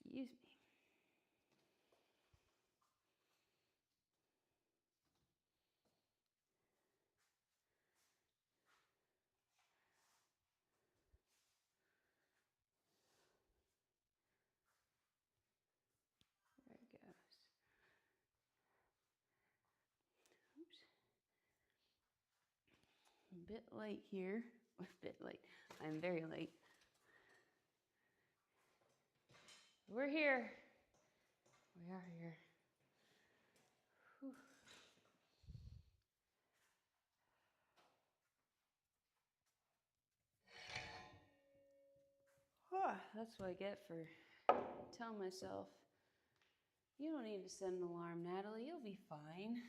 Excuse me. There it goes. Oops. I'm a bit late here. A bit late. I'm very late. We're here. We are here. Whew. That's what I get for telling myself, you don't need to set an alarm, Natalie. You'll be fine.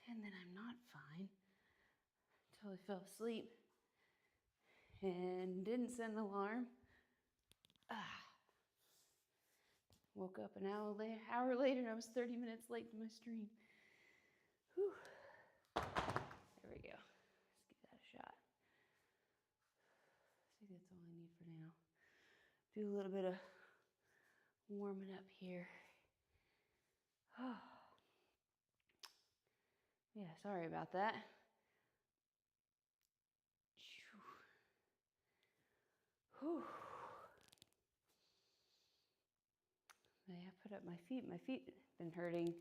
And then I'm not fine. Until I fell asleep and didn't set an alarm. Woke up an hour later, and I was 30 minutes late to my stream. Whew. There we go. Let's give that a shot. I think that's all I need for now. Do a little bit of warming up here. Yeah, sorry about that. Whew. I put up my feet. My feet have been hurting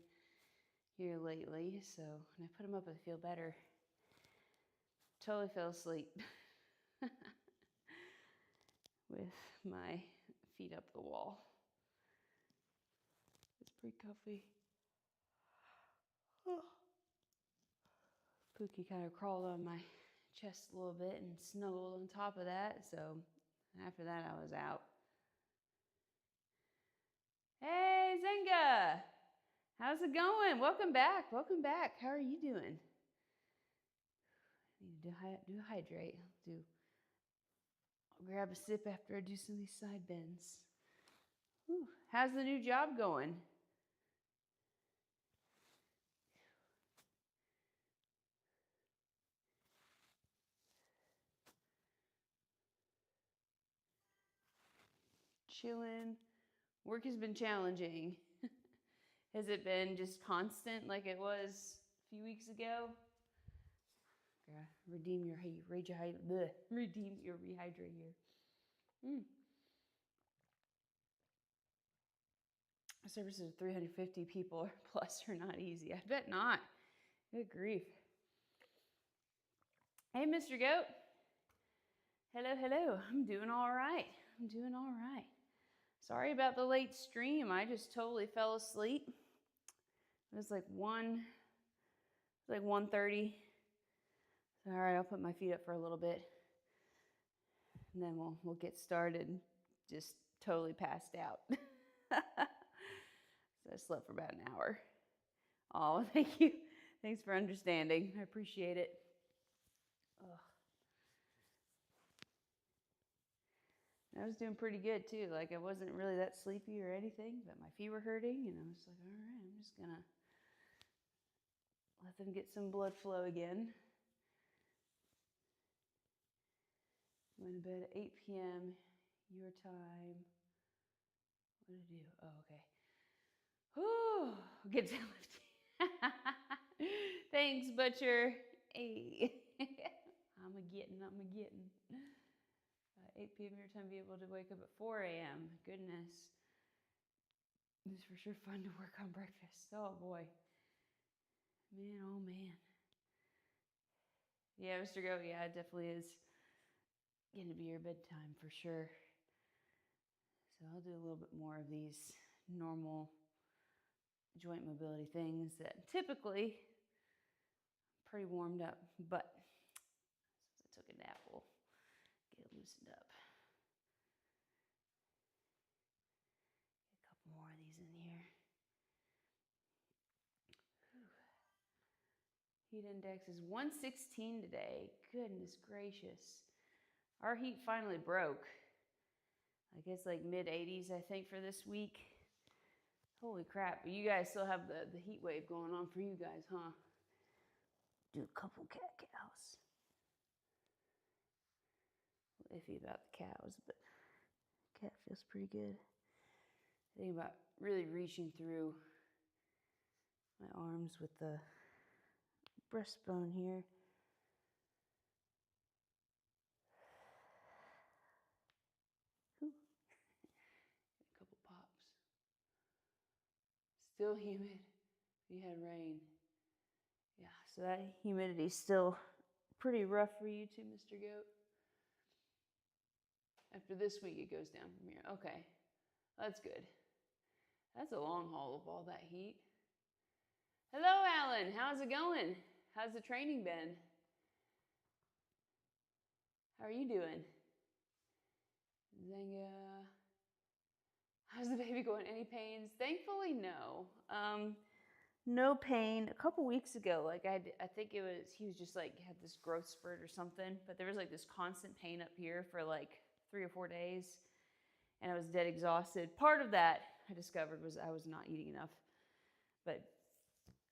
here lately, so when I put them up, I feel better. Totally fell asleep with my feet up the wall. It's pretty comfy. Pookie kind of crawled on my chest a little bit and snuggled on top of that, so after that I was out. Hey, Zenga! How's it going? Welcome back. Welcome back. How are you doing? I need to hydrate. I'll grab a sip after I do some of these side bends. Whew. How's the new job going? Chilling. Work has been challenging. Has it been just constant like it was a few weeks ago? Redeem your rehydrate here. Services of 350 people or plus are not easy. I bet not. Good grief. Hey, Mr. Goat. Hello, hello. I'm doing all right. Sorry about the late stream. I just totally fell asleep. It was like 1:30. All right, I'll put my feet up for a little bit, and then we'll get started. Just totally passed out. So I slept for about an hour. Oh, thank you. Thanks for understanding. I appreciate it. Ugh. I was doing pretty good too. Like I wasn't really that sleepy or anything, but my feet were hurting, and I was like, all right, I'm just gonna let them get some blood flow again. Went to bed at 8 p.m. your time. What did I do? Oh, okay. Whew, good deadlifting. Thanks, Butcher. Hey. I'm a getting. 8 p.m. your time, be able to wake up at 4 a.m. Goodness. It's for sure fun to work on breakfast. Oh, boy. Man, oh, man. Yeah, Mr. Goat, yeah, it definitely is going to be your bedtime for sure. So I'll do a little bit more of these normal joint mobility things that typically I'm pretty warmed up, but since I took a nap, we'll get it loosened up. Get a couple more of these in here. Whew. Heat index is 116 today. Goodness gracious. Our heat finally broke. I guess like mid 80s, I think, for this week. Holy crap. But you guys still have the heat wave going on for you guys, huh? Do a couple cat cows. iffy about the cows, but cat feels pretty good. I think about really reaching through my arms with the breastbone here. Whew. A couple pops. Still humid. We had rain. Yeah, so that humidity's still pretty rough for you too, Mr. Goat. After this week, it goes down from here. Okay, that's good. That's a long haul of all that heat. Hello, Alan. How's it going? How's the training been? How are you doing? Zenga. How's the baby going? Any pains? Thankfully, no. No pain. A couple weeks ago, like I think he was just like had this growth spurt or something, but there was like this constant pain up here for like 3 or 4 days, and I was dead exhausted. Part of that I discovered was I was not eating enough, but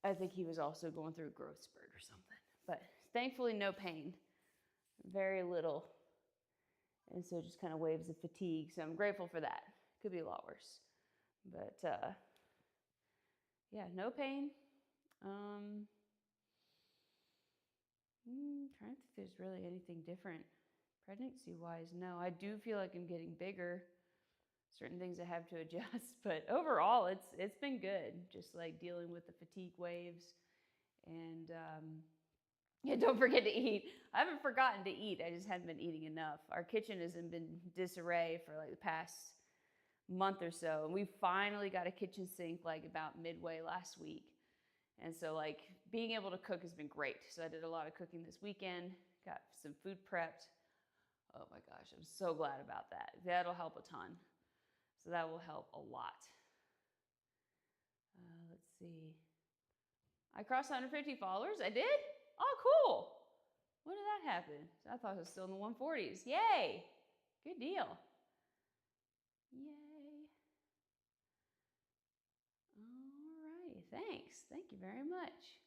I think he was also going through a growth spurt or something. But thankfully, no pain, very little, and so just kind of waves of fatigue. So I'm grateful for that. Could be a lot worse, but yeah, no pain. Trying to think if there's really anything different pregnancy-wise. No, I do feel like I'm getting bigger. Certain things I have to adjust, but overall, it's been good. Just like dealing with the fatigue waves, and yeah, don't forget to eat. I haven't forgotten to eat. I just hadn't been eating enough. Our kitchen has been in disarray for like the past month or so, and we finally got a kitchen sink like about midway last week, and so like being able to cook has been great. So I did a lot of cooking this weekend, got some food prepped. Oh my gosh, I'm so glad about that. That'll help a ton. So that will help a lot. Let's see. I crossed 150 followers. I did? Oh, cool. When did that happen? I thought it was still in the 140s. Yay. Good deal. Yay. All right. Thanks. Thank you very much.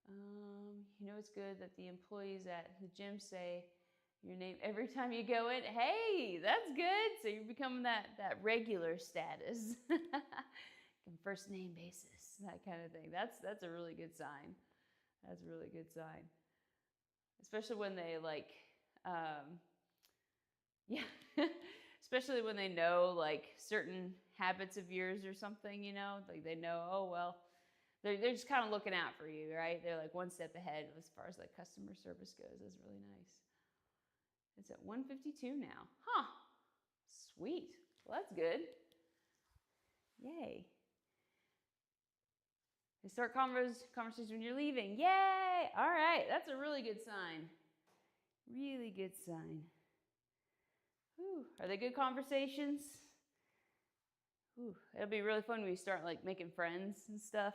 You know, it's good that the employees at the gym say your name every time you go in. Hey, that's good. So you're becoming that regular status. First name basis, that kind of thing. That's a really good sign. That's a really good sign. Especially when they like, yeah, especially when they know like certain habits of yours or something, you know, like they know, oh, well, they're just kind of looking out for you, right? They're like one step ahead as far as like customer service goes. That's really nice. It's at 152 now. Huh. Sweet. Well, that's good. Yay. They start conversations when you're leaving. Yay! All right. That's a really good sign. Really good sign. Whew. Are they good conversations? Whew. It'll be really fun when we start like making friends and stuff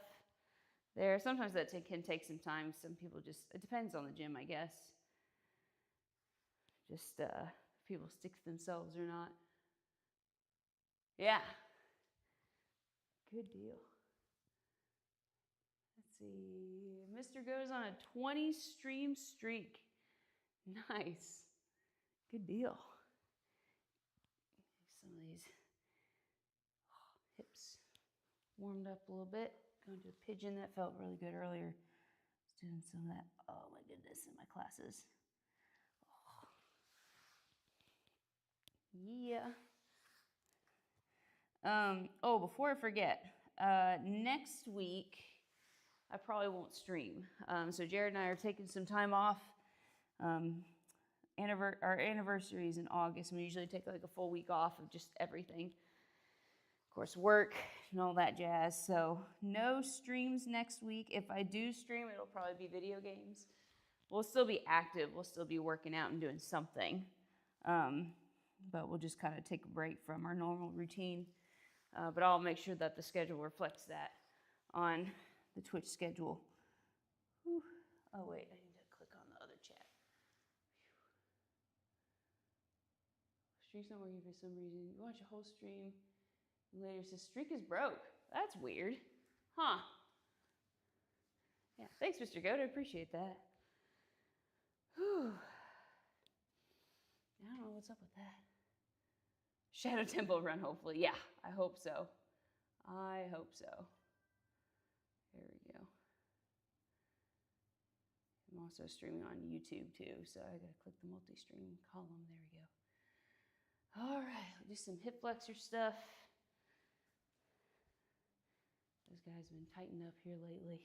there. Sometimes that can take some time. Some people just, it depends on the gym, I guess. Just if people stick to themselves or not. Yeah. Good deal. Let's see. Mr. goes on a 20 stream streak. Nice. Good deal. Some of these hips warmed up a little bit. Going to a pigeon. That felt really good earlier. I was doing some of that. Oh my goodness, in my classes. Yeah. Oh, before I forget, next week I probably won't stream. So Jared and I are taking some time off. Our anniversary is in August, and we usually take like a full week off of just everything. Of course, work and all that jazz. So no streams next week. If I do stream, it'll probably be video games. We'll still be active. We'll still be working out and doing something. But we'll just kind of take a break from our normal routine. But I'll make sure that the schedule reflects that on the Twitch schedule. Whew. Oh, wait, I need to click on the other chat. Streak's not working for some reason. You watch a whole stream, and later says, streak is broke. That's weird. Huh. Yeah, thanks, Mr. Goat. I appreciate that. Whew. I don't know what's up with that. Shadow Temple run, hopefully. Yeah, I hope so. I hope so. There we go. I'm also streaming on YouTube too, so I gotta click the multi-stream column. There we go. All right, we'll do some hip flexor stuff. Those guys have been tightened up here lately.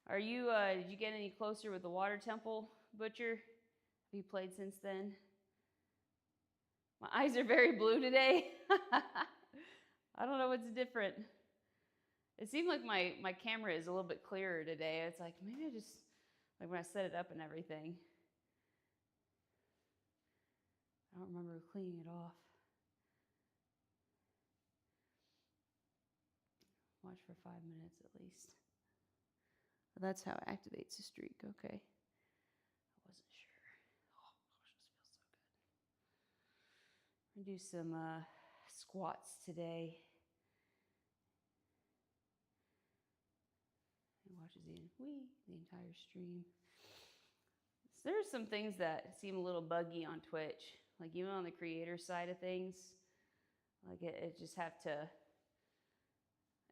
Are you, did you get any closer with the water temple, Butcher? Have you played since then? My eyes are very blue today. I don't know what's different. It seemed like my camera is a little bit clearer today. It's like, maybe I just, like when I set it up and everything. I don't remember cleaning it off. Watch for 5 minutes at least. Well, that's how it activates the streak. Okay. I wasn't sure. Oh gosh, this feels so good. I'm gonna do some squats today. And watches the entire stream. So there's some things that seem a little buggy on Twitch, like even on the creator side of things. Like it just have to.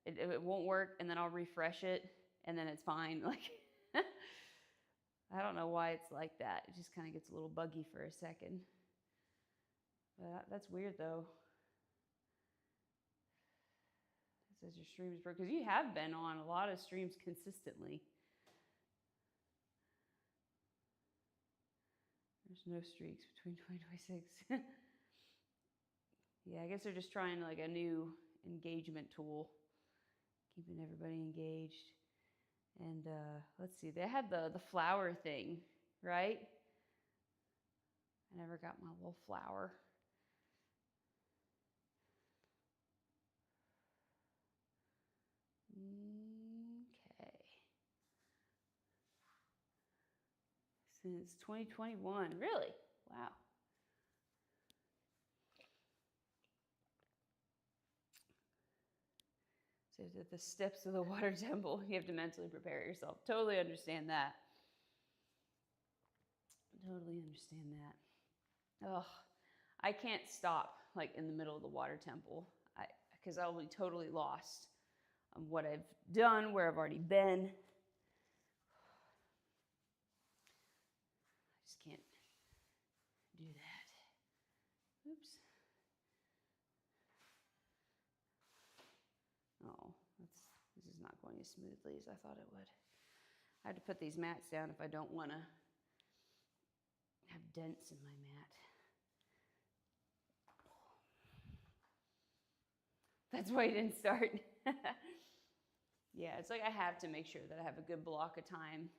It won't work, and then I'll refresh it, and then it's fine. Like I don't know why it's like that. It just kind of gets a little buggy for a second. But that's weird, though. It says your stream is broken, because you have been on a lot of streams consistently. There's no streaks between 2026. Yeah, I guess they're just trying like a new engagement tool, keeping everybody engaged. And let's see, they had the flower thing, right? I never got my little flower. Okay. Since 2021, really? Wow. So the steps of the water temple, you have to mentally prepare yourself. Totally understand that. Totally understand that. Ugh, I can't stop like in the middle of the water temple, because I'll be totally lost on what I've done, where I've already been. I just can't do that. Oops. Oh, this is not going as smoothly as I thought it would. I had to put these mats down if I don't want to have dents in my mat. That's why you didn't start. Yeah, it's like I have to make sure that I have a good block of time.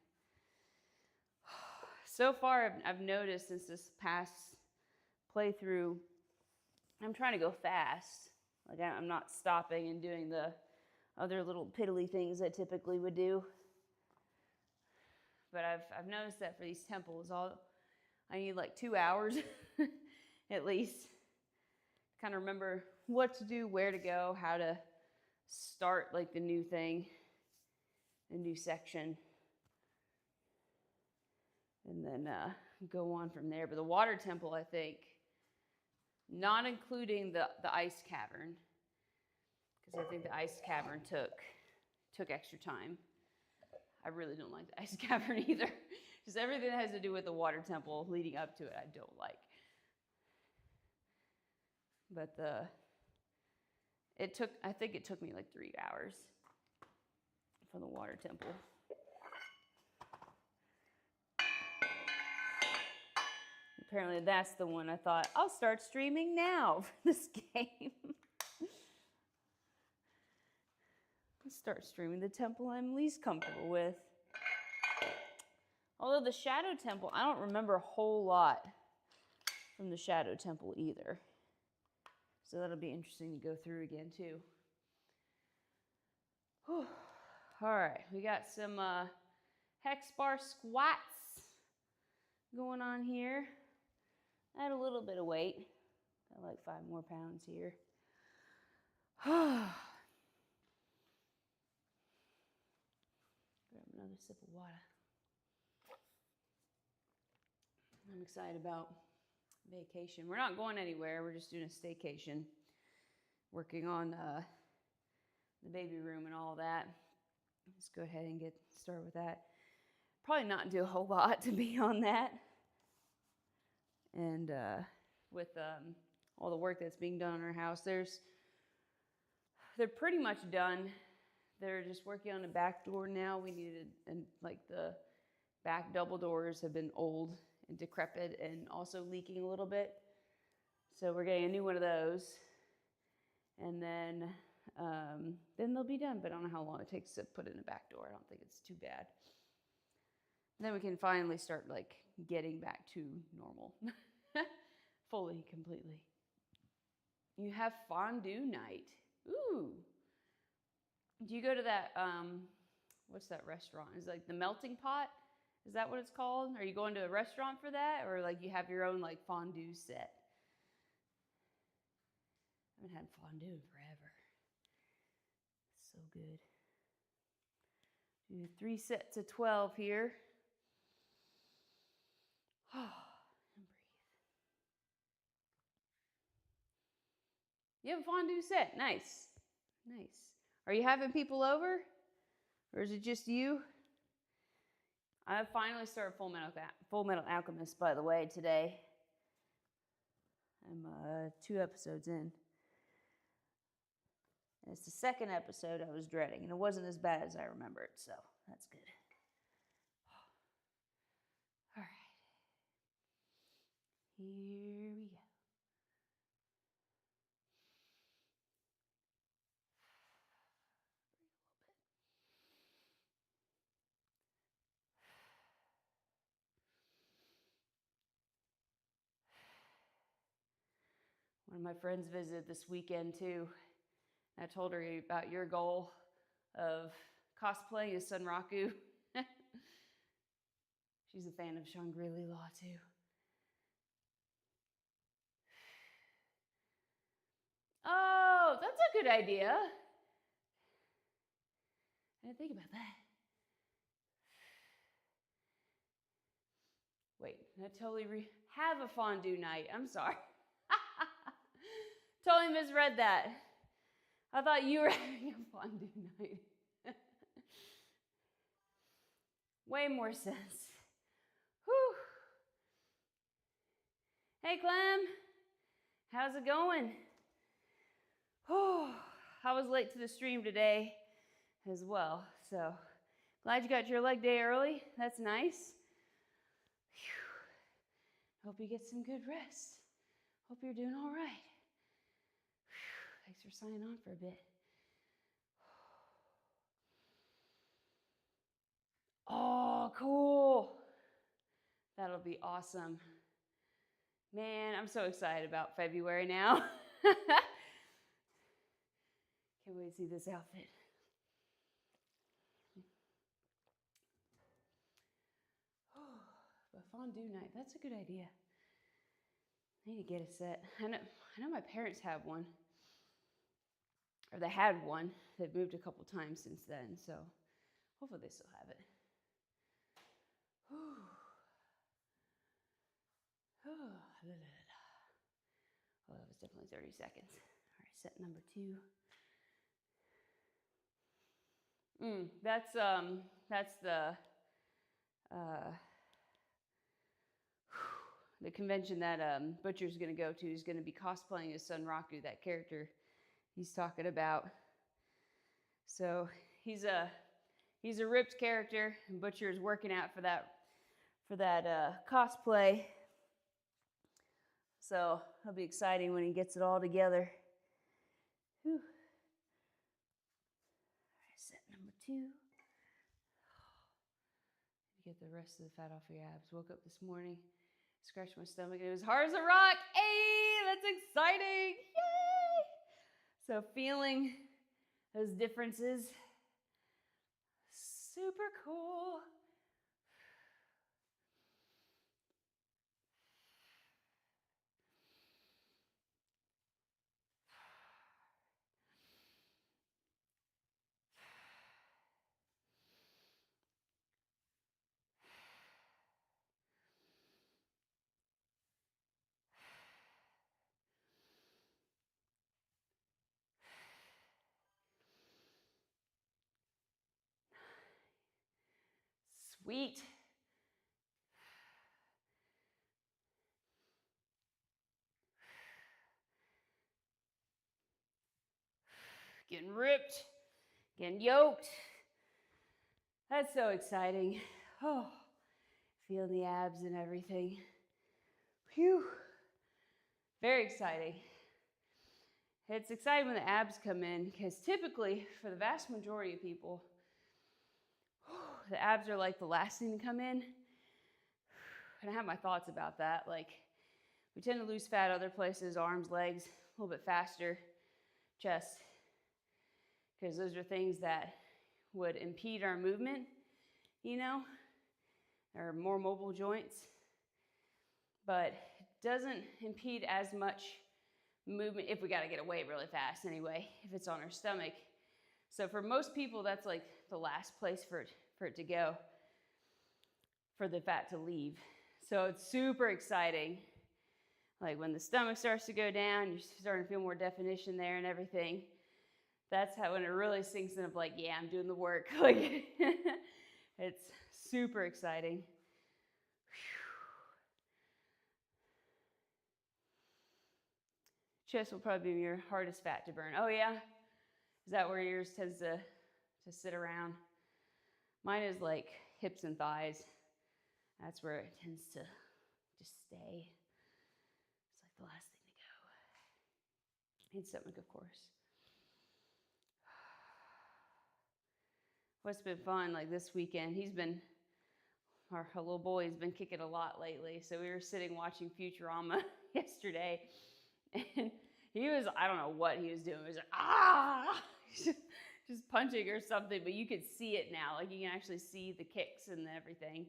So far, I've noticed since this past playthrough, I'm trying to go fast. Like I'm not stopping and doing the other little piddly things I typically would do. But I've noticed that for these temples, I need like 2 hours at least. Kind of remember what to do, where to go, how to start like the new thing, a new section, and then go on from there. But the water temple, I think, not including the ice cavern, because I think the ice cavern took extra time. I really don't like the ice cavern either. Just everything that has to do with the water temple leading up to it, I don't like. But I think it took me like 3 hours for the water temple. Apparently that's the one I thought, I'll start streaming now for this game. I'll start streaming the temple I'm least comfortable with. Although the Shadow Temple, I don't remember a whole lot from the Shadow Temple either. So that'll be interesting to go through again too. Whew. All right, we got some hex bar squats going on here. Add a little bit of weight. Got like 5 more pounds here. Grab another sip of water. I'm excited about vacation. We're not going anywhere. We're just doing a staycation. Working on the baby room and all that. Let's go ahead and get started with that. Probably not do a whole lot to be on that. And with all the work that's being done on our house, they're pretty much done. They're just working on the back door now. We needed, and like the back double doors have been old and decrepit and also leaking a little bit. So we're getting a new one of those. And then they'll be done, but I don't know how long it takes to put in a back door. I don't think it's too bad. And then we can finally start like getting back to normal, fully, completely. You have fondue night. Ooh. Do you go to that, what's that restaurant? Is it like the Melting Pot? Is that what it's called? Are you going to a restaurant for that? Or like you have your own like fondue set? I haven't had fondue in forever. So good. Do 3 sets of 12 here. And breathe. You have a fondue set. Nice. Nice. Are you having people over? Or is it just you? I finally started Full Metal Alchemist, by the way, today. I'm 2 episodes in. And it's the second episode I was dreading, and it wasn't as bad as I remembered, so that's good. All right. Here we go. One of my friends visited this weekend too. I told her about your goal of cosplaying as Sunraku. She's a fan of Shangri-La Law too. Oh, that's a good idea. I didn't think about that. Wait, I totally have a fondue night. I'm sorry. Totally misread that. I thought you were having a fondue night. Way more sense. Whew. Hey, Clem. How's it going? Oh, I was late to the stream today as well, so glad you got your leg day early. That's nice. Whew. Hope you get some good rest. Hope you're doing all right. Whew. Thanks for signing on for a bit. Oh, cool. That'll be awesome. Man, I'm so excited about February now. Can't wait to see this outfit. Oh, but fondue night, that's a good idea. I need to get a set. I know my parents have one. Or they had one. They've moved a couple times since then, so hopefully they still have it. Oh, that was definitely 30 seconds. All right, set number 2. That's the convention that Butcher's going to go to. He's going to be cosplaying as Sunraku, that character he's talking about. So he's a ripped character, and Butcher is working out for that cosplay. So it'll be exciting when he gets it all together. Whew. All right, set number 2. Get the rest of the fat off your abs. Woke up this morning, scratched my stomach, and it was hard as a rock. Hey, that's exciting! Yay! So feeling those differences, super cool. Sweet. Getting ripped, getting yoked. That's so exciting. Oh, feeling the abs and everything. Phew. Very exciting. It's exciting when the abs come in because typically, for the vast majority of people, the abs are like the last thing to come in. And I have my thoughts about that. Like, we tend to lose fat other places, arms, legs, a little bit faster, chest, because those are things that would impede our movement, you know, or more mobile joints. But it doesn't impede as much movement if we got to get away really fast anyway, if it's on our stomach. So for most people, that's like the last place for it to go, for the fat to leave. So it's super exciting. Like when the stomach starts to go down, you're starting to feel more definition there and everything. That's how, when it really sinks in of like, yeah, I'm doing the work. Like, it's super exciting. Chest will probably be your hardest fat to burn. Oh yeah? Is that where yours tends to sit around? Mine is like hips and thighs. That's where it tends to just stay. It's like the last thing to go. And stomach, of course. What's been fun, like this weekend, our little boy has been kicking a lot lately. So we were sitting watching Futurama yesterday, and he was, I don't know what he was doing. He was like, just punching or something, but you could see it now. Like, you can actually see the kicks and everything.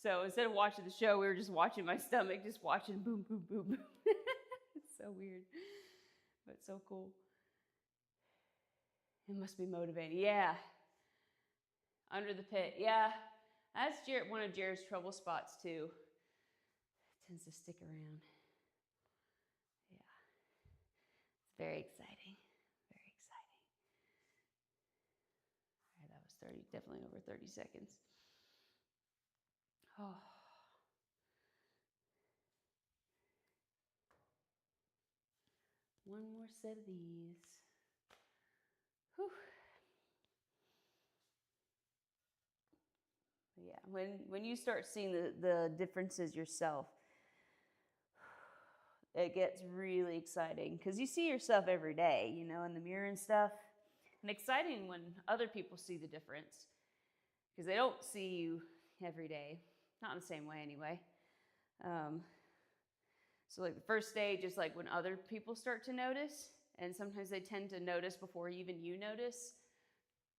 So instead of watching the show, we were just watching my stomach, just watching boom, boom, boom, boom. It's so weird, but so cool. It must be motivating. Yeah. Under the pit. Yeah. That's one of Jared's trouble spots too. It tends to stick around. Yeah. It's very exciting. Very exciting. All right, that was definitely over 30 seconds. Oh. One more set of these. Whew. Yeah, when you start seeing the differences yourself, it gets really exciting because you see yourself every day, you know, in the mirror and stuff. And exciting when other people see the difference because they don't see you every day, not in the same way anyway. So like the first stage is like when other people start to notice, and sometimes they tend to notice before even you notice.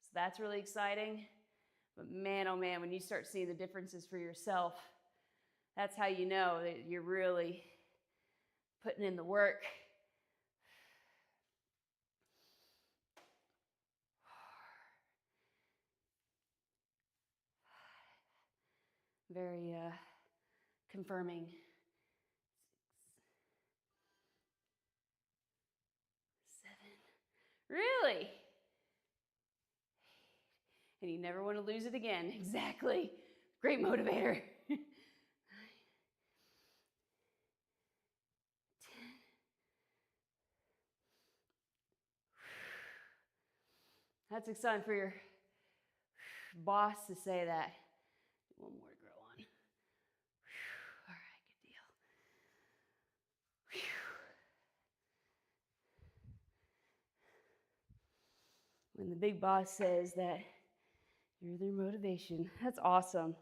So that's really exciting. But man, oh man, when you start seeing the differences for yourself, that's how you know that you're really putting in the work. Very confirming. 7. Really? And you never want to lose it again. Exactly. Great motivator. 10. That's exciting for your boss to say that. One more to grow on. All right, good deal. When the big boss says that you're their motivation, that's awesome.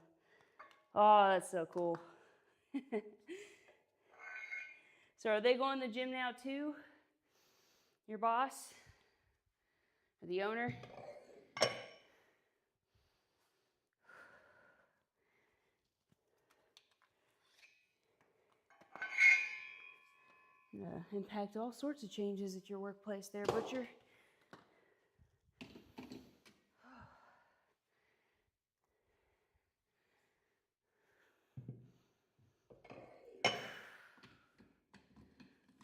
Oh, that's so cool. So are they going to the gym now too? Your boss? Or the owner? Impact all sorts of changes at your workplace there, Butcher.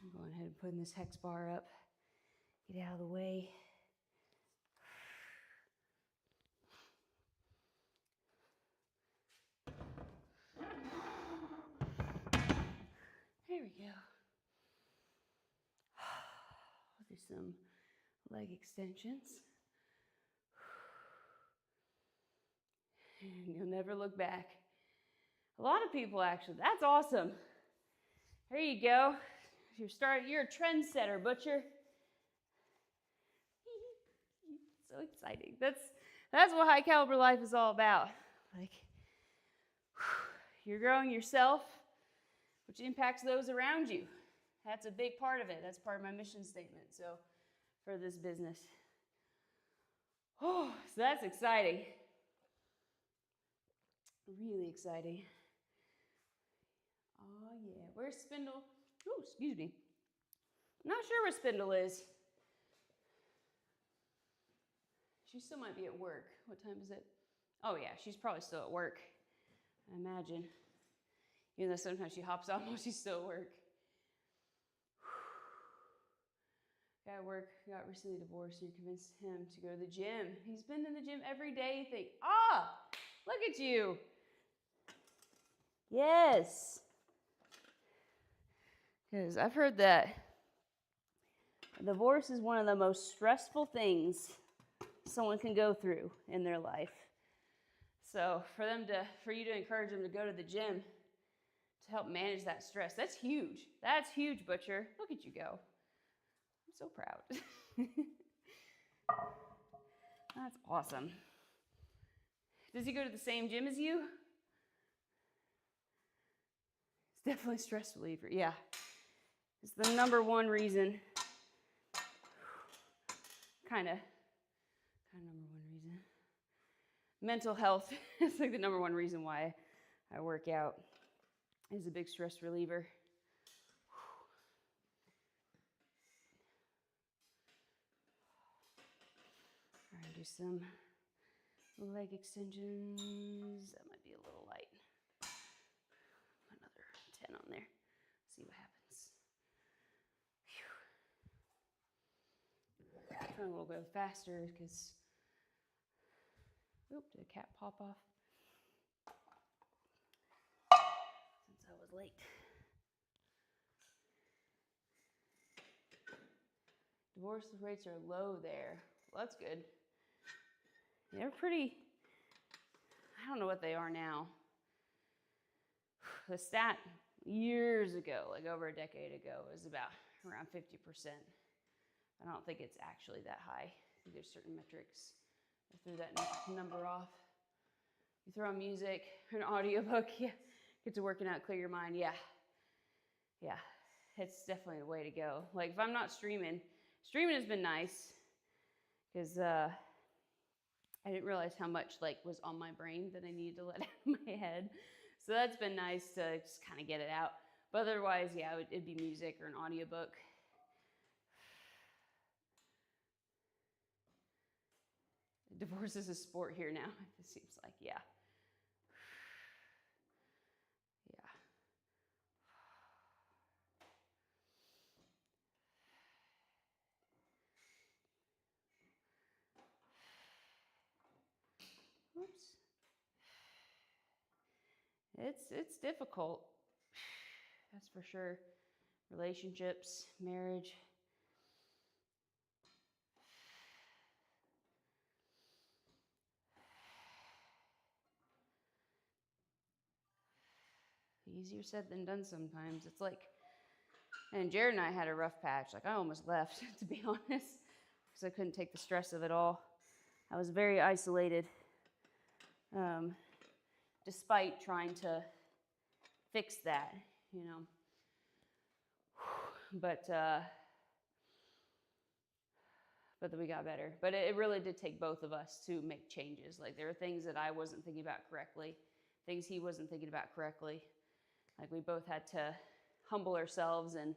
I'm going ahead and putting this hex bar up. Get out of the way. some leg extensions. And you'll never look back. A lot of people actually, that's awesome. There you go. You're a trendsetter, Butcher. So exciting. That's what high caliber life is all about. Like, you're growing yourself, which impacts those around you. That's a big part of it. That's part of my mission statement. So for this business. Oh, so that's exciting. Really exciting. Oh yeah, where's Spindle? Oh, excuse me. I'm not sure where Spindle is. She still might be at work. What time is it? Oh yeah, she's probably still at work, I imagine. Even though sometimes she hops on while she's still at work. Guy at work got recently divorced and you convinced him to go to the gym. He's been in the gym every day. You think, look at you. Yes. Because I've heard that divorce is one of the most stressful things someone can go through in their life. So for you to encourage them to go to the gym to help manage that stress, that's huge. That's huge, Butcher. Look at you go. I'm so proud. That's awesome. Does he go to the same gym as you? It's definitely stress reliever. Yeah. It's the number one reason. Kind of number one reason. Mental health is like the number one reason why I work out. Is a big stress reliever. All right, do some leg extensions. That might be a little light. Another 10 on there. See what happens. I'm trying to go faster because, did a cat pop off? Since I was late. Divorce rates are low there. Well, that's good. They're pretty, I don't know what they are now. The stat years ago, like over a decade ago, was about around 50%. I don't think it's actually that high. I think there's certain metrics. I threw that number off. You throw on music, an audiobook, get to working out, clear your mind, yeah, it's definitely the way to go. Like if I'm not streaming has been nice because I didn't realize how much was on my brain that I needed to let out of my head. So that's been nice to just kind of get it out. But otherwise, it'd be music or an audiobook. Divorce is a sport here now, it seems like, yeah. Oops. It's difficult, that's for sure. Relationships, marriage. Easier said than done sometimes. It's like, and Jared and I had a rough patch. Like I almost left, to be honest, because I couldn't take the stress of it all. I was very isolated, despite trying to fix that, But then we got better. But it really did take both of us to make changes. Like there were things that I wasn't thinking about correctly, things he wasn't thinking about correctly. Like we both had to humble ourselves and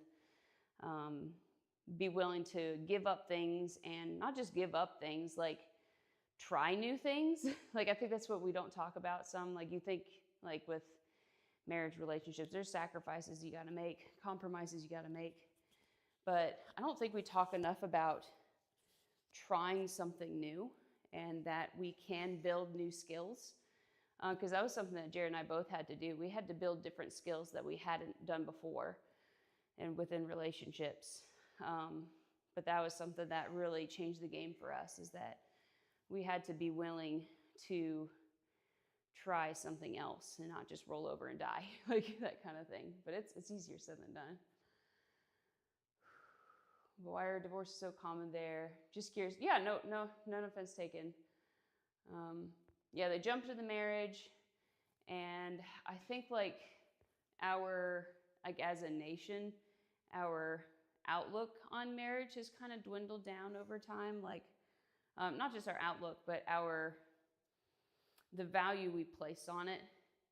be willing to give up things, and not just give up things, like try new things. Like I think that's what we don't talk about some. Like you think like with marriage relationships, there's sacrifices you got to make, compromises you got to make. But I don't think we talk enough about trying something new and that we can build new skills. Because that was something that Jared and I both had to do. We had to build different skills that we hadn't done before and within relationships. But that was something that really changed the game for us, is that we had to be willing to try something else and not just roll over and die, like that kind of thing. But it's easier said than done. But why are divorces so common there? Just curious. Yeah, no, none offense taken. Yeah, they jumped to the marriage, and I think like as a nation, our outlook on marriage has kind of dwindled down over time. Like, not just our outlook, but the value we place on it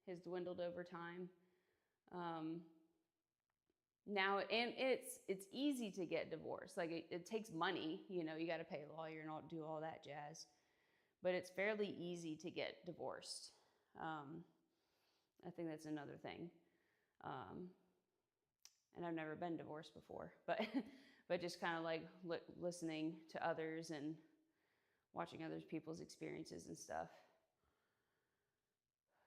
has dwindled over time. Now, and it's easy to get divorced. Like it takes money, you got to pay a lawyer and do all that jazz. But it's fairly easy to get divorced. I think that's another thing. And I've never been divorced before, but just kind of like listening to others and watching other people's experiences and stuff.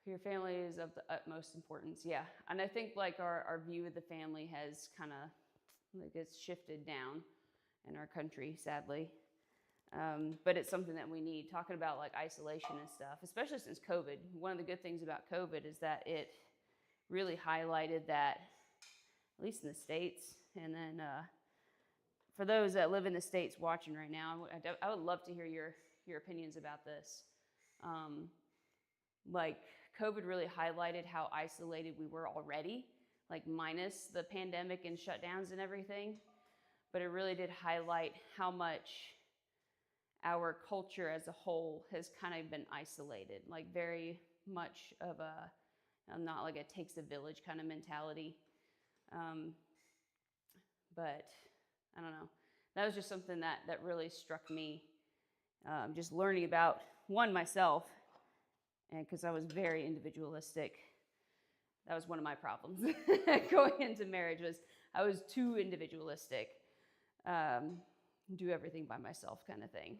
Your family is of the utmost importance, yeah. And I think like our view of the family has kind of like it's shifted down in our country, sadly. But it's something that we need. Talking about like isolation and stuff, especially since COVID. One of the good things about COVID is that it really highlighted that, at least in the States. And then for those that live in the States watching right now, I would love to hear your opinions about this. Like COVID really highlighted how isolated we were already, like minus the pandemic and shutdowns and everything. But it really did highlight how much our culture as a whole has kind of been isolated, like very much of not like a takes a village kind of mentality. But I don't know. That was just something that really struck me, just learning about, one, myself, and because I was very individualistic. That was one of my problems going into marriage, was I was too individualistic, do everything by myself kind of thing.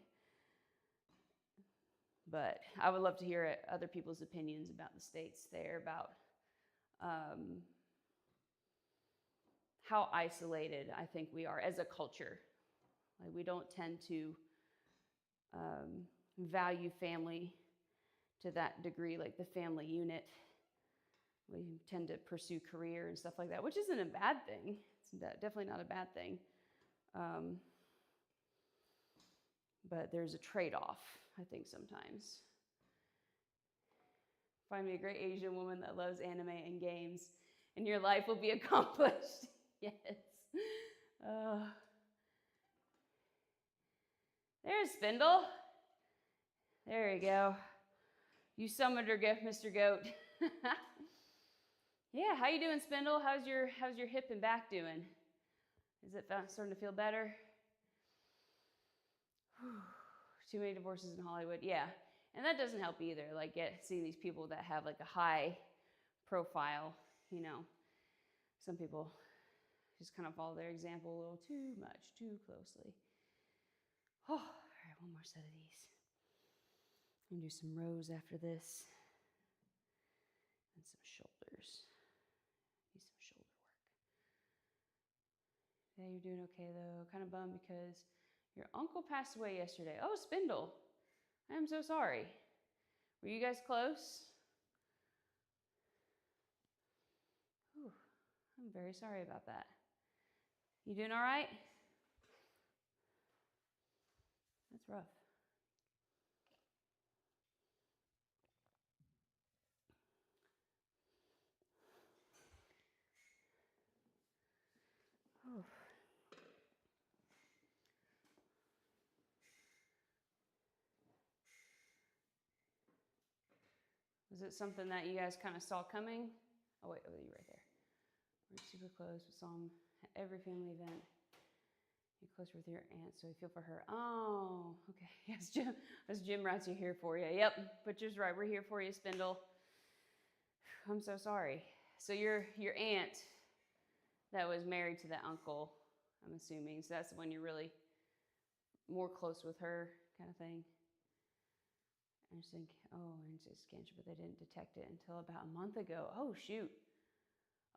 But I would love to hear other people's opinions about the States there, about how isolated I think we are as a culture. Like we don't tend to value family to that degree, like the family unit. We tend to pursue career and stuff like that, which isn't a bad thing. It's definitely not a bad thing. But there's a trade-off, I think, sometimes. Find me a great Asian woman that loves anime and games, and your life will be accomplished. Yes. There's Spindle. There you go. You summoned her gift, Mr. Goat. Yeah, how you doing, Spindle? How's your hip and back doing? Is it starting to feel better? Too many divorces in Hollywood. Yeah, and that doesn't help either. Like seeing these people that have like a high profile, some people just kind of follow their example a little too much, too closely. Oh, all right, one more set of these. I'm gonna do some rows after this. And some shoulders. Need some shoulder work. Yeah, you're doing okay though. Kind of bummed because your uncle passed away yesterday. Oh, Spindle. I am so sorry. Were you guys close? Whew. I'm very sorry about that. You doing all right? That's rough. Oh. Was it something that you guys kind of saw coming? Oh, wait, you're right there. We're super close. We saw him at every family event. You're close with your aunt, so I feel for her. Oh, okay. Yes, Jim. Us gym rats are here for you. Yep, Butcher's right. We're here for you, Spindle. I'm so sorry. So your aunt that was married to that uncle, I'm assuming. So that's when you're really more close with her kind of thing. I just think, oh, it's cancer, but they didn't detect it until about a month ago. Oh, shoot.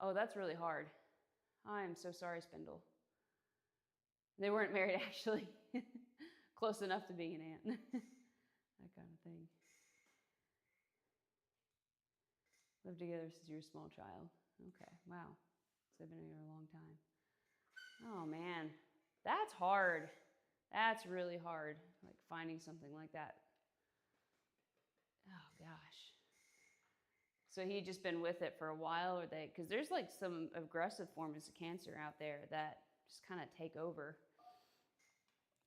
Oh, that's really hard. I am so sorry, Spindle. They weren't married actually. Close enough to being an aunt. That kind of thing. Lived together since you were a small child. Okay, wow. So they've been together a long time. Oh man, that's hard. That's really hard, like finding something like that. Oh gosh. So he'd just been with it for a while, or because there's like some aggressive forms of cancer out there that just kind of take over.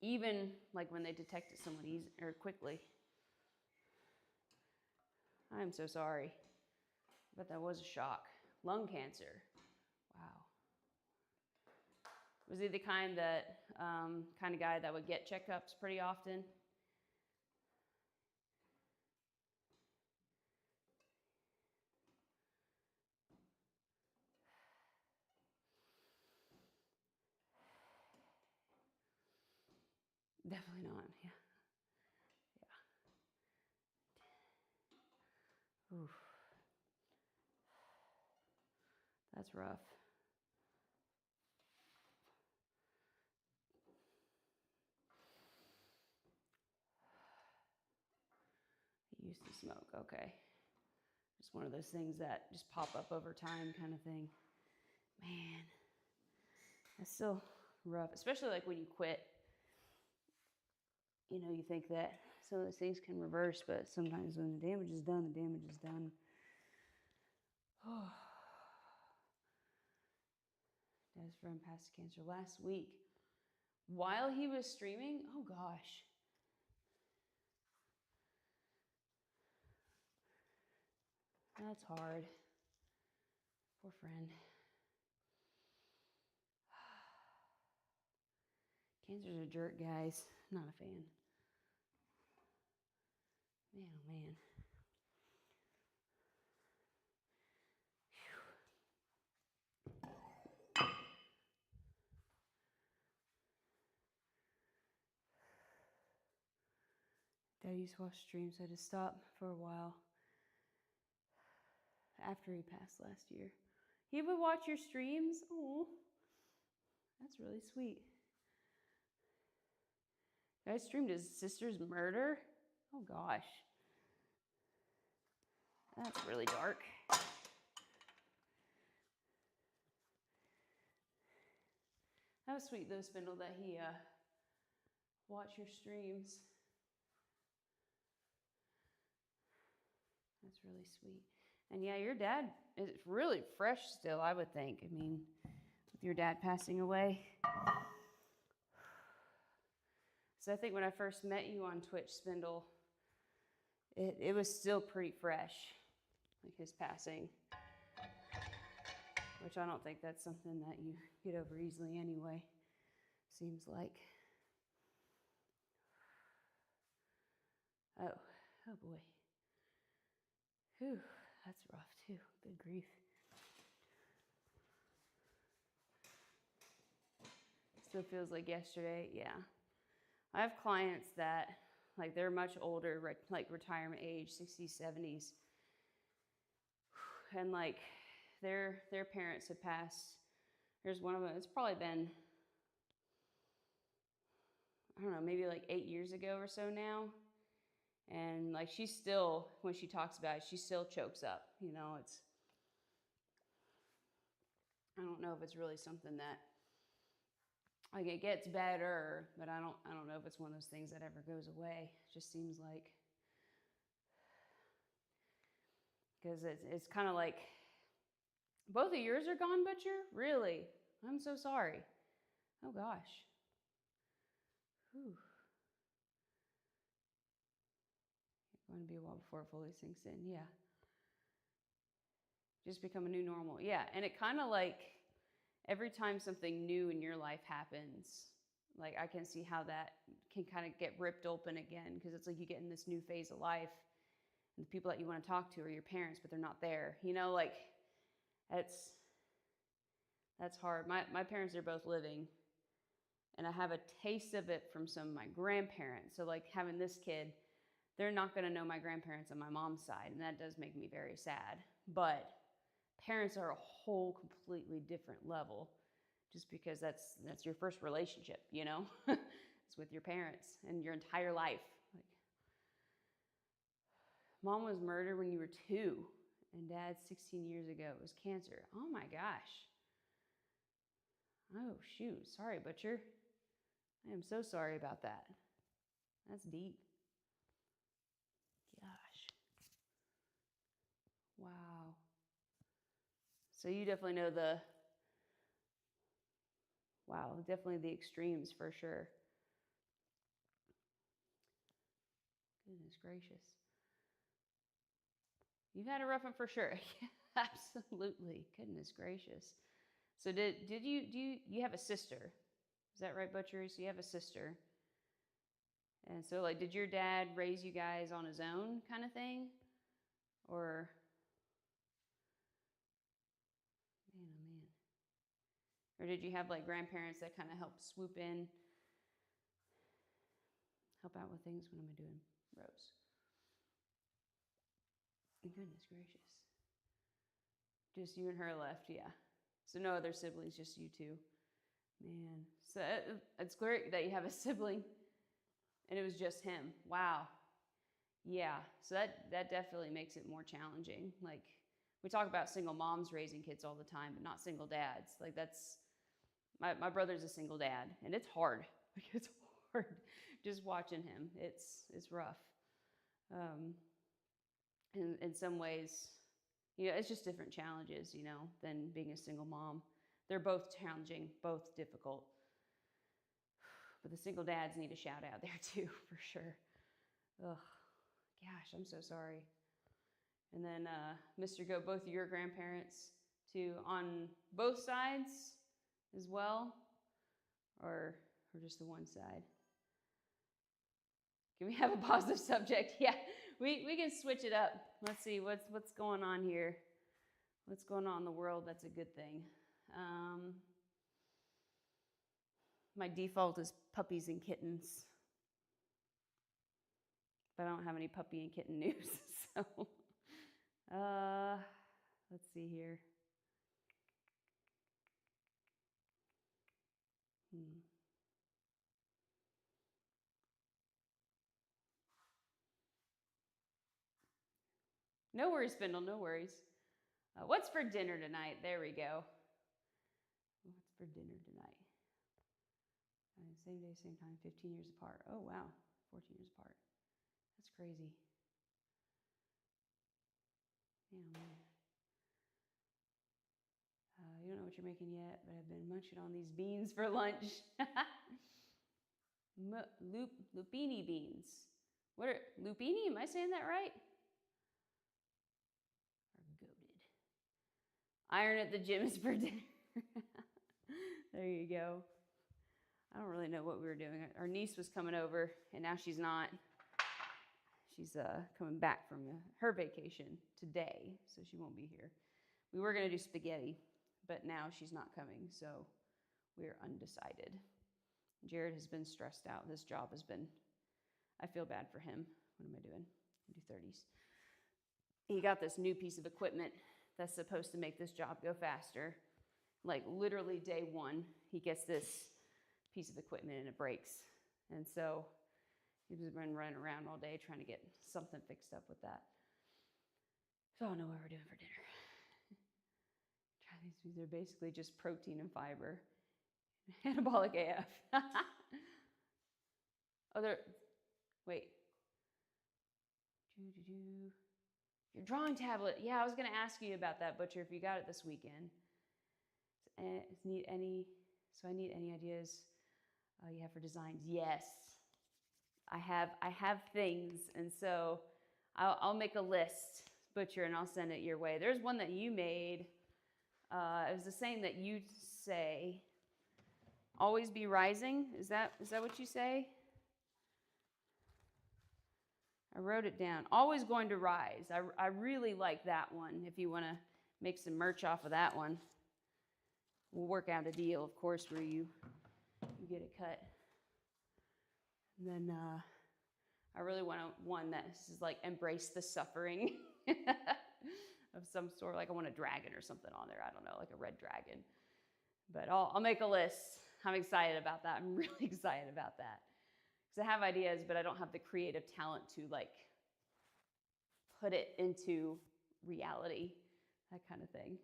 Even like when they detect it somewhat easy or quickly. I'm so sorry, but that was a shock. Lung cancer. Wow. Was he the kind of guy that would get checkups pretty often? Definitely not. Yeah. Yeah. Oof. That's rough. He used to smoke. Okay. Just one of those things that just pop up over time kind of thing. Man, that's still rough, especially like when you quit. You know, you think that some of those things can reverse, but sometimes when the damage is done, the damage is done. Oh. Dad's friend passed cancer last week. While he was streaming, oh gosh. That's hard. Poor friend. Cancer's a jerk, guys. Not a fan. Man, oh man. Dad used to watch streams, so I had to stop for a while after he passed last year. He would watch your streams? Oh, that's really sweet. I streamed his sister's murder? Oh gosh. That's really dark. That was sweet though, Spindle, that he watched your streams. That's really sweet. And yeah, your dad is really fresh still, I would think. I mean, with your dad passing away. So I think when I first met you on Twitch, Spindle, it was still pretty fresh, like his passing. Which I don't think that's something that you get over easily anyway, seems like. Oh boy. Whew, that's rough too. Good grief. Still feels like yesterday, yeah. I have clients that, like, they're much older, like retirement age, 60s, 70s. And like their parents had passed. There's one of them, it's probably been, I don't know, maybe like 8 years ago or so now. And like she still, when she talks about it, she still chokes up. You know, I don't know if it's really something that, like, it gets better, but I don't know if it's one of those things that ever goes away. It just seems like, because it's kind of like, both of yours are gone, Butcher? Really? I'm so sorry. Oh gosh. Whew. It's going to be a while before it fully sinks in. Yeah. Just become a new normal. Yeah. And it kind of like, every time something new in your life happens, like I can see how that can kind of get ripped open again, because it's like you get in this new phase of life and the people that you want to talk to are your parents, but they're not there. You know, like that's hard. My parents are both living, and I have a taste of it from some of my grandparents. So like having this kid, they're not going to know my grandparents on my mom's side, and that does make me very sad. But parents are a whole completely different level. just because that's your first relationship, you know? It's with your parents and your entire life. Like, mom was murdered when you were 2, and dad 16 years ago. It was cancer. Oh my gosh. Oh shoot, sorry, Butcher. I am so sorry about that. That's deep. Gosh. Wow. So you definitely know definitely the extremes for sure. Goodness gracious. You've had a rough one for sure. Absolutely. Goodness gracious. So do you have a sister? Is that right, Butcher? So you have a sister. And so like, did your dad raise you guys on his own kind of thing? Or, man, oh man. Or did you have like grandparents that kind of helped swoop in, help out with things? What am I doing? Rose. Goodness gracious. Just you and her left, yeah. So no other siblings, just you two. Man, so it's great that you have a sibling and it was just him. Wow. Yeah, so that definitely makes it more challenging. Like, we talk about single moms raising kids all the time, but not single dads. Like, that's, my brother's a single dad, and it's hard. Like, it's hard just watching him. It's rough. In some ways, you know, it's just different challenges, you know, than being a single mom. They're both challenging, both difficult. But the single dads need a shout out there too, for sure. Ugh, gosh, I'm so sorry. And then, Mr. Go, both of your grandparents too, on both sides as well, or just the one side? Can we have a positive subject? Yeah, we can switch it up. Let's see what's going on here. What's going on in the world? That's a good thing. My default is puppies and kittens, but I don't have any puppy and kitten news. So, let's see here. No worries, Spindle, no worries. What's for dinner tonight? There we go. What's for dinner tonight? Same day, same time, 15 years apart. Oh, wow, 14 years apart. That's crazy. Man, oh man. You don't know what you're making yet, but I've been munching on these beans for lunch. Lupini beans. What are lupini? Am I saying that right? Or goated. Iron at the gym is for dinner. There you go. I don't really know what we were doing. Our niece was coming over, and now she's not. She's coming back from her vacation today, so she won't be here. We were going to do spaghetti, but now she's not coming, so we're undecided. Jared has been stressed out. This job has been, I feel bad for him. What am I doing? I do 30s. He got this new piece of equipment that's supposed to make this job go faster. Like literally day one, he gets this piece of equipment and it breaks. And so he's been running around all day trying to get something fixed up with that. So I don't know what we're doing for dinner. These are basically just protein and fiber. Anabolic AF. Wait. Your drawing tablet. Yeah, I was going to ask you about that, Butcher, if you got it this weekend. So I need any ideas you have for designs? Yes. I have things, and so I'll make a list, Butcher, and I'll send it your way. There's one that you made. It was the same that you say. Always be rising. Is that what you say? I wrote it down. Always going to rise. I really like that one. If you want to make some merch off of that one, we'll work out a deal, of course, where you get a cut. And then I really want one that is like embrace the suffering of some sort. Like I want a dragon or something on there. I don't know, like a red dragon. But I'll make a list. I'm excited about that. I'm really excited about that. Because I have ideas, but I don't have the creative talent to like put it into reality, that kind of thing.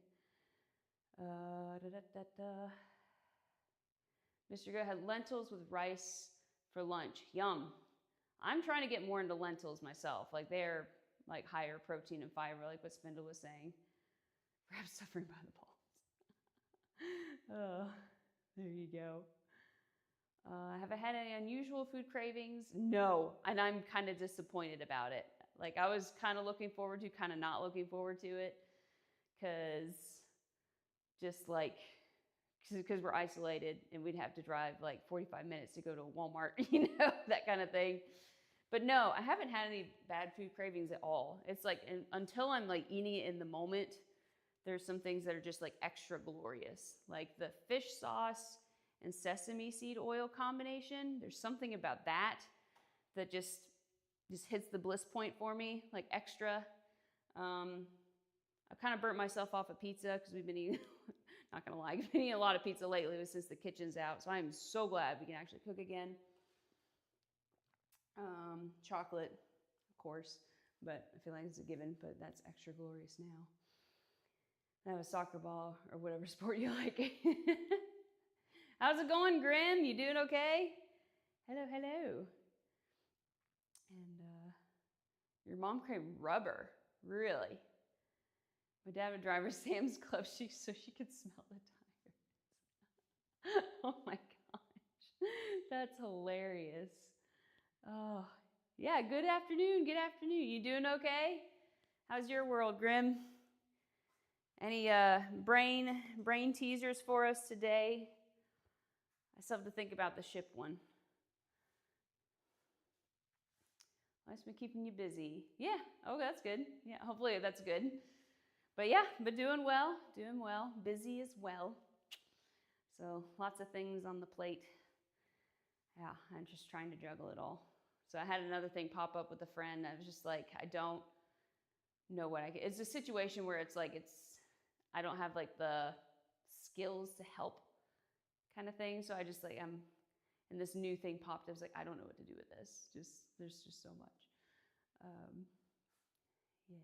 Mr. Go had lentils with rice for lunch. Yum. I'm trying to get more into lentils myself. Like they're like higher protein and fiber, like what Spindle was saying. Perhaps suffering by the balls. Oh, there you go. Have I had any unusual food cravings? No, and I'm kind of disappointed about it. Like I was kind of looking forward to, kind of not looking forward to it, because just like, because we're isolated and we'd have to drive like 45 minutes to go to a Walmart, you know, that kind of thing. But no, I haven't had any bad food cravings at all. It's like until I'm like eating it in the moment, there's some things that are just like extra glorious, like the fish sauce and sesame seed oil combination. There's something about that that just hits the bliss point for me, like extra. I've kind of burnt myself off of pizza because we've been eating, not gonna lie, I've been eating a lot of pizza lately since the kitchen's out. So I'm so glad we can actually cook again. Chocolate, of course, but I feel like it's a given, but that's extra glorious now. I have a soccer ball or whatever sport you like. How's it going, Grim? You doing okay? Hello, hello. And your mom craved rubber, really? My dad would drive her Sam's Club so she could smell the tires. Oh my gosh, that's hilarious. Oh, yeah, good afternoon, good afternoon. You doing okay? How's your world, Grim? Any brain teasers for us today? I still have to think about the ship one. Nice been keeping you busy. Yeah, oh, that's good. Yeah, hopefully that's good. But yeah, but doing well, busy as well. So lots of things on the plate. Yeah, I'm just trying to juggle it all. So I had another thing pop up with a friend. I was just like, I don't know what I can. It's a situation where it's like, I don't have like the skills to help kind of thing. So I just like, and this new thing popped. I was like, I don't know what to do with this. There's just so much. Yeah.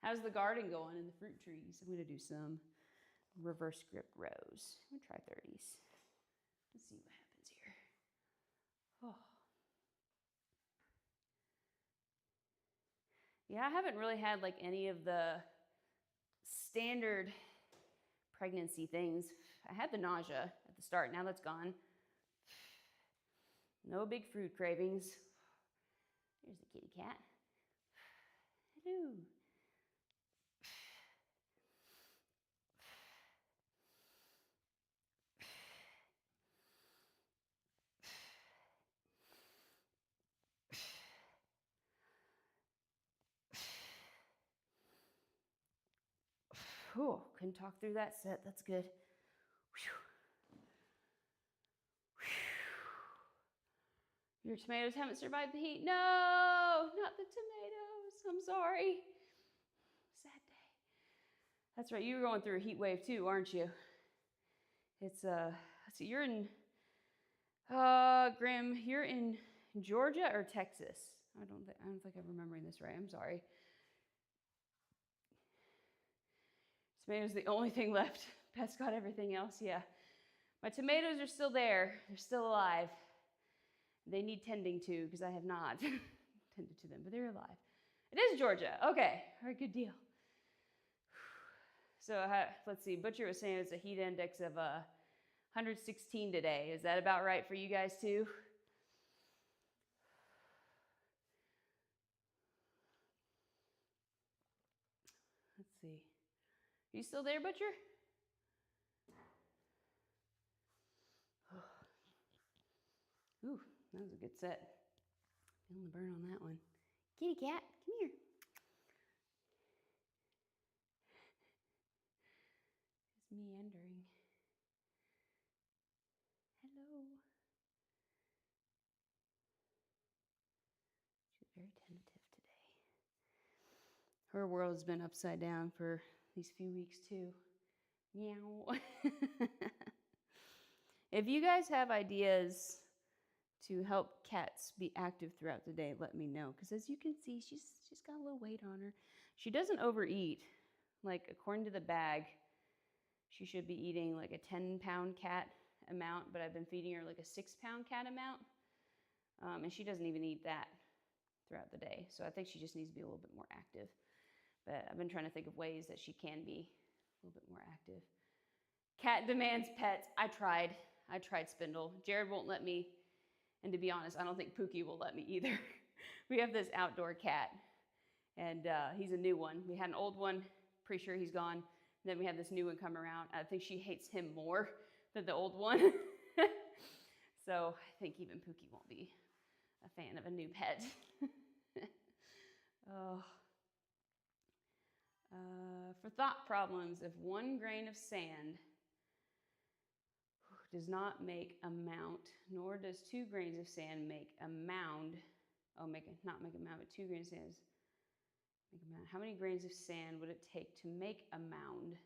How's the garden going and the fruit trees? I'm going to do some reverse grip rows. I'm going to try 30s. Let's see what happens here. Oh. Yeah, I haven't really had like any of the standard pregnancy things. I had the nausea at the start. Now that's gone. No big food cravings. Here's the kitty cat. Hello. Oh, couldn't talk through that set. That's good. Your tomatoes haven't survived the heat. No, not the tomatoes. I'm sorry. Sad day. That's right. You were going through a heat wave too, aren't you? It's let's see. You're in Grim. You're in Georgia or Texas? I don't think I'm remembering this right. I'm sorry. Tomatoes the only thing left. Pest got everything else. Yeah. My tomatoes are still there. They're still alive. They need tending to because I have not tended to them, but they're alive. It is Georgia. Okay. All right, good deal. So let's see. Butcher was saying it's a heat index of 116 today. Is that about right for you guys too? Let's see. Are you still there, Butcher? Ooh, that was a good set. Feeling the burn on that one. Kitty cat, come here. It's meandering. Hello. She's very tentative today. Her world's been upside down for these few weeks too. Meow. If you guys have ideas to help cats be active throughout the day, let me know. Because as you can see, she's got a little weight on her. She doesn't overeat. Like, according to the bag, she should be eating like a 10-pound cat amount, but I've been feeding her like a 6-pound cat amount. And she doesn't even eat that throughout the day. So I think she just needs to be a little bit more active. But I've been trying to think of ways that she can be a little bit more active. Cat demands pets. I tried Spindle. Jared won't let me. And to be honest, I don't think Pookie will let me either. We have this outdoor cat, and he's a new one. We had an old one, pretty sure he's gone. And then we had this new one come around. I think she hates him more than the old one. So I think even Pookie won't be a fan of a new pet. Oh. For thought problems, if 1 grain of sand does not make a mount, nor does 2 grains of sand make a mound. Oh, not make a mound, but 2 grains of sand make a mound. How many grains of sand would it take to make a mound?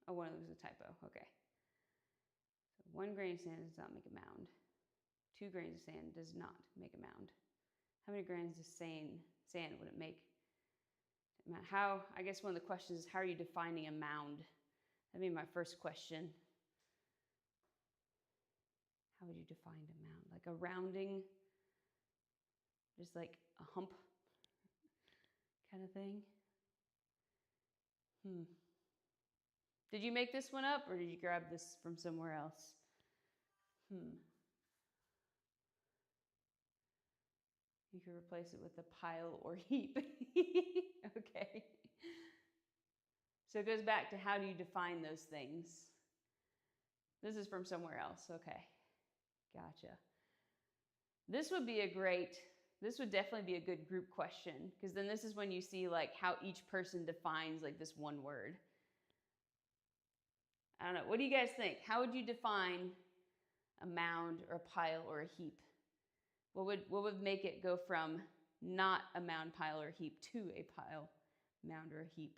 Oh, one of them was a typo. Okay. So 1 grain of sand does not make a mound. 2 grains of sand does not make a mound. How many grains of sand would it make? How, I guess one of the questions is, how are you defining a mound? That'd be my first question. How would you define a mound? Like a rounding, just like a hump kind of thing? Did you make this one up, or did you grab this from somewhere else? You could replace it with a pile or heap. Okay. So it goes back to, how do you define those things? This is from somewhere else. Okay. Gotcha. This would definitely be a good group question, because then this is when you see like how each person defines like this one word. I don't know. What do you guys think? How would you define a mound or a pile or a heap? What would make it go from not a mound, pile, or heap to a pile, mound, or a heap?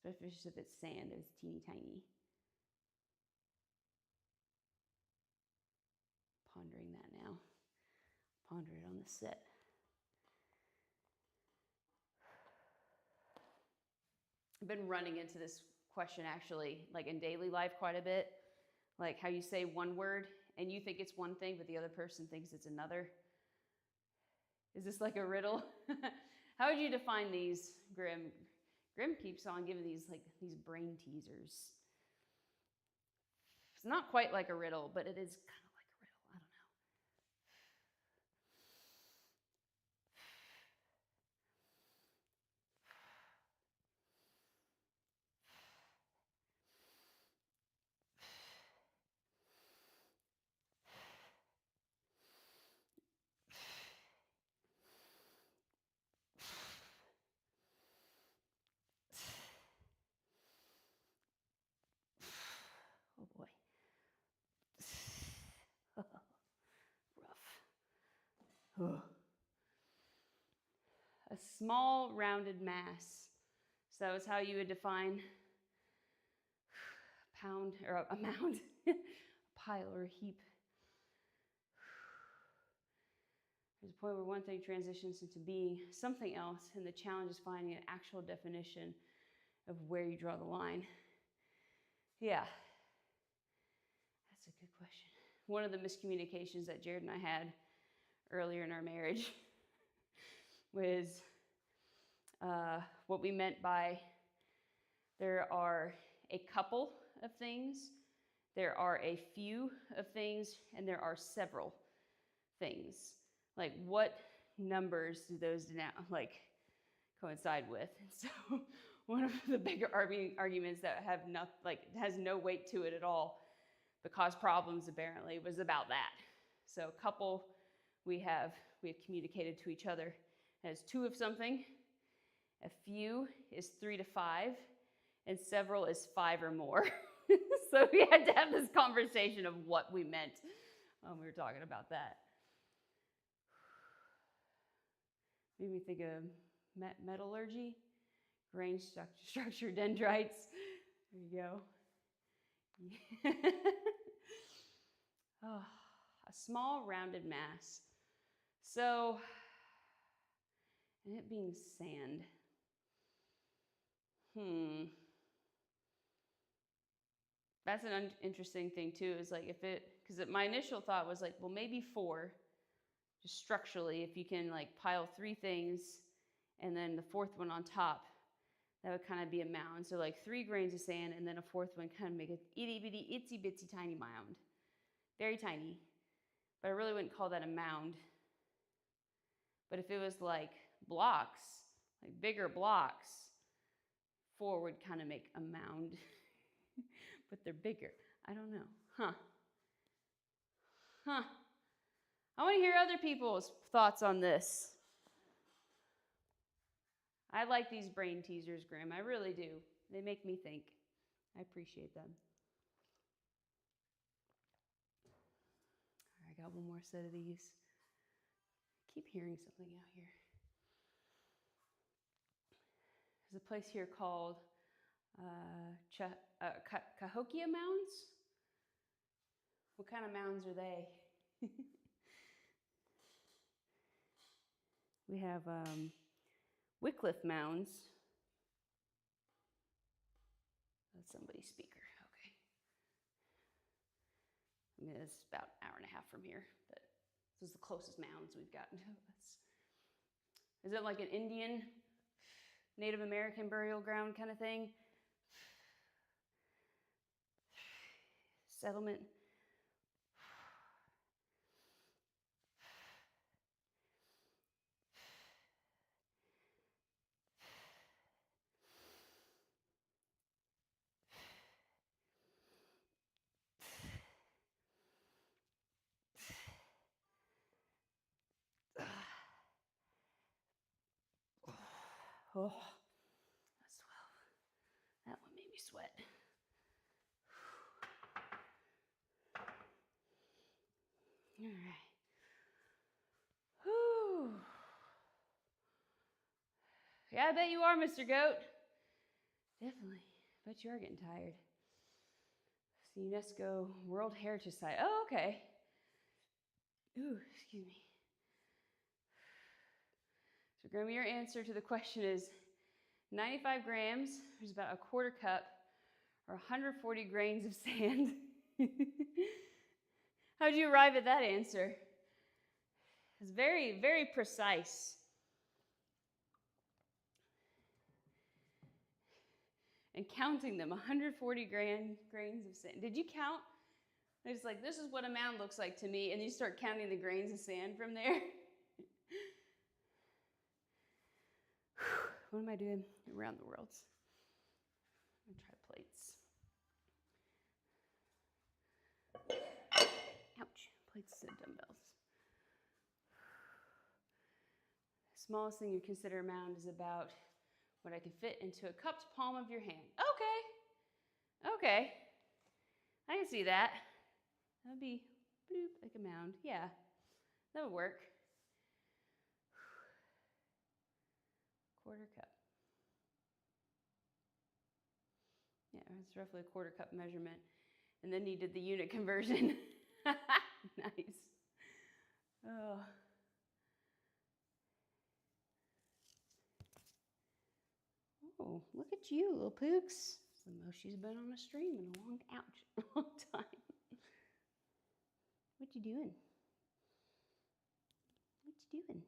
Especially if it's sand, it's teeny tiny. Pondering that now. Ponder it on the set. I've been running into this question actually, like in daily life quite a bit. Like how you say one word and you think it's one thing, but the other person thinks it's another. Is this like a riddle? How would you define these, Grim? Grim keeps on giving these brain teasers. It's not quite like a riddle, but it is kind of like a riddle. I don't know. Oh boy. Rough. A small rounded mass. So that was how you would define a pound or a mound, a pile or a heap. There's a point where one thing transitions into being something else, and the challenge is finding an actual definition of where you draw the line. Yeah, that's a good question. One of the miscommunications that Jared and I had earlier in our marriage was what we meant by there are a couple of things, there are a few of things, and there are several things. Like, what numbers do those coincide with? And so one of the bigger arguments that has no weight to it at all, but cause problems apparently, was about that. So couple, we have communicated to each other as 2 of something, a few is 3 to 5, and several is 5 or more. So we had to have this conversation of what we meant when we were talking about that. Made me think of metallurgy. Grain structure dendrites. There you go. Oh, a small rounded mass. So, and it being sand. That's an interesting thing too, is like if it, because my initial thought was like, well, maybe 4, just structurally, if you can like pile 3 things and then the 4th one on top, that would kind of be a mound. So like 3 grains of sand and then a 4th one kind of make an itty bitty, itsy bitsy tiny mound. Very tiny. But I really wouldn't call that a mound. But if it was like blocks, like bigger blocks, 4 would kind of make a mound. But they're bigger. I don't know. Huh. I want to hear other people's thoughts on this. I like these brain teasers, Grim. I really do. They make me think. I appreciate them. All right, I got one more set of these. I keep hearing something out here. There's a place here called Cahokia Mounds. What kind of mounds are they? We have Wycliffe Mounds. That's somebody's speaker. Okay. I mean, it's about an hour and a half from here, but this is the closest mounds we've gotten to us. Is it like an Indian, Native American burial ground kind of thing? Settlement. Oh, that's 12. That one made me sweat. All right. Whew. Yeah, I bet you are, Mr. Goat. Definitely. I bet you are getting tired. It's the UNESCO World Heritage Site. Oh, okay. Ooh, excuse me. So, Grammy, your answer to the question is 95 grams, which is about a quarter cup, or 140 grains of sand. How did you arrive at that answer? It's very, very precise. And counting them, 140 grains of sand. Did you count? It's like, this is what a mound looks like to me, and you start counting the grains of sand from there. What am I doing around the world? I'm going to try plates. Ouch, plates and dumbbells. The smallest thing you consider a mound is about what I can fit into a cupped palm of your hand. Okay, I can see that. That would be bloop, like a mound. Yeah, that would work. Quarter cup. Yeah, it's roughly a quarter cup measurement. And then you did the unit conversion. Nice. Oh. Oh, look at you, little Pooks. It's the most she's been on a stream in a long time. What you doing? What you doing?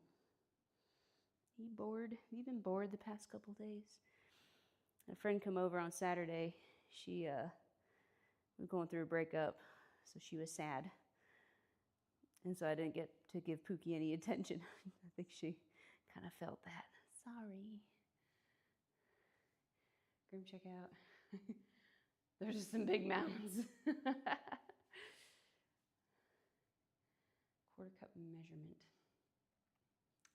You bored? You been bored the past couple days? A friend come over on Saturday. She was going through a breakup, so she was sad. And so I didn't get to give Pookie any attention. I think she kind of felt that. Sorry. Grim, check out. There's just some big mounds. Quarter cup measurement.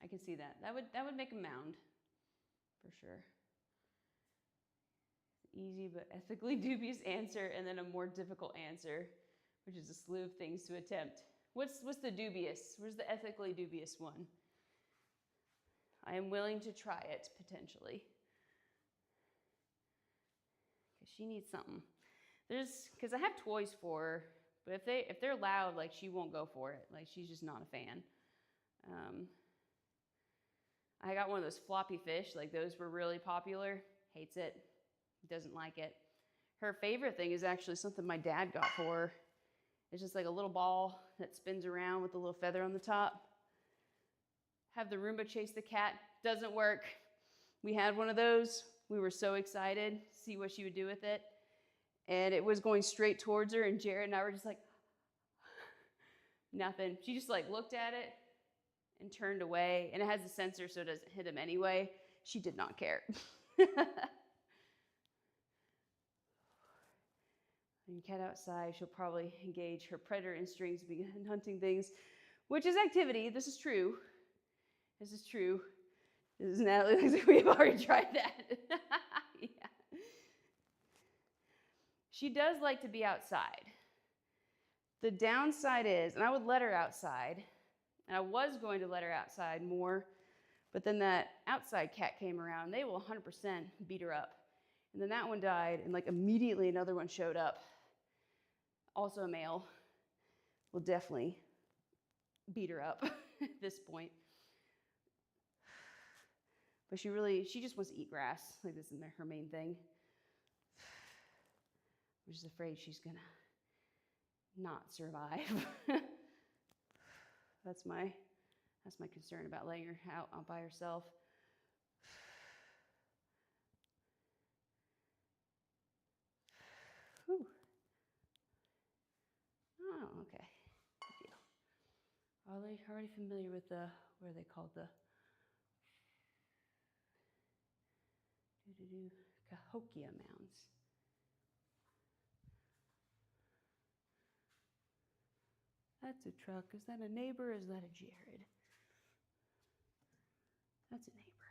I can see that. That would make a mound, for sure. Easy but ethically dubious answer, and then a more difficult answer, which is a slew of things to attempt. What's the dubious? Where's the ethically dubious one? I am willing to try it, potentially. She needs something. Because I have toys for her, but if they're loud, like she won't go for it. Like she's just not a fan. I got one of those floppy fish, like those were really popular. Hates it, doesn't like it. Her favorite thing is actually something my dad got for her. It's just like a little ball that spins around with a little feather on the top. Have the Roomba chase the cat. Doesn't work. We had one of those. We were so excited to see what she would do with it. And it was going straight towards her, and Jared and I were just like, nothing. She just like looked at it and turned away. And it has a sensor so it doesn't hit him anyway. She did not care. When you cat outside, she'll probably engage her predator instincts, begin hunting things, which is activity. This is true. This is true. This is Natalie. Looks like we've already tried that. Yeah. She does like to be outside. The downside is, and I would let her outside, and I was going to let her outside more, but then that outside cat came around. They will 100% beat her up. And then that one died, and like immediately another one showed up. Also a male. Will definitely beat her up at this point. But she just wants to eat grass. Like this is her main thing. I'm just afraid she's gonna not survive. That's my concern about letting her out by herself. Whew. Oh, okay. Good deal. Are they already familiar with what are they called? The Cahokia mounds. That's a truck. Is that a neighbor or is that a Jared? That's a neighbor.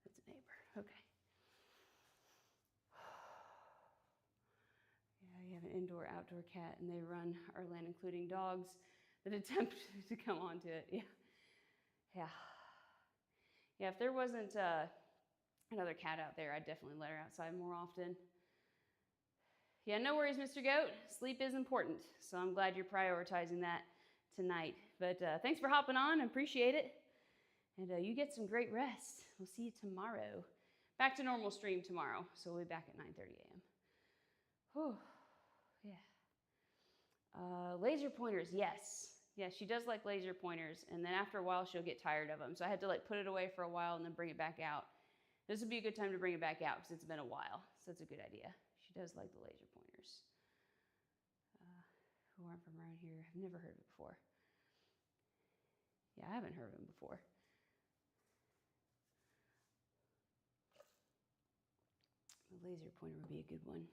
That's a neighbor. Okay. Yeah, you have an indoor-outdoor cat, and they run our land, including dogs that attempt to come onto it. Yeah. Yeah. Yeah, if there wasn't another cat out there, I'd definitely let her outside more often. Yeah, no worries, Mr. Goat. Sleep is important, so I'm glad you're prioritizing that tonight. But thanks for hopping on. I appreciate it. And you get some great rest. We'll see you tomorrow. Back to normal stream tomorrow, so we'll be back at 9:30 a.m. Whew. Yeah. Laser pointers, yes. Yeah, she does like laser pointers, and then after a while, she'll get tired of them. So I had to like put it away for a while and then bring it back out. This would be a good time to bring it back out because it's been a while, so it's a good idea. She does like the laser pointers. Who aren't from around here, I've never heard of it before. Yeah, I haven't heard of him before. The laser pointer would be a good one.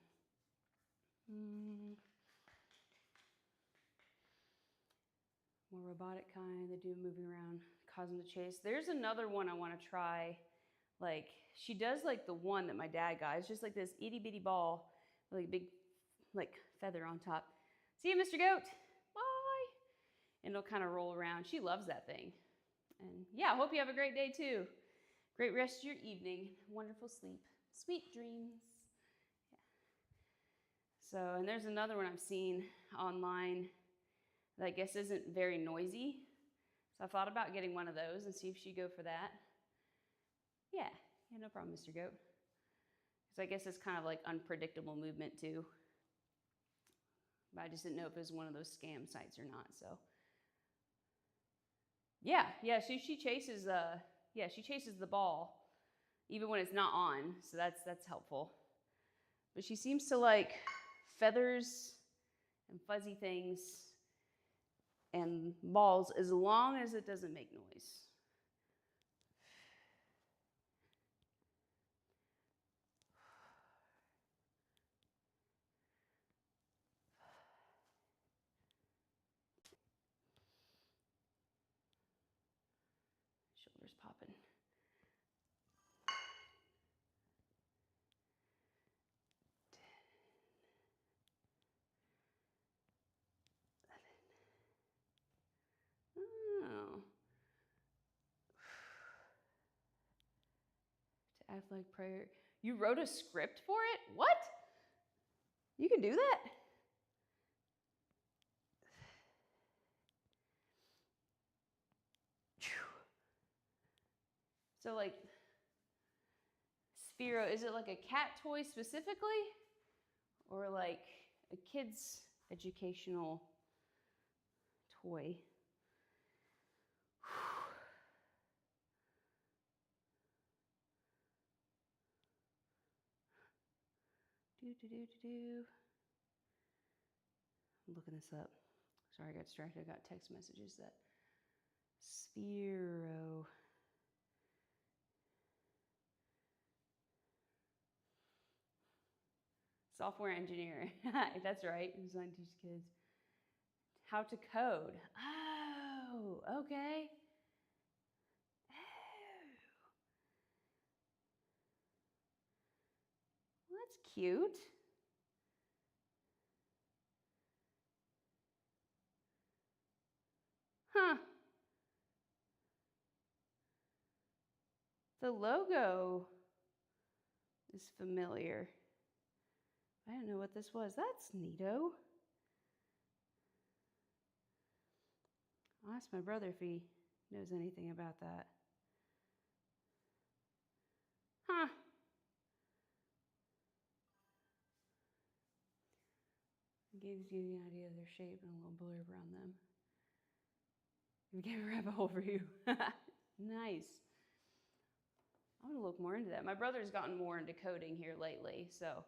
More robotic kind, they do moving around, cause them to chase. There's another one I want to try. Like, she does like the one that my dad got. It's just like this itty bitty ball with like a big like feather on top. See you, Mr. Goat. Bye. And it'll kind of roll around. She loves that thing. And yeah, I hope you have a great day too. Great rest of your evening. Wonderful sleep. Sweet dreams. Yeah. So, and there's another one I've seen online that I guess isn't very noisy. So I thought about getting one of those and see if she'd go for that. Yeah, no problem, Mr. Goat. So I guess it's kind of like unpredictable movement too. But I just didn't know if it was one of those scam sites or not, so. Yeah, she chases the ball even when it's not on, so that's helpful. But she seems to like feathers and fuzzy things and balls as long as it doesn't make noise. Shoulders popping. 10, 11. Oh. To act like prayer. You wrote a script for it? What? You can do that? So like, Sphero, is it like a cat toy specifically? Or like a kid's educational toy? I'm looking this up. Sorry, I got distracted. I got text messages that Sphero. Software engineering. That's right. Design teach kids how to code. Oh, okay. Oh. Well, that's cute. Huh. The logo is familiar. I didn't know what this was. That's neato. I'll ask my brother if he knows anything about that. Huh. It gives you an idea of their shape and a little blurb around them. You get a rabbit hole for you. Nice. I'm gonna look more into that. My brother's gotten more into coding here lately, so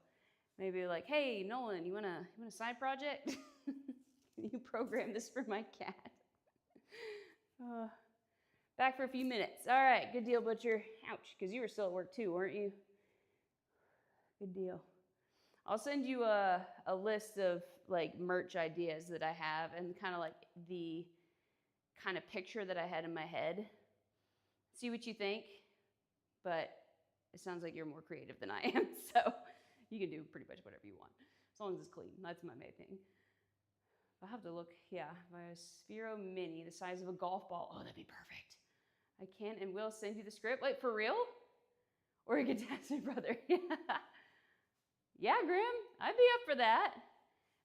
maybe like, hey, Nolan, you want a side project? You program this for my cat. Back for a few minutes. All right, good deal, Butcher. Ouch, because you were still at work too, weren't you? Good deal. I'll send you a list of like merch ideas that I have and kind of like the kind of picture that I had in my head. See what you think, but it sounds like you're more creative than I am, so you can do pretty much whatever you want, as long as it's clean. That's my main thing. I'll have to look, yeah, my Sphero Mini, the size of a golf ball. Oh, that'd be perfect. I can and will send you the script. Like, for real? Or you can text my brother. Yeah, Grim, I'd be up for that.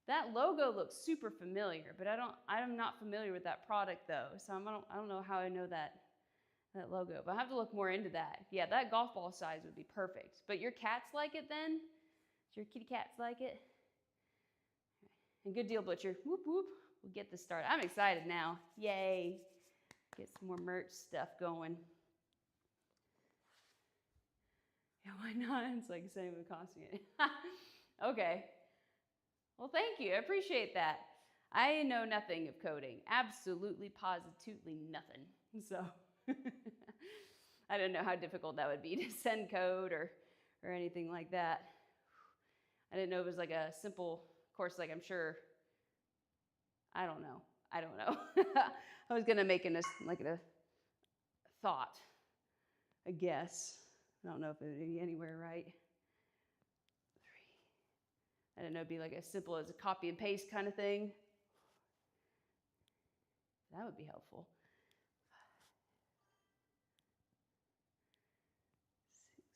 That logo looks super familiar, but I'm not familiar with that product though, so I don't know how I know that logo, but I have to look more into that. Yeah, that golf ball size would be perfect. But your cats like it then? Do your kitty cats like it? And good deal, Butcher. Whoop, whoop. We'll get this started. I'm excited now. Yay. Get some more merch stuff going. Yeah, why not? It's like saying with costume. Okay. Well, thank you. I appreciate that. I know nothing of coding. Absolutely, positively nothing. So I don't know how difficult that would be to send code or anything like that. I didn't know it was like a simple course, like I'm sure, I don't know. I was gonna make a thought, I guess. I don't know if it would be anywhere right. 3. I didn't know it'd be like as simple as a copy and paste kind of thing. That would be helpful. 6.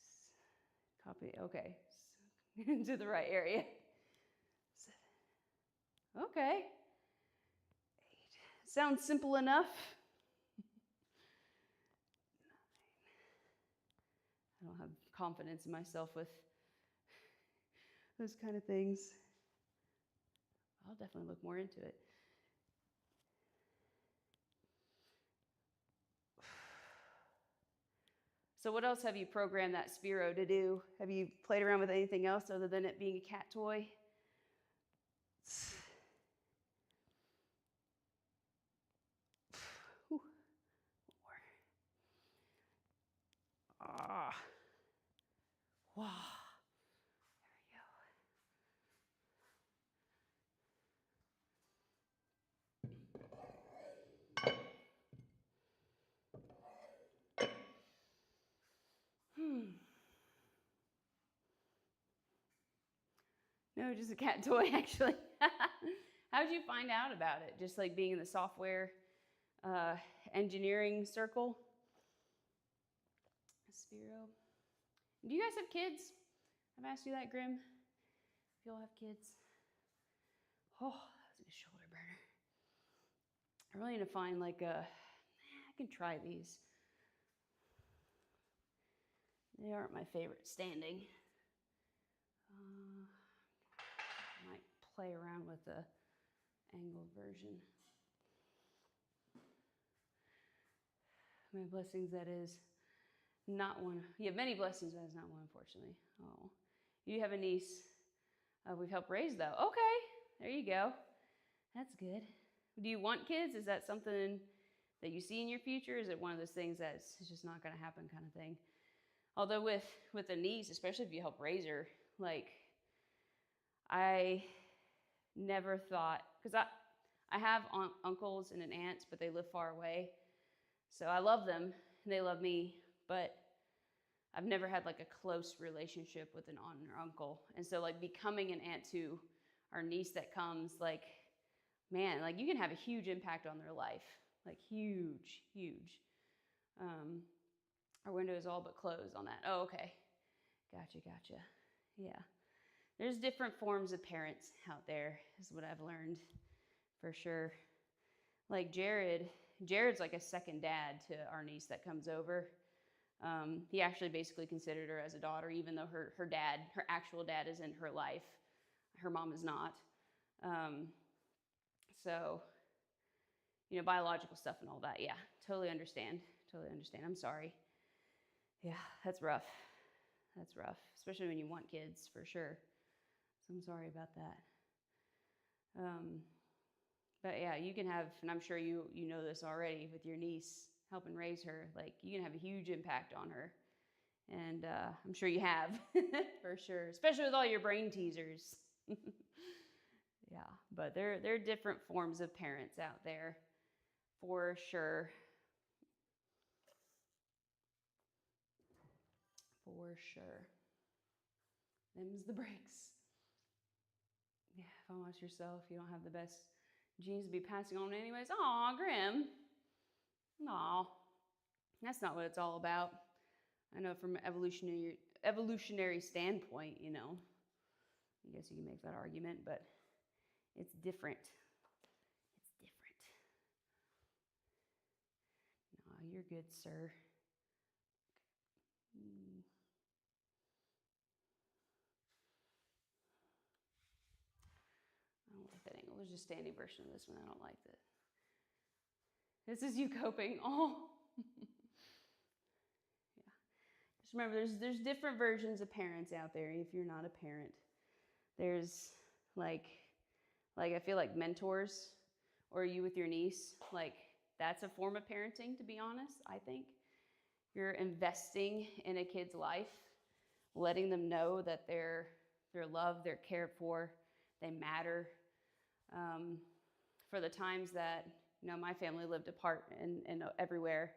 Copy, okay. Into the right area. 7. Okay. 8. Sounds simple enough. 9. I don't have confidence in myself with those kind of things. I'll definitely look more into it. So what else have you programmed that Sphero to do? Have you played around with anything else other than it being a cat toy? More. Ah. Wow. No, just a cat toy, actually. How did you find out about it? Just like being in the software engineering circle? Sphero. Do you guys have kids? I've asked you that, Grim. If y'all have kids. Oh, that was a shoulder burner. I really need to find like I can try these. They aren't my favorite standing. Might play around with the angled version. My blessings, that is not one. You have many blessings, that is not one, unfortunately. Oh, you have a niece we've helped raise, though. Okay, there you go. That's good. Do you want kids? Is that something that you see in your future? Is it one of those things that's just not going to happen kind of thing? Although with a niece, especially if you help raise her, like, I never thought, because I have uncles and an aunt, but they live far away. So I love them, and they love me, but I've never had like a close relationship with an aunt or uncle. And so like becoming an aunt to our niece that comes, like, man, like you can have a huge impact on their life, like huge, huge. Our window is all but closed on that. Oh, okay. Gotcha. Yeah. There's different forms of parents out there, is what I've learned, for sure. Like Jared's like a second dad to our niece that comes over. He actually basically considered her as a daughter, even though her actual dad is in her life. Her mom is not. So, biological stuff and all that. Yeah, totally understand. I'm sorry. Yeah, that's rough. Especially when you want kids, for sure. So I'm sorry about that. But yeah, you can have, and I'm sure you know this already with your niece, helping raise her, like you can have a huge impact on her. And I'm sure you have, for sure, especially with all your brain teasers. Yeah, but there are different forms of parents out there, for sure. For sure. Them's the breaks. Yeah, if yourself, you don't have the best genes to be passing on anyways. Aw, Grim. Aw. That's not what it's all about. I know from an evolutionary standpoint, I guess you can make that argument, but it's different. No, you're good, sir. I don't like that angle. There's just standing version of this one. I don't like that. This is you coping. Oh. Yeah. Just remember, there's different versions of parents out there. If you're not a parent, there's like I feel like mentors, or you with your niece. Like that's a form of parenting. To be honest, I think you're investing in a kid's life, letting them know that they're loved, they're cared for, they matter. For the times that my family lived apart and everywhere,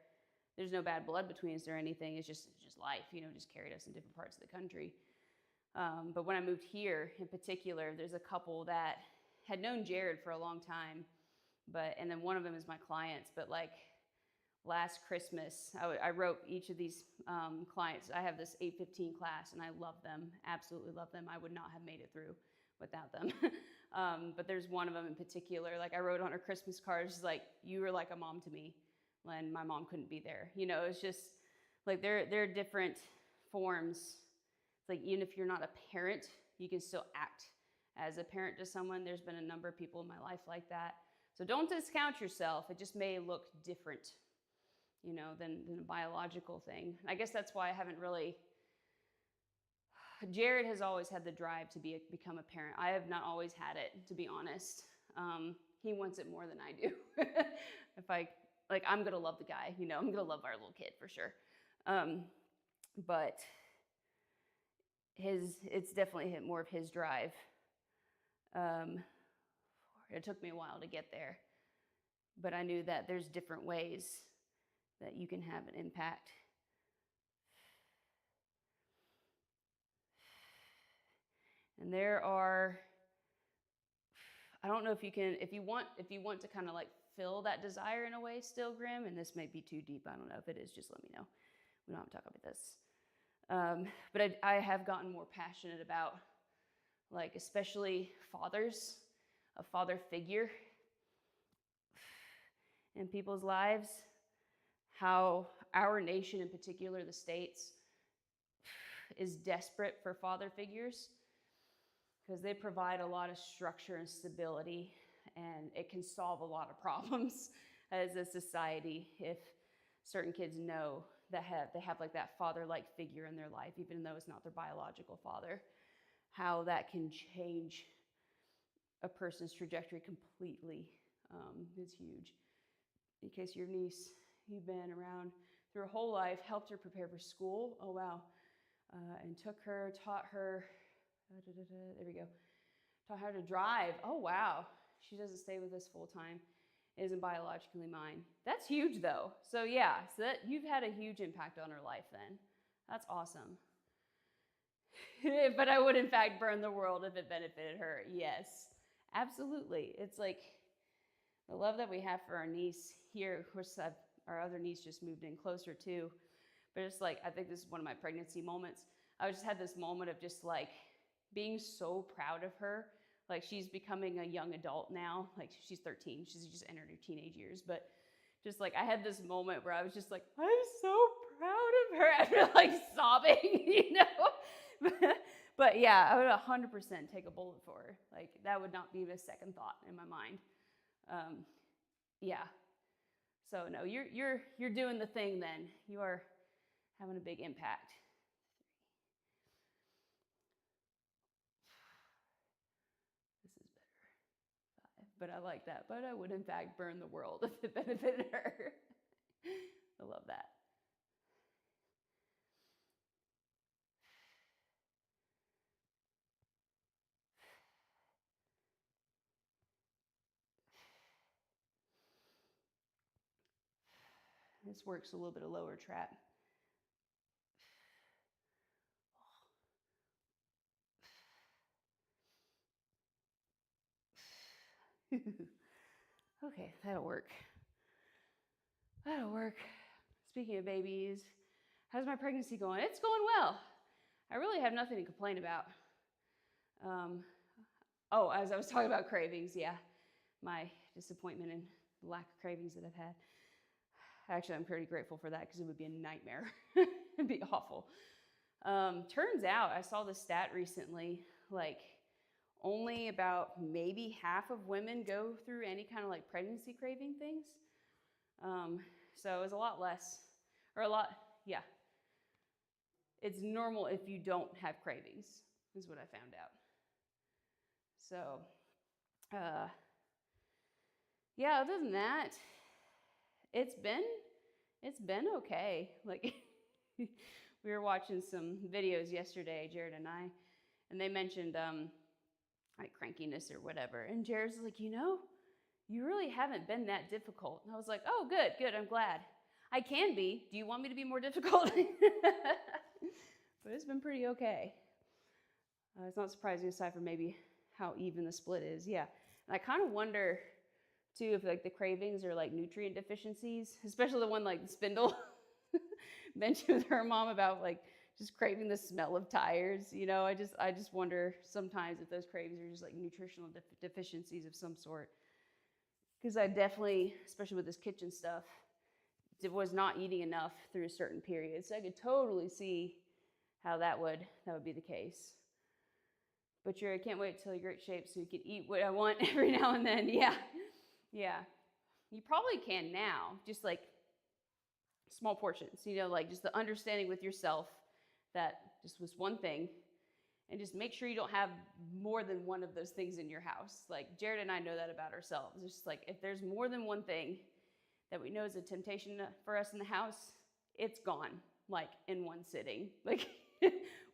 there's no bad blood between us or anything. It's just life, just carried us in different parts of the country. But when I moved here in particular, there's a couple that had known Jared for a long time, and then one of them is my clients. But like last Christmas, I wrote each of these clients. I have this 815 class, and I love them, absolutely love them. I would not have made it through without them. But there's one of them in particular, like I wrote on her Christmas card, she's like, you were like a mom to me when my mom couldn't be there. It's just like there are different forms. It's like even if you're not a parent, you can still act as a parent to someone. There's been a number of people in my life like that. So don't discount yourself. It just may look different, than a biological thing. I guess that's why I haven't really. Jared has always had the drive to become a parent. I have not always had it, to be honest. He wants it more than I do. I'm going to love the guy, I'm going to love our little kid for sure. But it's definitely hit more of his drive. It took me a while to get there, but I knew that there's different ways that you can have an impact. And there are, I don't know if you want to kind of like fill that desire in a way still, Grim, and this may be too deep. I don't know if it is, just let me know. We don't have to talk about this. But I have gotten more passionate about, like, especially fathers, a father figure in people's lives, how our nation in particular, the States, is desperate for father figures because they provide a lot of structure and stability, and it can solve a lot of problems as a society if certain kids know that they have like that father-like figure in their life, even though it's not their biological father, how that can change a person's trajectory completely is huge. In case your niece, you've been around through her whole life, helped her prepare for school, oh wow, and took her, taught her, there we go, taught her to drive, oh wow, she doesn't stay with us full time, isn't biologically mine. That's huge though. So yeah, so that you've had a huge impact on her life then. That's awesome. But I would in fact burn the world if it benefited her. Yes, absolutely. It's like the love that we have for our niece here. Of course, our other niece just moved in closer too. But it's like, I think this is one of my pregnancy moments. I just had this moment of just like being so proud of her. Like she's becoming a young adult now. Like she's 13. She's just entered her teenage years. But just like I had this moment where I was just like, I'm so proud of her after like sobbing, you know? But yeah, I would 100% take a bullet for her. Like that would not be a second thought in my mind. Yeah. So no, you're doing the thing then. You are having a big impact. This is better. 5, but I like that. But I would in fact burn the world if it benefited her. I love that. This works a little bit of lower trap. Okay, that'll work. That'll work. Speaking of babies, how's my pregnancy going? It's going well. I really have nothing to complain about. As I was talking about cravings, yeah, my disappointment and lack of cravings that I've had. Actually, I'm pretty grateful for that because it would be a nightmare. It'd be awful. Turns out, I saw this stat recently, like only about maybe half of women go through any kind of like pregnancy craving things. So it was a lot less, yeah. It's normal if you don't have cravings, is what I found out. So, yeah, other than that, it's been okay. Like we were watching some videos yesterday, Jared and I, and they mentioned like crankiness or whatever. And Jared's like, you really haven't been that difficult. And I was like, oh, good, I'm glad. I can be. Do you want me to be more difficult? But it's been pretty okay. It's not surprising aside from maybe how even the split is. Yeah. And I kind of wonder too if like the cravings are like nutrient deficiencies, especially the one like Spindle mentioned with her mom about like just craving the smell of tires. I just wonder sometimes if those cravings are just like nutritional deficiencies of some sort. Because I definitely, especially with this kitchen stuff, was not eating enough through a certain period. So I could totally see how that would be the case. But I can't wait till you're in great shape so you can eat what I want every now and then. Yeah. You probably can now, just like small portions, like just the understanding with yourself that just was one thing, and just make sure you don't have more than one of those things in your house. Like Jared and I know that about ourselves. It's just like if there's more than one thing that we know is a temptation for us in the house, it's gone, like in one sitting. Like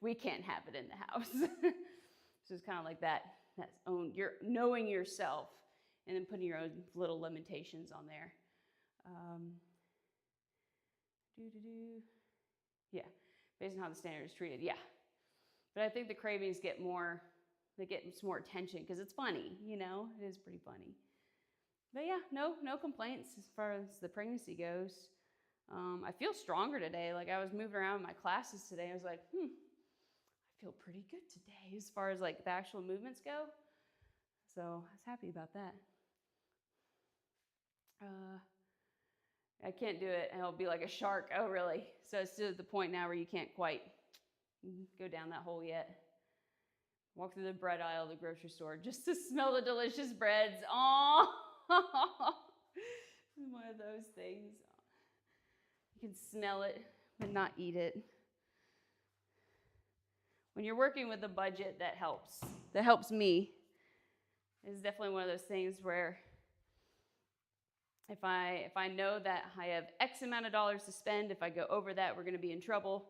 we can't have it in the house. So it's kind of like that. That's you're knowing yourself and then putting your own little limitations on there. Yeah, based on how the standard is treated. Yeah. But I think the cravings get some more attention because it's funny, it is pretty funny. But yeah, no complaints as far as the pregnancy goes. I feel stronger today. Like I was moving around in my classes today. I was like, I feel pretty good today as far as like the actual movements go. So I was happy about that. I can't do it and it'll be like a shark. Oh, really? So it's to the point now where you can't quite go down that hole yet. Walk through the bread aisle of the grocery store just to smell the delicious breads. Aww. One of those things. You can smell it, but not eat it. When you're working with a budget, that helps. That helps me. It's definitely one of those things where if I know that I have X amount of dollars to spend, if I go over that, we're going to be in trouble.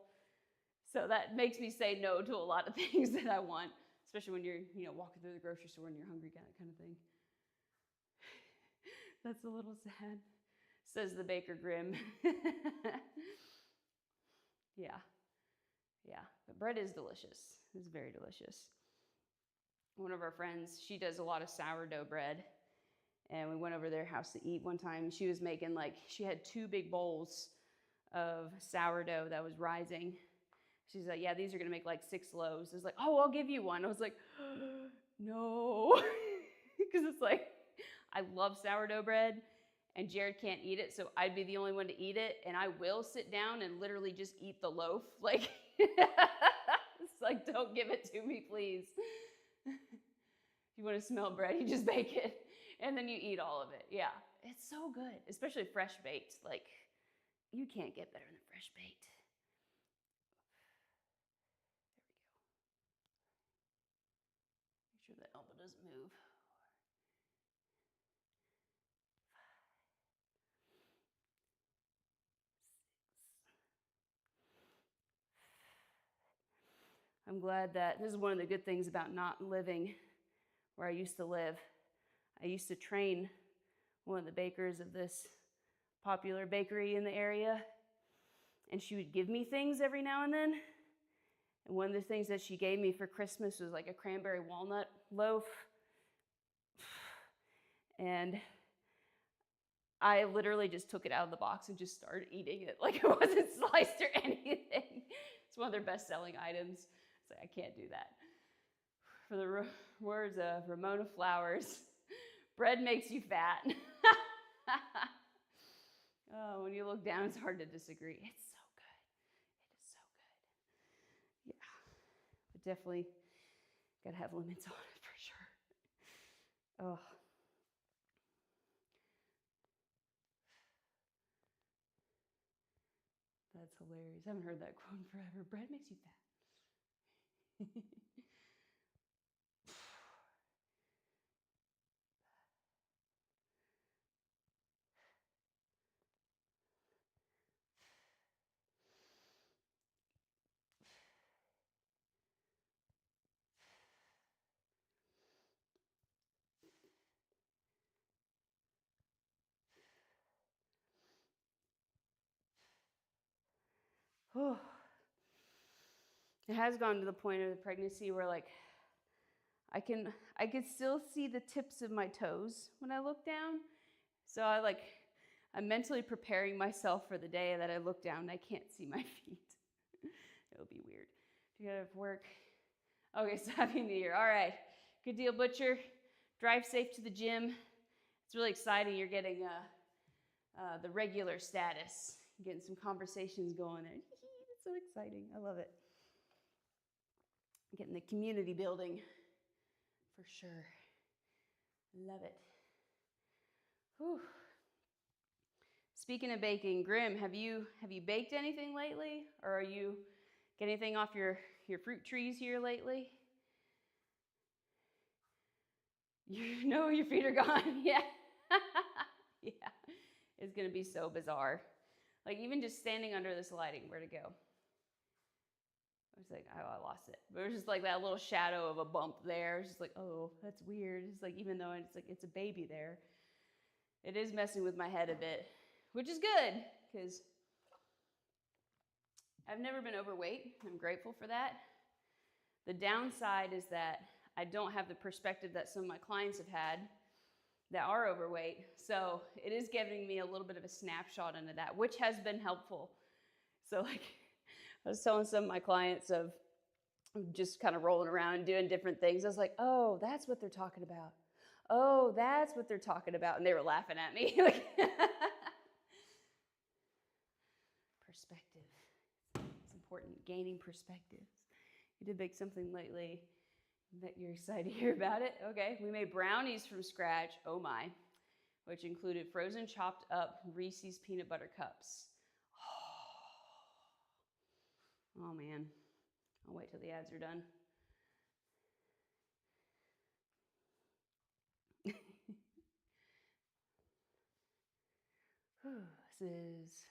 So that makes me say no to a lot of things that I want, especially when you're walking through the grocery store and you're hungry, kind of thing. That's a little sad, says the Baker Grimm. Yeah. But bread is delicious. It's very delicious. One of our friends, she does a lot of sourdough bread. And we went over their house to eat one time. She was making she had 2 big bowls of sourdough that was rising. She's like, yeah, these are going to make like 6 loaves. I was like, oh, I'll give you one. I was like, no. Because it's like, I love sourdough bread and Jared can't eat it. So I'd be the only one to eat it. And I will sit down and literally just eat the loaf. Like, it's like, don't give it to me, please. If you want to smell bread, you just bake it. And then you eat all of it. Yeah, it's so good, especially fresh baked. Like, you can't get better than fresh baked. There we go. Make sure the elbow doesn't move. I'm glad that this is one of the good things about not living where I used to live. I used to train one of the bakers of this popular bakery in the area, and she would give me things every now and then. And one of the things that she gave me for Christmas was like a cranberry walnut loaf. And I literally just took it out of the box and just started eating it like it wasn't sliced or anything. It's one of their best-selling items. So I can't do that. For the words of Ramona Flowers, bread makes you fat. Oh, when you look down, it's hard to disagree. It's so good. It is so good. Yeah, but definitely got to have limits on it for sure. Oh. That's hilarious. I haven't heard that quote in forever. Bread makes you fat. Oh. It has gone to the point of the pregnancy where I could still see the tips of my toes when I look down. So I'm mentally preparing myself for the day that I look down and I can't see my feet. It'll be weird. You gotta work. Okay, so Happy New Year. All right. Good deal, Butcher. Drive safe to the gym. It's really exciting. You're getting the regular status. Getting some conversations going there. It's so exciting. I love it. Getting the community building for sure. Love it. Whew. Speaking of baking, Grim, have you baked anything lately? Or are you getting anything off your fruit trees here lately? You know your feet are gone. Yeah. Yeah. It's going to be so bizarre. Like even just standing under this lighting, where'd it go? I was like, oh, I lost it. But it was just like that little shadow of a bump there. It's just like, oh, that's weird. It's like, even though it's a baby there, it is messing with my head a bit, which is good because I've never been overweight. I'm grateful for that. The downside is that I don't have the perspective that some of my clients have had, that are overweight. So it is giving me a little bit of a snapshot into that, which has been helpful. So like I was telling some of my clients of just kind of rolling around and doing different things. I was like, oh, that's what they're talking about. Oh, that's what they're talking about. And they were laughing at me. Perspective. It's important, gaining perspectives. You did make something lately that you're excited to hear about it. Okay, we made brownies from scratch, oh my, which included frozen chopped up Reese's peanut butter cups. Oh man, I'll wait till the ads are done. This is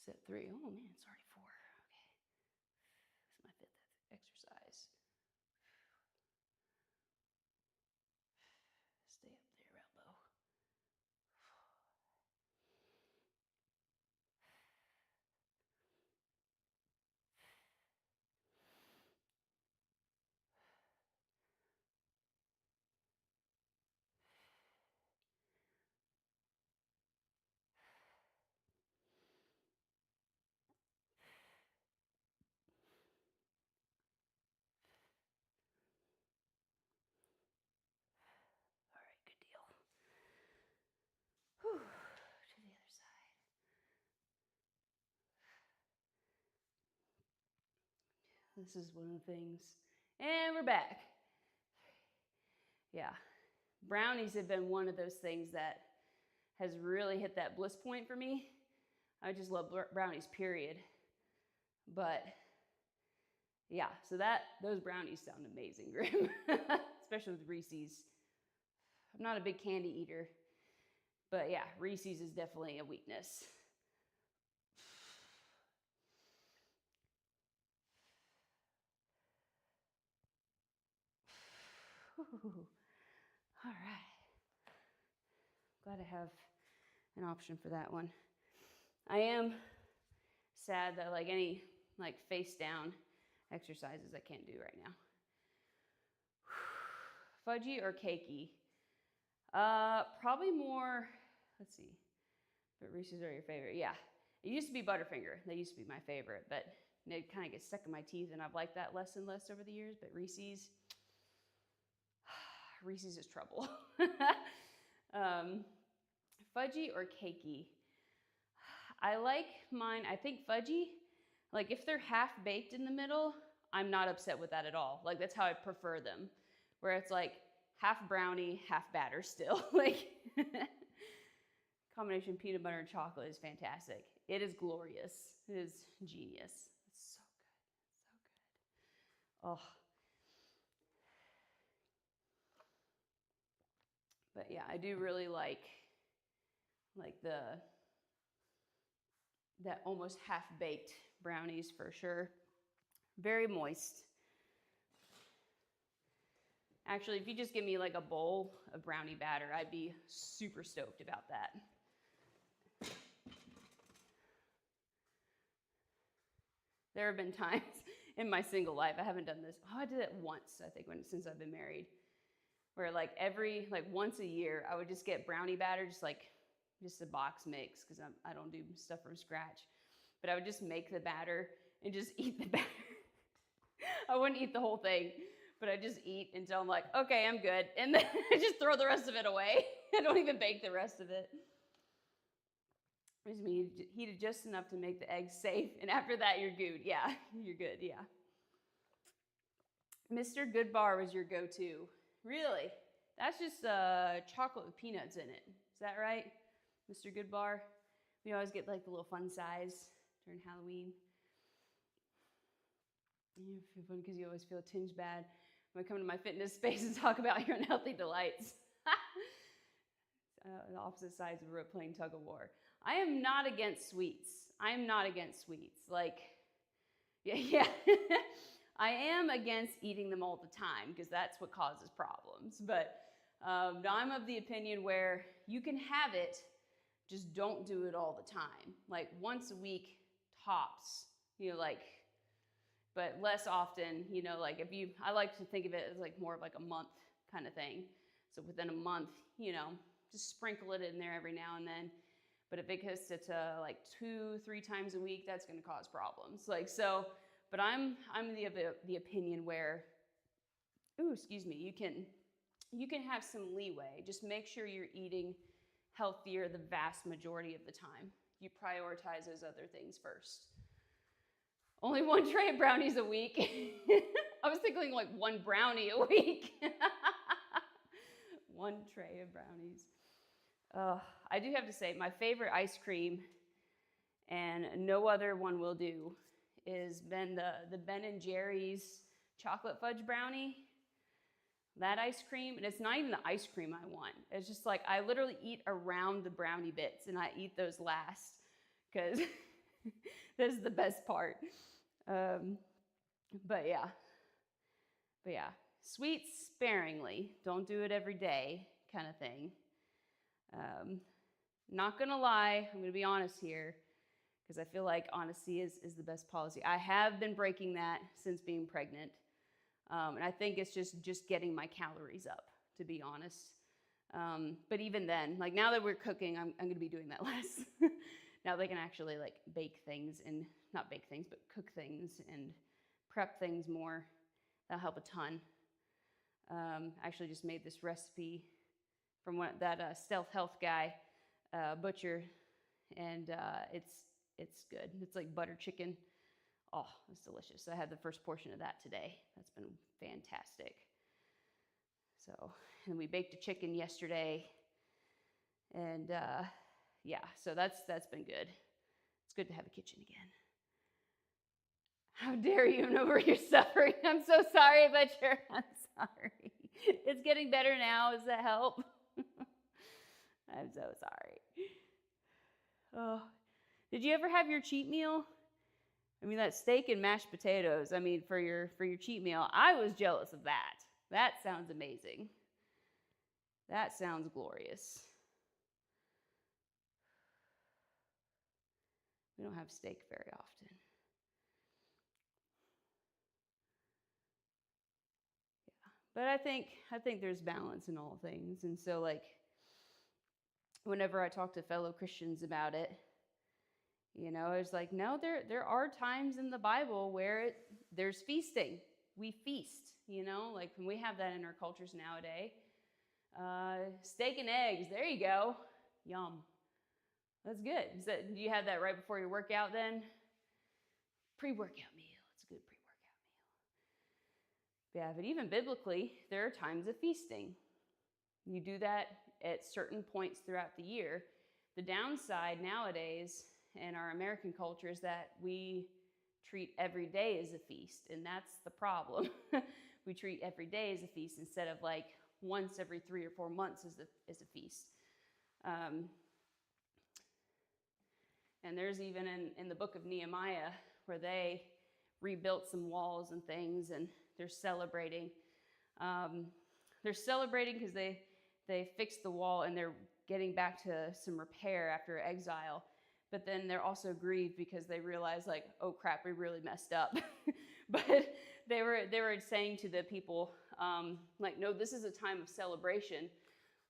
set 3. Oh man, it's already 4. Okay, this is my 5th exercise. Stay up there, elbow. All right, good deal. Whew, to the other side. This is one of the things. And we're back. Yeah, brownies have been one of those things that has really hit that bliss point for me. I just love brownies, period. But yeah, so those brownies sound amazing, Grim. Especially with Reese's. I'm not a big candy eater, but yeah, Reese's is definitely a weakness. All right. Glad I have an option for that one. I am sad that any face down exercises I can't do right now. Fudgy or cakey? Probably more, let's see, but Reese's are your favorite. Yeah, it used to be Butterfinger. They used to be my favorite, but it kind of gets stuck in my teeth and I've liked that less and less over the years, but Reese's is trouble. Fudgy or cakey? I like mine, I think fudgy, if they're half baked in the middle, I'm not upset with that at all. That's how I prefer them, where it's half brownie, half batter still. Combination peanut butter and chocolate is fantastic. It is glorious. It is genius. It's so good. So good. Oh. But yeah, I do really like that almost half-baked brownies for sure. Very moist. Actually, if you just give me a bowl of brownie batter, I'd be super stoked about that. There have been times in my single life, I haven't done this. Oh, I did it once, I think, since I've been married, where every once a year, I would just get brownie batter, just a box mix, because I don't do stuff from scratch. But I would just make the batter and just eat the batter. I wouldn't eat the whole thing, but I just eat until I'm like, okay, I'm good. And then I just throw the rest of it away. I don't even bake the rest of it. Just heat it just enough to make the eggs safe. And after that, you're good. Yeah, you're good. Yeah. Mr. Good Bar was your go-to. Really? That's just chocolate with peanuts in it. Is that right? Mr. Good Bar? We always get the little fun size during Halloween. Yeah, feel fun because you always feel a tinge bad when I come to my fitness space and talk about your unhealthy delights. The opposite sides of a rope playing tug of war. I am not against sweets. I am not against sweets. Yeah. I am against eating them all the time because that's what causes problems. But I'm of the opinion where you can have it, just don't do it all the time. Once a week tops, but less often, I like to think of it as more of a month kind of thing. So within a month, just sprinkle it in there every now and then. But if it goes to like 2-3 times a week, that's going to cause problems. But I'm the opinion where, you can have some leeway. Just make sure you're eating healthier the vast majority of the time. You prioritize those other things first. Only 1 tray of brownies a week. I was thinking like 1 brownie a week. 1 tray of brownies. I do have to say, my favorite ice cream, and no other one will do, is been the Ben & Jerry's chocolate fudge brownie. That ice cream, and it's not even the ice cream I want. It's just like I literally eat around the brownie bits, and I eat those last because this is the best part. But yeah, sweets sparingly. Don't do it every day, kind of thing. Not gonna lie, I'm gonna be honest here, because I feel like honesty is the best policy. I have been breaking that since being pregnant. And I think it's just getting my calories up, to be honest. But even then, like now that we're cooking, I'm going to be doing that less. Now they can actually like bake things and not bake things, but cook things and prep things more. That'll help a ton. I actually just made this recipe from that Stealth Health guy, Butcher, and it's good. It's like butter chicken. Oh, it's delicious. I had the first portion of that today. That's been fantastic. And we baked a chicken yesterday. And so that's been good. It's good to have a kitchen again. How dare you know where you're suffering? I'm so sorry, Butcher. I'm sorry. It's getting better now. Does that help? I'm so sorry. Oh, did you ever have your cheat meal? I mean, that steak and mashed potatoes, for your cheat meal, I was jealous of that. That sounds amazing. That sounds glorious. We don't have steak very often. Yeah. But I think there's balance in all things. And so like whenever I talk to fellow Christians about it, it's like, no, there are times in the Bible where there's feasting. We feast, like when we have that in our cultures nowadays. Steak and eggs, there you go. Yum. That's good. Do you have that right before your workout then? Pre-workout meal. It's a good pre-workout meal. Yeah, but even biblically, there are times of feasting. You do that at certain points throughout the year. The downside nowadays in our American culture is that we treat every day as a feast, and that's the problem. We treat every day as a feast instead of like once every 3 or 4 months as a feast. And there's even in the book of Nehemiah where they rebuilt some walls and things, and they're celebrating. They're celebrating because they fixed the wall and they're getting back to some repair after exile. But then they're also grieved because they realize like, oh crap, we really messed up. But they were saying to the people, like, no, this is a time of celebration.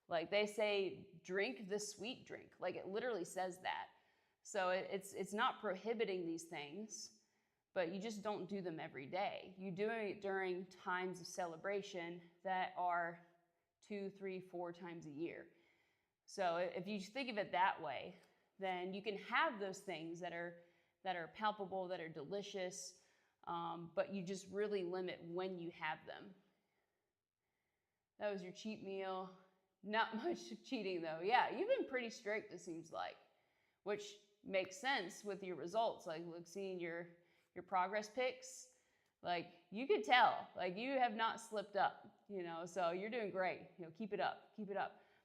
Like they say, drink the sweet drink. Like it literally says that. So it's not prohibiting these things, but you just don't do them every day. You do it during times of celebration that are 2, 3, 4 times a year. So if you think of it that way, then you can have those things that are palpable, that are delicious, but you just really limit when you have them. That was your cheat meal. Not much cheating though. Yeah, you've been pretty strict, it seems like, which makes sense with your results. Like seeing your progress pics, like you could tell, like you have not slipped up, so you're doing great. Keep it up.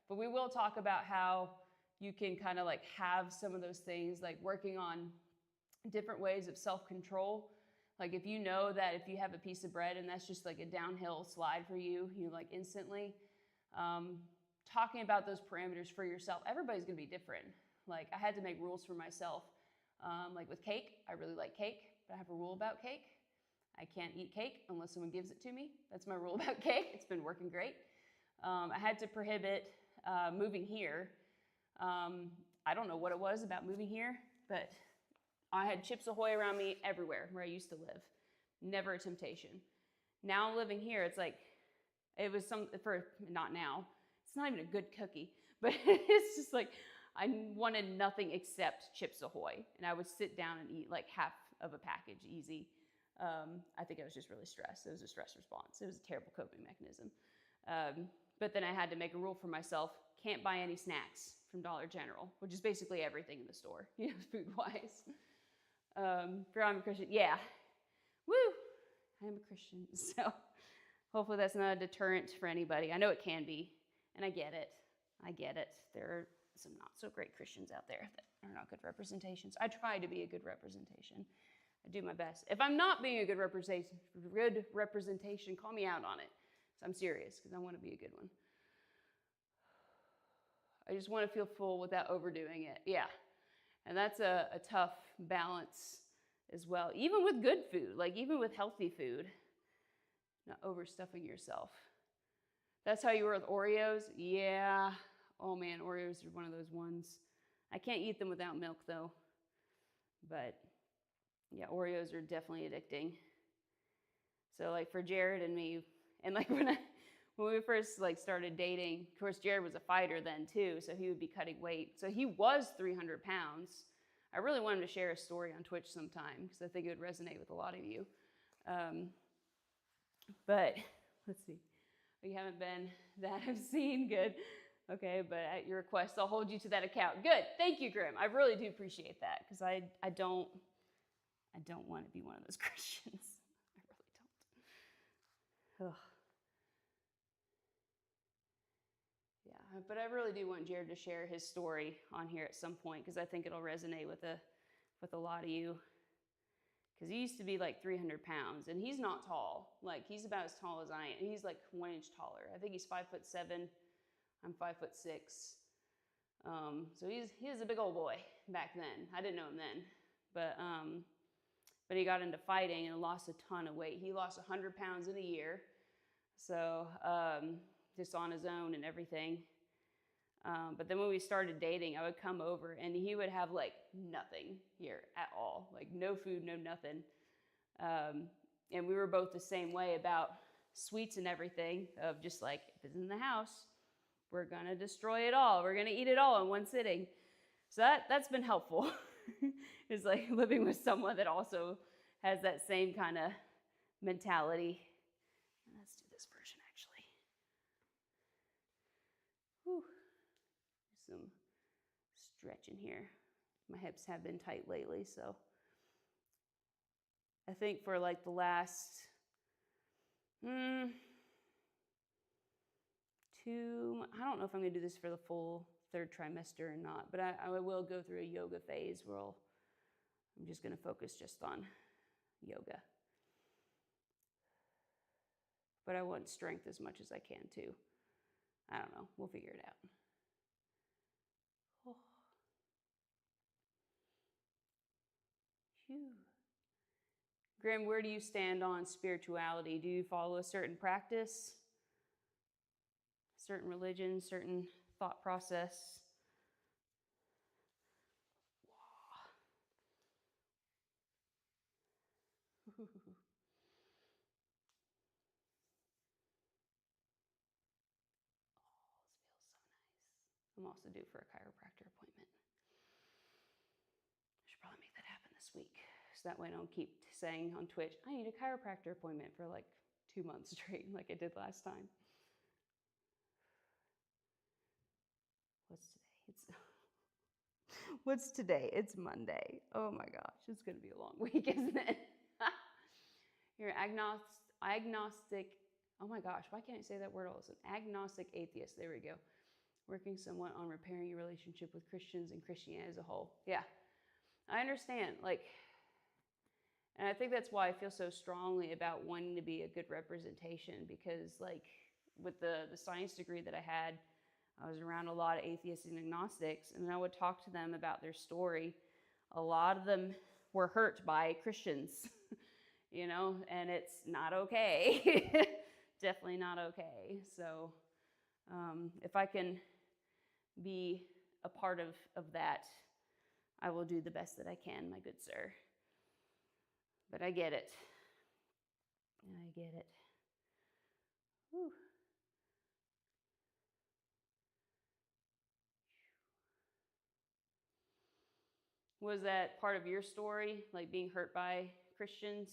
But we will talk about how you can kind of like have some of those things, like working on different ways of self-control. Like if you know that if you have a piece of bread and that's just like a downhill slide for you, like instantly, talking about those parameters for yourself. Everybody's gonna be different. Like I had to make rules for myself. Like with cake, I really like cake, but I have a rule about cake. I can't eat cake unless someone gives it to me. That's my rule about cake. It's been working great. I had to prohibit moving here. I don't know what it was about moving here, but I had Chips Ahoy around me everywhere where I used to live. Never a temptation. Now living here, it's like, it was not now, it's not even a good cookie, but it's just like, I wanted nothing except Chips Ahoy. And I would sit down and eat like half of a package easy. I think I was just really stressed. It was a stress response. It was a terrible coping mechanism. But then I had to make a rule for myself, can't buy any snacks from Dollar General, which is basically everything in the store, food-wise. I'm a Christian, yeah. Woo! I am a Christian, so hopefully that's not a deterrent for anybody. I know it can be, and I get it. There are some not so great Christians out there that are not good representations. I try to be a good representation. I do my best. If I'm not being a good representation, call me out on it. So I'm serious, because I want to be a good one. I just want to feel full without overdoing it. Yeah. And that's a tough balance as well. Even with good food, like even with healthy food, not overstuffing yourself. That's how you were with Oreos? Yeah. Oh man, Oreos are one of those ones. I can't eat them without milk though. But yeah, Oreos are definitely addicting. So like for Jared and me, and like when we first like started dating, of course Jared was a fighter then too, so he would be cutting weight. So he was 300 pounds. I really want him to share a story on Twitch sometime because I think it would resonate with a lot of you. But let's see. You haven't been that I've seen. Good. Okay, but at your request, I'll hold you to that account. Good. Thank you, Grim. I really do appreciate that because I don't want to be one of those Christians. I really don't. Ugh. Yeah, but I really do want Jared to share his story on here at some point because I think it'll resonate with a lot of you. Because he used to be like 300 pounds, and he's not tall. Like, he's about as tall as I am. He's like 1 inch taller. I think he's 5'7". I'm 5'6". So he was a big old boy back then. I didn't know him then. But he got into fighting and lost a ton of weight. He lost 100 pounds in a year. So just on his own and everything. But then when we started dating, I would come over and he would have like nothing here at all. Like no food, no nothing. And we were both the same way about sweets and everything, of just like, if it's in the house, we're gonna destroy it all. We're gonna eat it all in one sitting. So that's been helpful. It's like living with someone that also has that same kind of mentality. Let's do this version actually. Whew. Some stretching here. My hips have been tight lately, so I think for like the last I don't know if I'm gonna do this for the full 3rd trimester or not, but I will go through a yoga phase where I'm just gonna focus just on yoga. But I want strength as much as I can too. I don't know, we'll figure it out. Oh. Phew. Graham, where do you stand on spirituality? Do you follow a certain practice, certain religion, certain thought process? Oh, this feels so nice. I'm also due for a chiropractor appointment. I should probably make that happen this week, so that way I don't keep saying on Twitch, I need a chiropractor appointment for like 2 months straight like I did last time. What's today? It's Monday. Oh my gosh, it's gonna be a long week, isn't it? You're agnostic. Oh my gosh, why can't I say that word all of a sudden? Agnostic atheist, there we go. Working somewhat on repairing your relationship with Christians and Christianity as a whole. Yeah, I understand. And I think that's why I feel so strongly about wanting to be a good representation, because like with the science degree that I had, I was around a lot of atheists and agnostics, and I would talk to them about their story. A lot of them were hurt by Christians, and it's not okay. Definitely not okay. So If I can be a part of that, I will do the best that I can, my good sir. But I get it. I get it. Whew. Was that part of your story, like being hurt by Christians?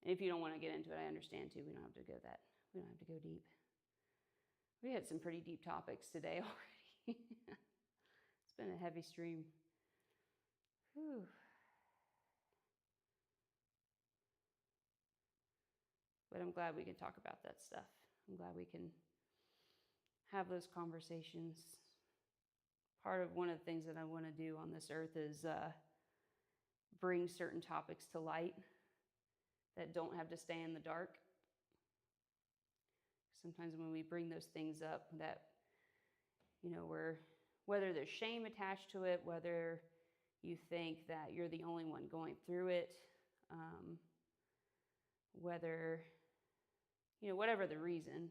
And if you don't want to get into it, I understand too. We don't have to go that. We don't have to go deep. We had some pretty deep topics today already. It's been a heavy stream. Whew. But I'm glad we can talk about that stuff. I'm glad we can have those conversations. Part of one of the things that I want to do on this earth is bring certain topics to light that don't have to stay in the dark. Sometimes when we bring those things up that, whether there's shame attached to it, whether you think that you're the only one going through it, whether, whatever the reason,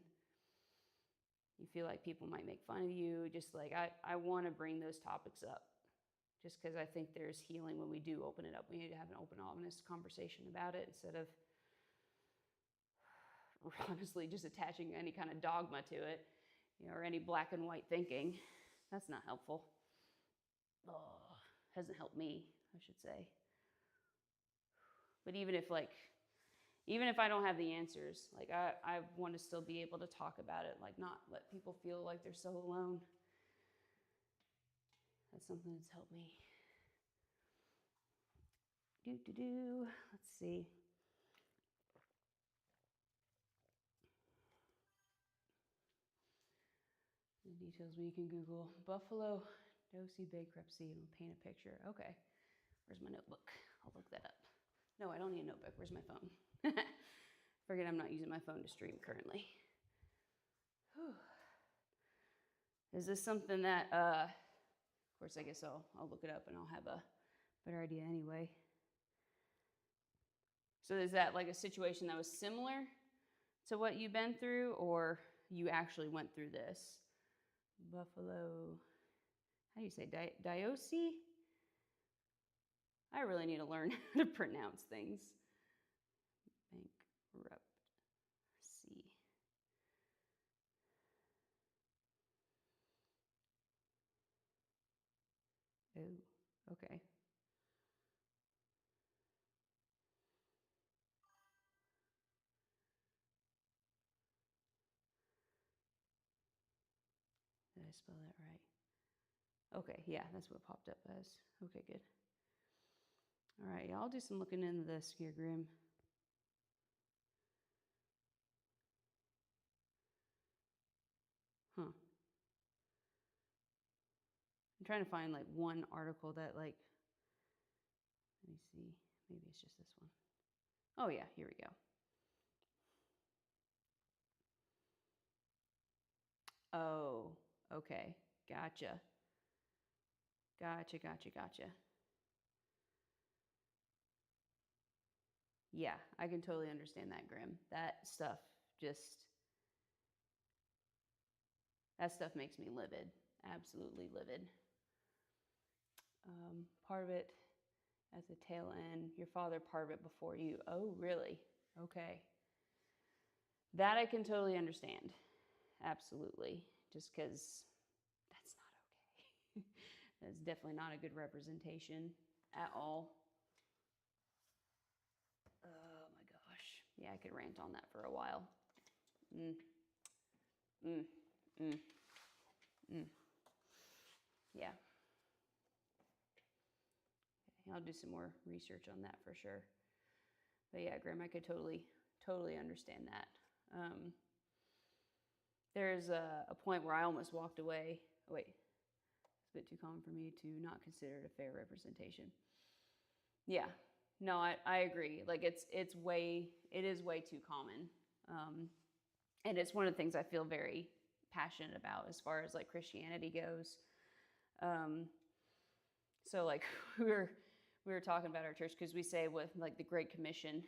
you feel like people might make fun of you, just like I want to bring those topics up just because I think there's healing when we do open it up. We need to have an open, honest conversation about it instead of honestly just attaching any kind of dogma to it, or any black and white thinking. That's not helpful. Hasn't helped me, I should say. But even if I don't have the answers, I want to still be able to talk about it, not let people feel like they're so alone. That's something that's helped me. Let's see. The details we can Google. Buffalo Dosi bankruptcy and we'll paint a picture. Okay. Where's my notebook? I'll look that up. No, I don't need a notebook. Where's my phone? Forget I'm not using my phone to stream currently. Whew. Is this something that, of course, I guess I'll look it up and I'll have a better idea anyway. So is that like a situation that was similar to what you've been through, or you actually went through this? Buffalo, how do you say, Diosi? I really need to learn how to pronounce things. Bankruptcy. Oh, okay. Did I spell that right? Okay, yeah, that's what popped up as. Okay, good. All right, I'll do some looking into this here, Grim. Huh. I'm trying to find one article that let me see. Maybe it's just this one. Oh yeah, here we go. Oh, okay. Gotcha. Yeah, I can totally understand that, Grim. That stuff makes me livid. Absolutely livid. Part of it at the tail end, your father part of it before you. Oh, really? Okay. That I can totally understand. Absolutely. Just because that's not okay. That's definitely not a good representation at all. Oh my gosh. Yeah, I could rant on that for a while. Yeah. Okay, I'll do some more research on that for sure. But yeah, Graham, I could totally understand that. There's a point where I almost walked away. Oh, wait, it's a bit too common for me to not consider it a fair representation. Yeah, no, I agree. It is way too common. And it's one of the things I feel very passionate about as far as Christianity goes. So we were talking about our church because we say with the Great Commission,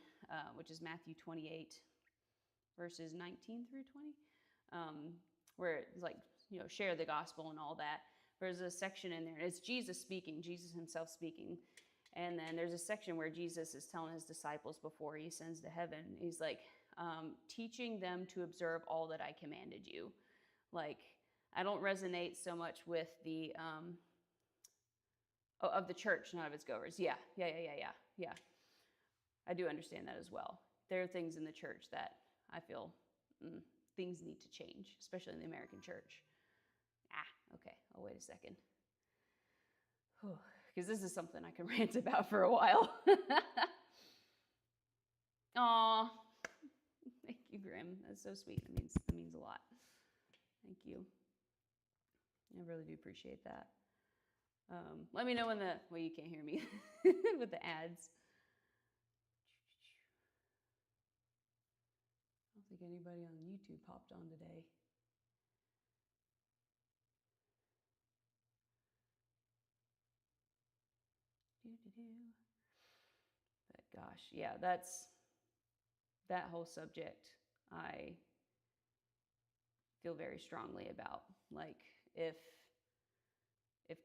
which is Matthew 28, verses 19 through 20. where it's like, share the gospel and all that. There's a section in there, and it's Jesus speaking, Jesus himself speaking. And then there's a section where Jesus is telling his disciples before he ascends to heaven, he's like, teaching them to observe all that I commanded you. Like, I don't resonate so much with the, of the church, not of its goers. Yeah. I do understand that as well. There are things in the church that I feel things need to change, especially in the American church. Okay. Oh, wait a second. Because this is something I can rant about for a while. Aw, thank you, Grim. That's so sweet. That means a lot. Thank you. I really do appreciate that. Let me know when you can't hear me with the ads. I don't think anybody on YouTube popped on today. But gosh, yeah, that whole subject I feel very strongly about. Like, if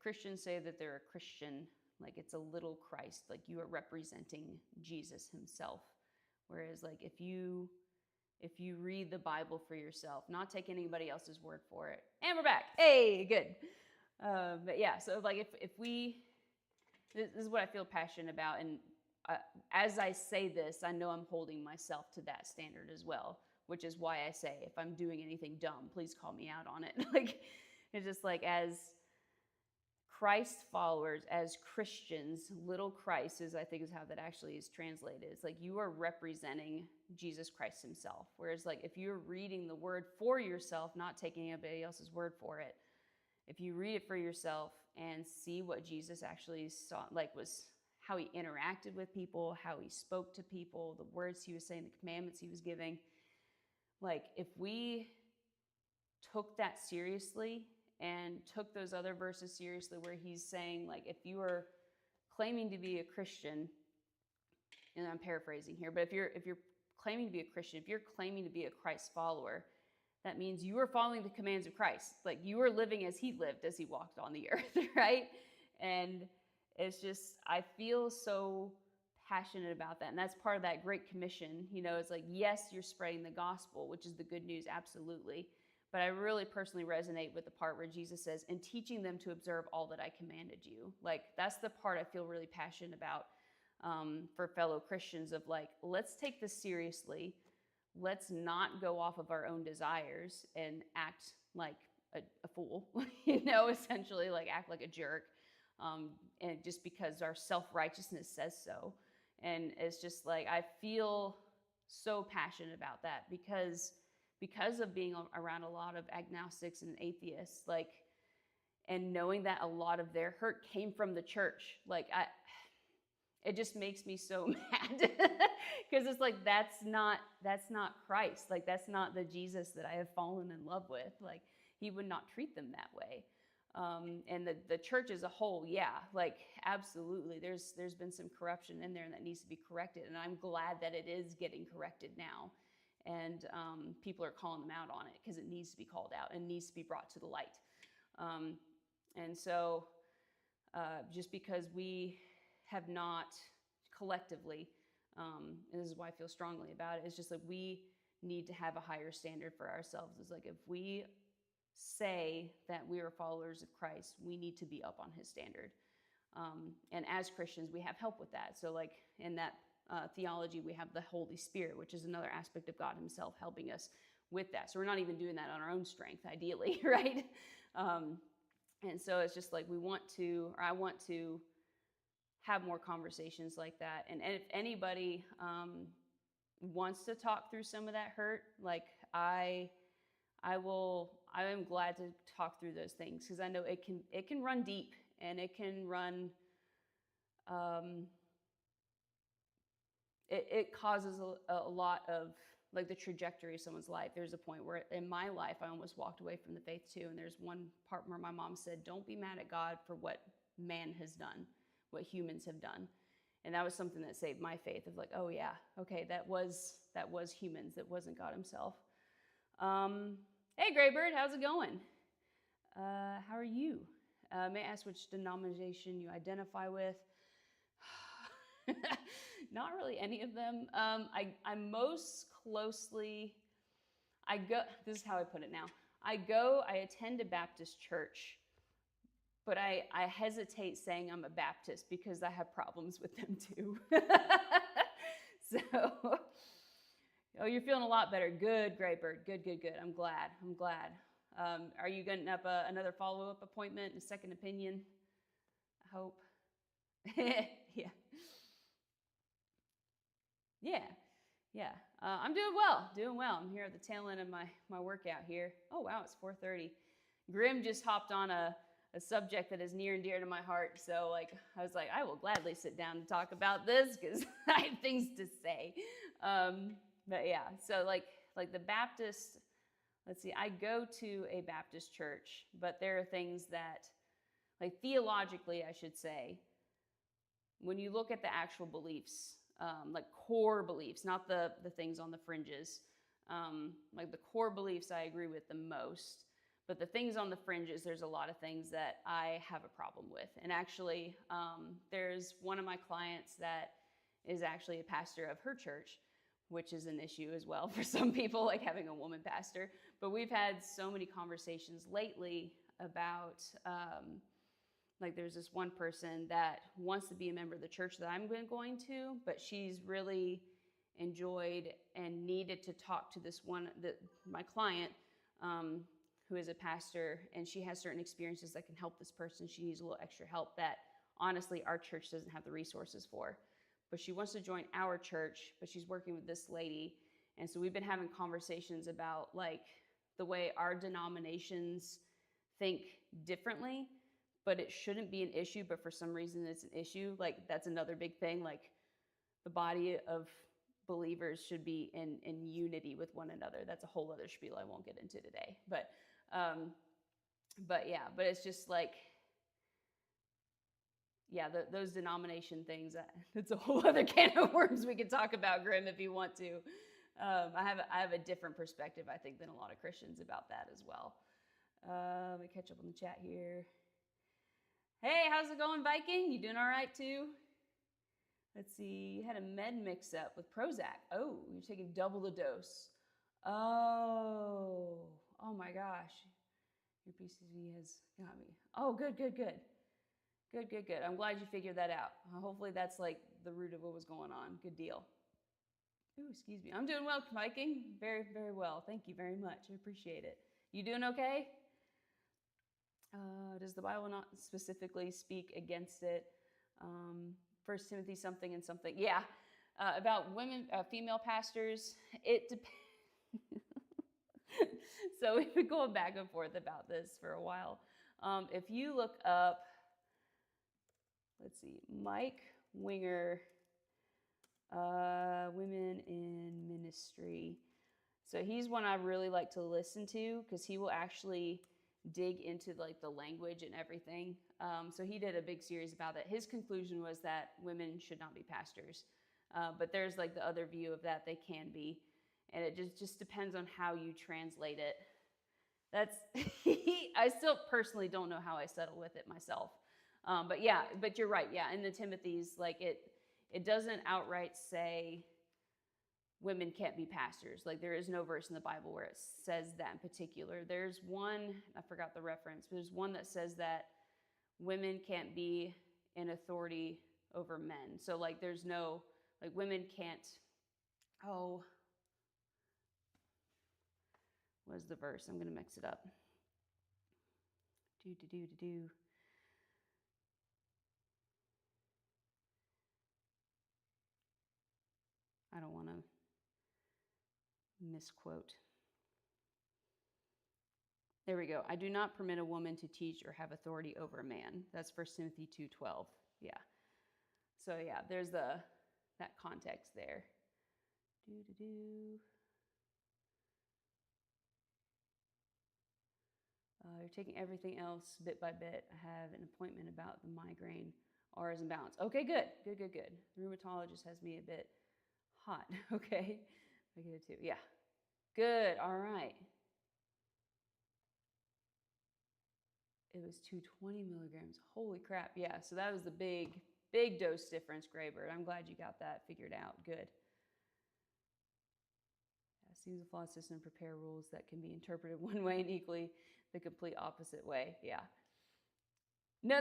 Christians say that they're a Christian, like, it's a little Christ, like you are representing Jesus himself. Whereas, like, if you read the Bible for yourself, not take anybody else's word for it. And we're back. Hey, good. But yeah, so like if we, this is what I feel passionate about. And as I say this, I know I'm holding myself to that standard as well, which is why I say, if I'm doing anything dumb, please call me out on it. Like, it's just like, as Christ followers, as Christians, little Christ I think is how that actually is translated. It's like you are representing Jesus Christ himself. Whereas, like, if you're reading the word for yourself, not taking anybody else's word for it, if you read it for yourself and see what Jesus actually saw, like, was how he interacted with people, how he spoke to people, the words he was saying, the commandments he was giving, like, if we took that seriously and took those other verses seriously where he's saying, like, if you are claiming to be a Christian, and I'm paraphrasing here, but if you're claiming to be a Christian, if you're claiming to be a Christ follower, that means you are following the commands of Christ. Like, you are living as he lived, as he walked on the earth, right? And it's just, I feel so passionate about that. And that's part of that Great Commission. It's like, yes, you're spreading the gospel, which is the good news, absolutely. But I really personally resonate with the part where Jesus says, and teaching them to observe all that I commanded you. Like, that's the part I feel really passionate about for fellow Christians, of like, let's take this seriously. Let's not go off of our own desires and act like a fool, essentially, like, act like a jerk. And just because our self-righteousness says so. And it's just like, I feel so passionate about that because of being around a lot of agnostics and atheists, like, and knowing that a lot of their hurt came from the church. Like, it just makes me so mad because it's like, that's not Christ. Like, that's not the Jesus that I have fallen in love with. Like, he would not treat them that way. And the church as a whole, yeah, like, absolutely. There's been some corruption in there and that needs to be corrected. And I'm glad that it is getting corrected now. And people are calling them out on it because it needs to be called out and needs to be brought to the light. And so just because we have not collectively, and this is why I feel strongly about it, it's just like, we need to have a higher standard for ourselves. It's like, if we say that we are followers of Christ, we need to be up on his standard. And as Christians, we have help with that. So, like, in that theology, we have the Holy Spirit, which is another aspect of God himself helping us with that. So we're not even doing that on our own strength, ideally, right? And so it's just like, I want to have more conversations like that. And if anybody wants to talk through some of that hurt, like, I am glad to talk through those things, because I know it can run deep, and it can run, it causes a lot of, like, the trajectory of someone's life. There's a point where in my life, I almost walked away from the faith too. And there's one part where my mom said, don't be mad at God for what man has done, what humans have done. And that was something that saved my faith, of like, oh yeah, okay, that was humans, that wasn't God himself. Hey, Graybird, how's it going? How are you? May I ask which denomination you identify with? Not really any of them. I'm most closely, I go, this is how I put it now. I attend a Baptist church, but I hesitate saying I'm a Baptist because I have problems with them too. So, oh, you're feeling a lot better. Good, Graybird. Good, good, good. I'm glad. I'm glad. Are you getting up another follow-up appointment, a second opinion? I hope. Yeah. Yeah. Yeah. I'm doing well. Doing well. I'm here at the tail end of my workout here. Oh, wow. It's 4:30. Grim just hopped on a subject that is near and dear to my heart. So, like, I was like, I will gladly sit down and talk about this because I have things to say. But yeah, so like the Baptist, let's see, I go to a Baptist church, but there are things that, like theologically, I should say, when you look at the actual beliefs, like core beliefs, not the things on the fringes, like the core beliefs I agree with the most. But the things on the fringes, there's a lot of things that I have a problem with. And actually, there's one of my clients that is actually a pastor of her church, which is an issue as well for some people, like having a woman pastor. But we've had so many conversations lately about, like there's this one person that wants to be a member of the church that I'm going to, but she's really enjoyed and needed to talk to this one, my client, who is a pastor, and she has certain experiences that can help this person. She needs a little extra help that honestly our church doesn't have the resources for. But she wants to join our church, but she's working with this lady. And so we've been having conversations about like the way our denominations think differently, but it shouldn't be an issue, but for some reason it's an issue. Like that's another big thing. Like the body of believers should be in unity with one another. That's a whole other spiel I won't get into today. But yeah, but it's just like, yeah, those denomination things, that's a whole other can of worms we could talk about, Grim, if you want to. I have a different perspective, I think, than a lot of Christians about that as well. Let me catch up on the chat here. Hey, how's it going, Viking? You doing all right too? Let's see, you had a med mix up with Prozac. Oh, you're taking double the dose. Oh my gosh. Your PCV has got me. Oh, good, good, good. Good, good, good. I'm glad you figured that out. Hopefully that's like the root of what was going on. Good deal. Ooh, excuse me. I'm doing well, Viking. Very, very well. Thank you very much. I appreciate it. You doing okay? Does the Bible not specifically speak against it? 1 Timothy something and something. Yeah. About women, female pastors, it depends. So we've been going back and forth about this for a while. If you look up, let's see, Mike Winger, Women in Ministry. So he's one I really like to listen to because he will actually dig into like the language and everything. So he did a big series about it. His conclusion was that women should not be pastors. But there's like the other view of that they can be. And it just depends on how you translate it. That's, I still personally don't know how I settle with it myself. But yeah, but you're right. Yeah, in the Timothy's, like it doesn't outright say women can't be pastors. Like there is no verse in the Bible where it says that in particular. There's one, I forgot the reference, but there's one that says that women can't be in authority over men. So like there's no, like women can't, oh, what's the verse? I'm going to mix it up. I don't want to misquote. There we go. I do not permit a woman to teach or have authority over a man. That's 1 Timothy 2:12. Yeah. So yeah, there's that context there. You're taking everything else bit by bit. I have an appointment about the migraine. R is in balance. Okay, good. Good, good, good. The rheumatologist has me a bit hot. Okay. I get it too. Yeah. Good. All right. It was 220 milligrams. Holy crap. Yeah, so that was the big dose difference, Graybird. I'm glad you got that figured out. Good. Seems a flawed system prepare rules that can be interpreted one way and equally the complete opposite way. Yeah. No,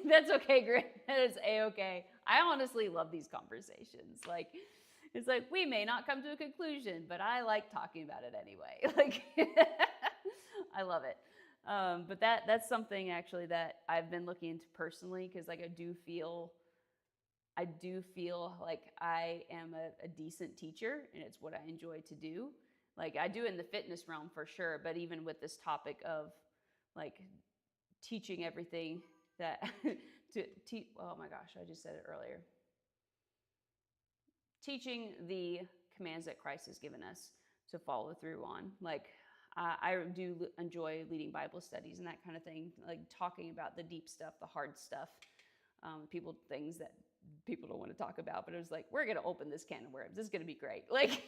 that's okay, Grit. That is a-okay. I honestly love these conversations. Like, it's like, we may not come to a conclusion, but I like talking about it anyway. Like, I love it. But that's something actually that I've been looking into personally, because like I do feel like I am a decent teacher, and it's what I enjoy to do. Like I do in the fitness realm for sure, but even with this topic of like teaching everything that to teach, oh my gosh, I just said it earlier. Teaching the commands that Christ has given us to follow through on. Like I do enjoy leading Bible studies and that kind of thing, like talking about the deep stuff, the hard stuff, things that people don't want to talk about, but it was like, we're going to open this can of worms. This is going to be great. Like,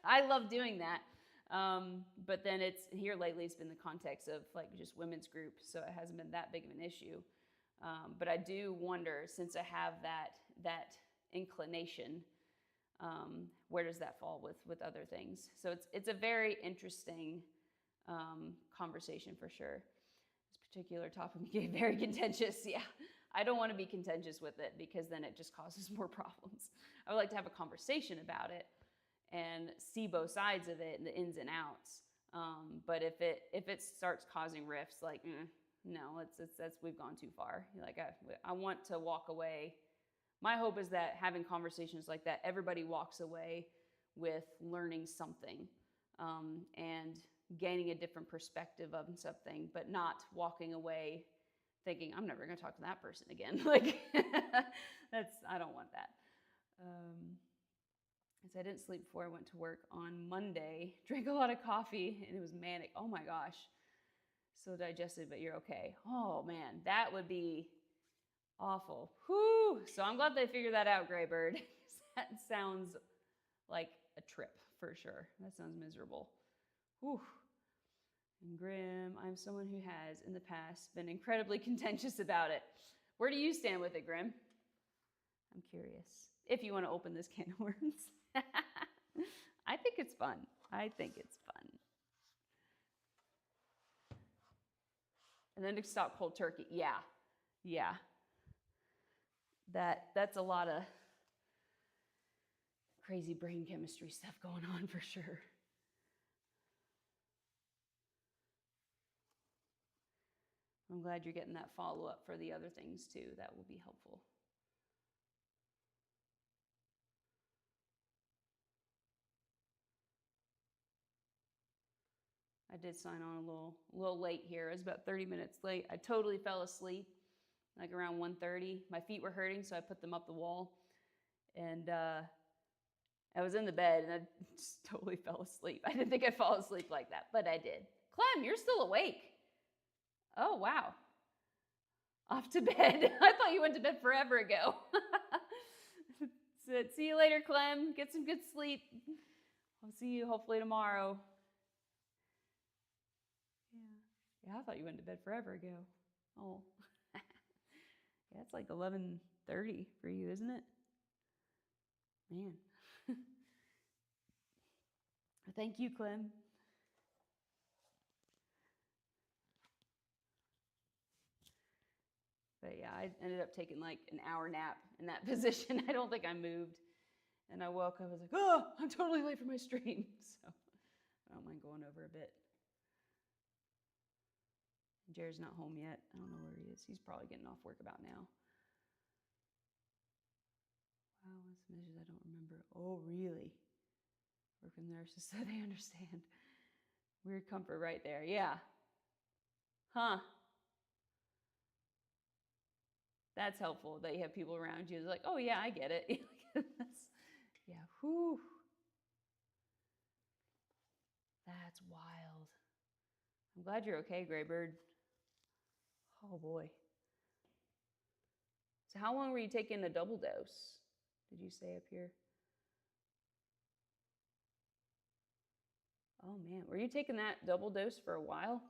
I love doing that. But then it's here lately, it's been the context of like just women's group. So it hasn't been that big of an issue. But I do wonder, since I have that inclination, where does that fall with other things? So it's a very interesting conversation for sure. This particular topic became very contentious. Yeah, I don't want to be contentious with it because then it just causes more problems. I would like to have a conversation about it and see both sides of it and the ins and outs. But if it starts causing rifts, like no, we've gone too far. Like I want to walk away. My hope is that having conversations like that, everybody walks away with learning something and gaining a different perspective of something, but not walking away thinking, I'm never going to talk to that person again. Like, I don't want that. I didn't sleep before I went to work on Monday, drank a lot of coffee, and it was manic. Oh my gosh. So digested, but you're okay. Oh man, that would be awful. Whew. So I'm glad they figured that out, Graybird. That sounds like a trip for sure. That sounds miserable. Whew. And Grim, I'm someone who has in the past been incredibly contentious about it. Where do you stand with it, Grim? I'm curious if you want to open this can of worms. I think it's fun. And then to stop cold turkey. Yeah. That's a lot of crazy brain chemistry stuff going on for sure. I'm glad you're getting that follow-up for the other things too. That will be helpful. I did sign on a little late here. It was about 30 minutes late. I totally fell asleep, like around 1:30. My feet were hurting, so I put them up the wall. And I was in the bed, and I just totally fell asleep. I didn't think I'd fall asleep like that, but I did. Clem, you're still awake. Oh, wow. Off to bed. I thought you went to bed forever ago. So, see you later, Clem. Get some good sleep. I'll see you hopefully tomorrow. Yeah, I thought you went to bed forever ago. Oh. Yeah, it's like 11:30 for you, isn't it? Man. Thank you, Clem. But yeah, I ended up taking like an hour nap in that position. I don't think I moved. And I woke up, I was like, oh, I'm totally late for my stream. So I don't mind going over a bit. Jared's not home yet. I don't know where he is. He's probably getting off work about now. Wow, what's the measures I don't remember? Oh, really? Work with nurses so they understand. Weird comfort right there. Yeah. Huh. That's helpful that you have people around you. It's like, oh yeah, I get it. Yeah. Whew. That's wild. I'm glad you're okay, Graybird. Oh boy. So how long were you taking a double dose? Did you say up here? Oh man, were you taking that double dose for a while?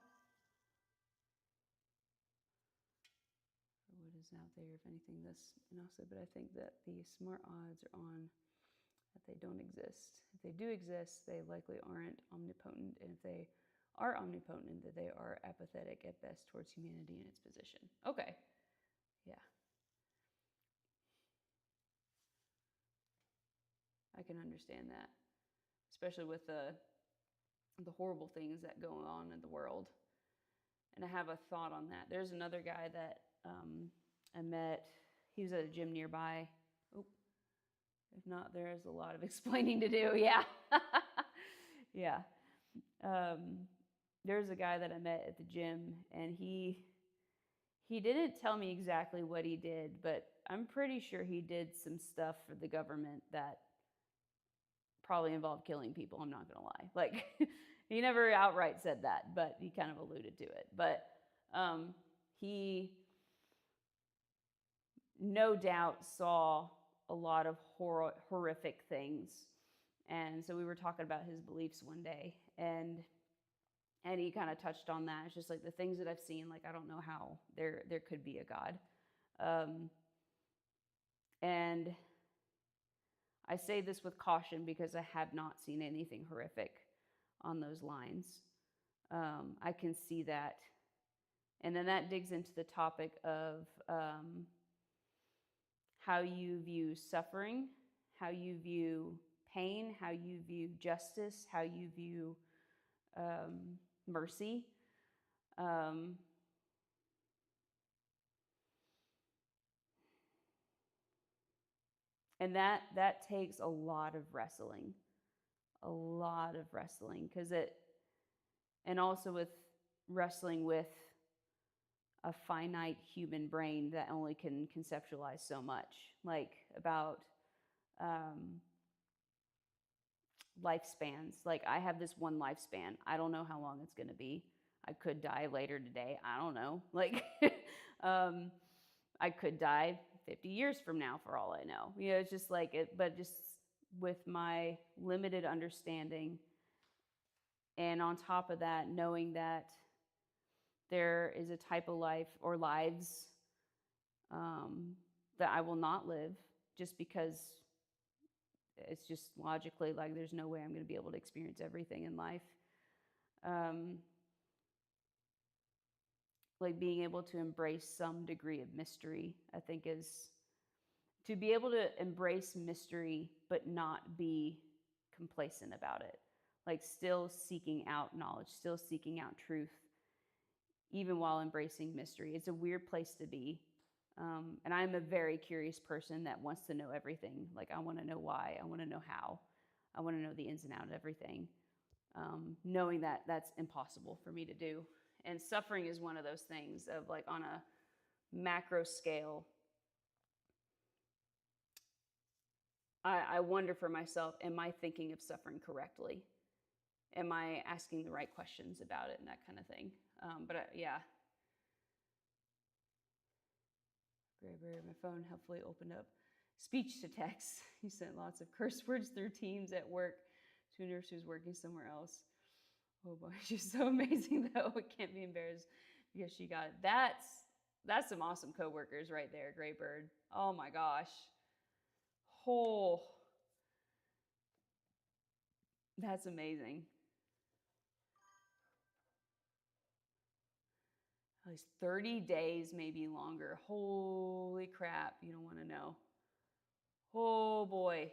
is out there if anything this, and also, but I think that the smart odds are on that they don't exist. If they do exist, they likely aren't omnipotent, and if they are omnipotent, that they are apathetic at best towards humanity and its position. Okay, yeah. I can understand that, especially with the horrible things that go on in the world. And I have a thought on that. There's another guy that I met. He was at a gym nearby. Oh, if not, there is a lot of explaining to do. Yeah. Yeah. There's a guy that I met at the gym, and he didn't tell me exactly what he did, but I'm pretty sure he did some stuff for the government that probably involved killing people. I'm not going to lie. Like, he never outright said that, but he kind of alluded to it. But he no doubt saw a lot of horrific things. And so we were talking about his beliefs one day, and he kind of touched on that. It's just like the things that I've seen, like I don't know how there could be a God. And I say this with caution because I have not seen anything horrific on those lines. I can see that. And then that digs into the topic of how you view suffering, how you view pain, how you view justice, how you view mercy. And that takes a lot of wrestling, because and also with wrestling with a finite human brain that only can conceptualize so much, like about lifespans. Like I have this one lifespan. I don't know how long it's going to be. I could die later today. I don't know. Like I could die 50 years from now for all I know. You know, it's just like it, but just with my limited understanding, and on top of that, knowing that there is a type of life or lives that I will not live just because it's just logically like there's no way I'm going to be able to experience everything in life. Like being able to embrace some degree of mystery, I think, is to be able to embrace mystery but not be complacent about it. Like still seeking out knowledge, still seeking out truth, even while embracing mystery. It's a weird place to be. And I'm a very curious person that wants to know everything. Like I want to know why, I want to know how, I want to know the ins and outs of everything. Knowing that that's impossible for me to do. And suffering is one of those things of like on a macro scale. I wonder for myself, am I thinking of suffering correctly? Am I asking the right questions about it and that kind of thing? Yeah. Grayberry, my phone helpfully opened up speech to text. He sent lots of curse words through Teams at work to a nurse who's working somewhere else. Oh boy, she's so amazing though. I can't be embarrassed because she got it. That's some awesome coworkers right there, Graybird. Oh my gosh. Oh, that's amazing. At least 30 days, maybe longer. Holy crap, you don't want to know. Oh boy.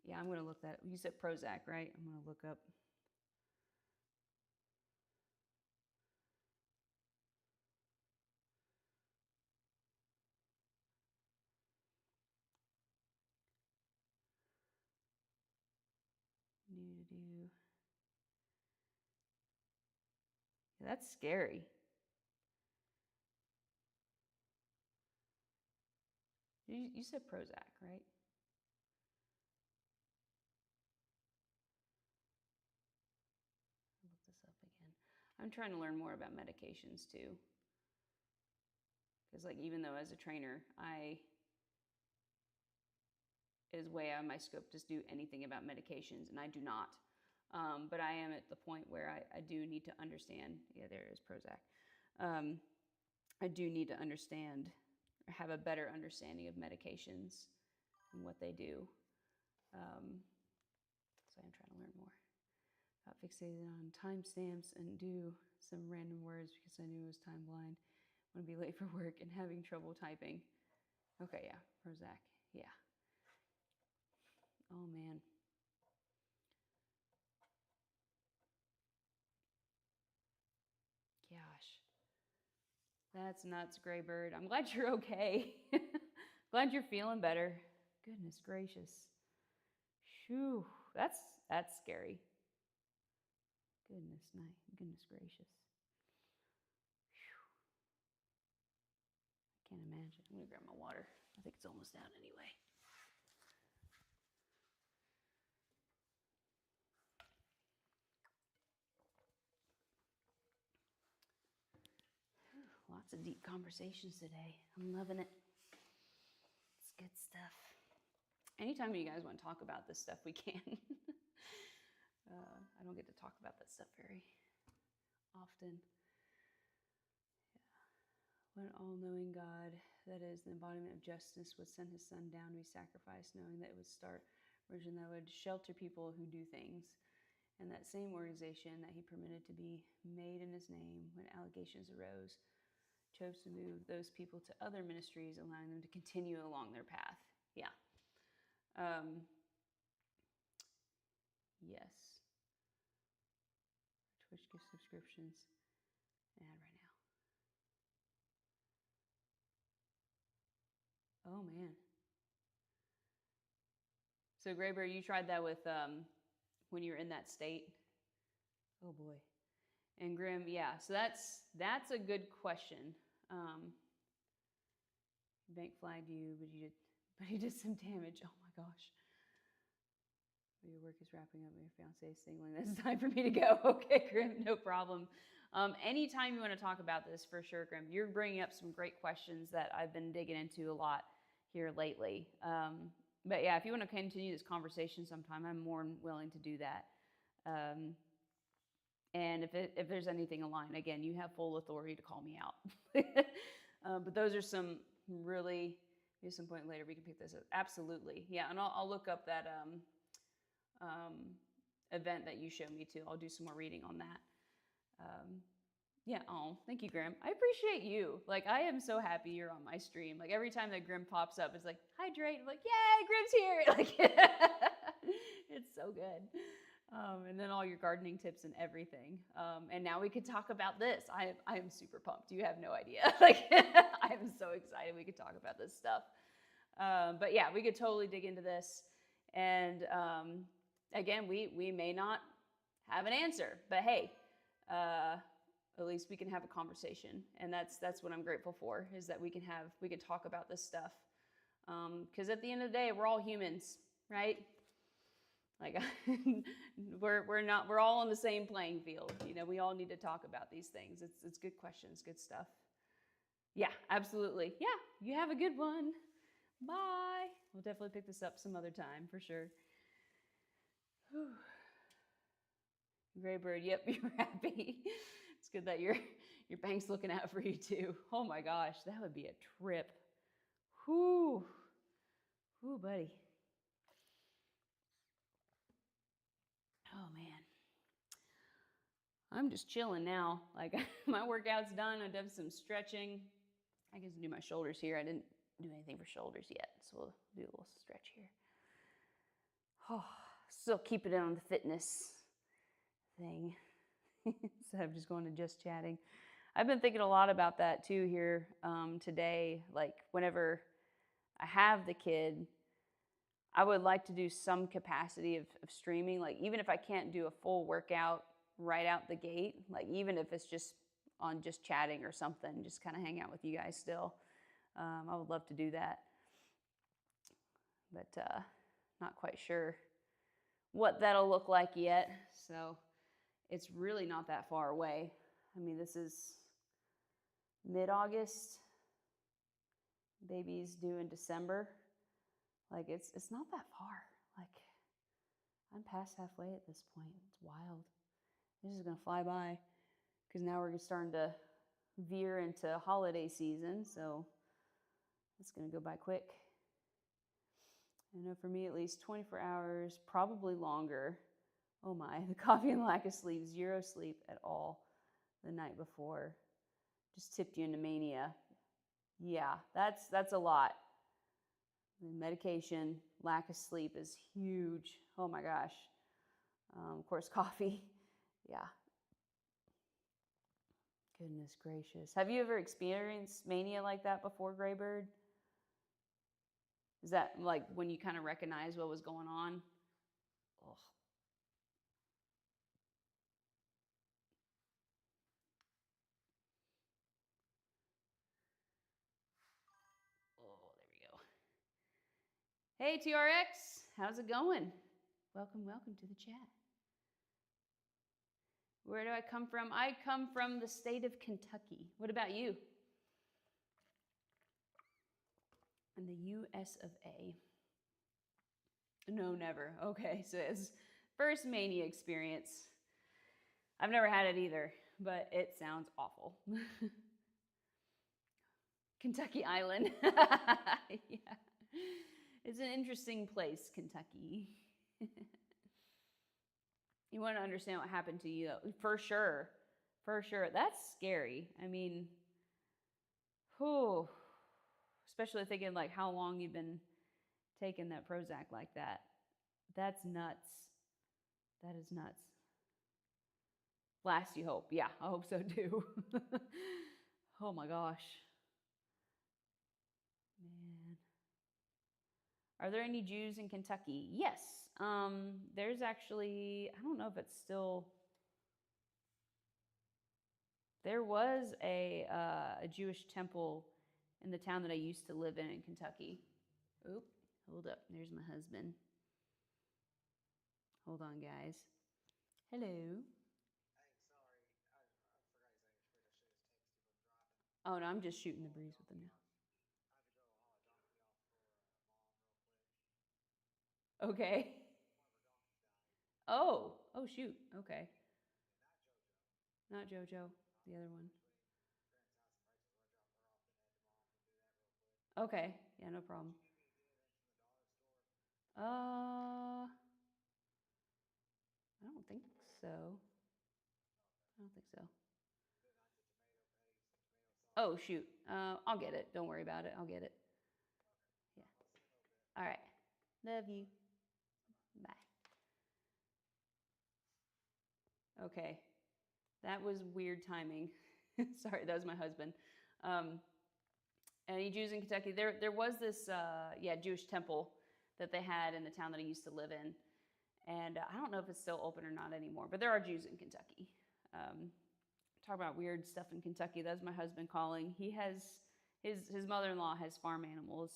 Yeah, I'm going to look that. You said Prozac, right? I'm going to look up. Yeah, that's scary. You said Prozac, right? I'll look this up again. I'm trying to learn more about medications too. Because like even though as a trainer, it is way out of my scope to do anything about medications, and I do not. But I am at the point where I do need to understand. Yeah, there is Prozac. I do need to understand or have a better understanding of medications and what they do. So I'm trying to learn more. Got fixated on timestamps and do some random words because I knew I was time blind. Want to be late for work and having trouble typing. Okay, yeah, Prozac. Yeah. Oh man. Gosh. That's nuts, Graybird. I'm glad you're okay. Glad you're feeling better. Goodness gracious. Shoo. That's scary. Goodness gracious. I can't imagine. I'm gonna grab my water. I think it's almost out anyway. Lots of deep conversations today. I'm loving it. It's good stuff. Anytime you guys want to talk about this stuff, we can. I don't get to talk about that stuff very often. When all-knowing God, that is the embodiment of justice, would send his son down to be sacrificed, knowing that it would start a religion that would shelter people who do things. And that same organization that he permitted to be made in his name when allegations arose chose to move those people to other ministries, allowing them to continue along their path. Yeah. Yes. Twitch gives subscriptions. Ad right now. Oh man. So Graber, you tried that with when you were in that state. Oh boy. And Grim, yeah. So that's a good question. Bank flagged you, but you did some damage. Oh my gosh. Your work is wrapping up. Your fiance is singling. It's time for me to go. Okay, Grim, no problem. Anytime you want to talk about this, for sure, Grim. You're bringing up some great questions that I've been digging into a lot here lately. But yeah, if you want to continue this conversation sometime, I'm more than willing to do that. And if there's anything aligned, again, you have full authority to call me out. But those are some really, maybe some point later we can pick this up. Absolutely, yeah. And I'll look up that event that you showed me too. I'll do some more reading on that. Yeah. Oh, thank you, Grim. I appreciate you. Like, I am so happy you're on my stream. Like, every time that Grim pops up, it's like, hydrate. I'm like, yay, Grim's here. Like, it's so good. And then all your gardening tips and everything. And now we could talk about this. I am super pumped. You have no idea. Like, I'm so excited we could talk about this stuff. But yeah, we could totally dig into this. And again, we may not have an answer, but hey, at least we can have a conversation. And that's what I'm grateful for, is that we can talk about this stuff. Because at the end of the day, we're all humans, right? Like, we're all on the same playing field. You know, we all need to talk about these things. It's good questions, good stuff. Yeah, absolutely. Yeah, you have a good one. Bye. We'll definitely pick this up some other time for sure. Whew. Graybird, yep, you're happy. It's good that your bank's looking out for you too. Oh my gosh, that would be a trip. Whoo, whoo, buddy. Oh man, I'm just chilling now. Like, my workout's done. I've done some stretching. I can do my shoulders here. I didn't do anything for shoulders yet, so we'll do a little stretch here. Oh, still keeping it on the fitness thing instead of just going to just chatting. I've been thinking a lot about that too here today. Like, whenever I have the kid, I would like to do some capacity of streaming. Like, even if I can't do a full workout right out the gate, like even if it's just on just chatting or something, just kind of hang out with you guys still. I would love to do that, but not quite sure what that'll look like yet. So it's really not that far away. I mean, this is mid-August. Baby's due in December. Like, it's not that far. Like, I'm past halfway at this point. It's wild. This is gonna fly by, because now we're starting to veer into holiday season, so it's going to go by quick. I know for me at least 24 hours, probably longer. Oh my, the coffee and lack of sleep, zero sleep at all the night before. Just tipped you into mania. Yeah, that's a lot. The medication, lack of sleep is huge. Oh my gosh. Of course, coffee. Yeah. Goodness gracious. Have you ever experienced mania like that before, Graybird? Is that like when you kind of recognize what was going on? Ugh. Oh, there we go. Hey, TRX, how's it going? Welcome to the chat. Where do I come from? I come from the state of Kentucky. What about you? In the US of A. No, never. Okay, so it's first mania experience. I've never had it either, but it sounds awful. Kentucky Island. Yeah. It's an interesting place, Kentucky. You want to understand what happened to you, for sure. For sure. That's scary. I mean, whew. Especially thinking like how long you've been taking that Prozac like that. That's nuts. That is nuts. Last you hope. Yeah, I hope so too. Oh my gosh. Man. Are there any Jews in Kentucky? Yes. There's actually, I don't know if it's still, there was a Jewish temple in the town that I used to live in Kentucky. Oop, hold up. There's my husband. Hold on, guys. Hello. Oh, no, I'm just shooting the breeze with them now. Okay. Oh, shoot. Okay. Not JoJo, the other one. Okay. Yeah, no problem. I don't think so. I don't think so. Oh, shoot. I'll get it. Don't worry about it. I'll get it. Yeah. All right. Love you. Bye. Okay. That was weird timing. Sorry, that was my husband. Any Jews in Kentucky? There was this Jewish temple that they had in the town that I used to live in, and I don't know if it's still open or not anymore. But there are Jews in Kentucky. Talk about weird stuff in Kentucky. That's my husband calling. He has his mother-in-law has farm animals,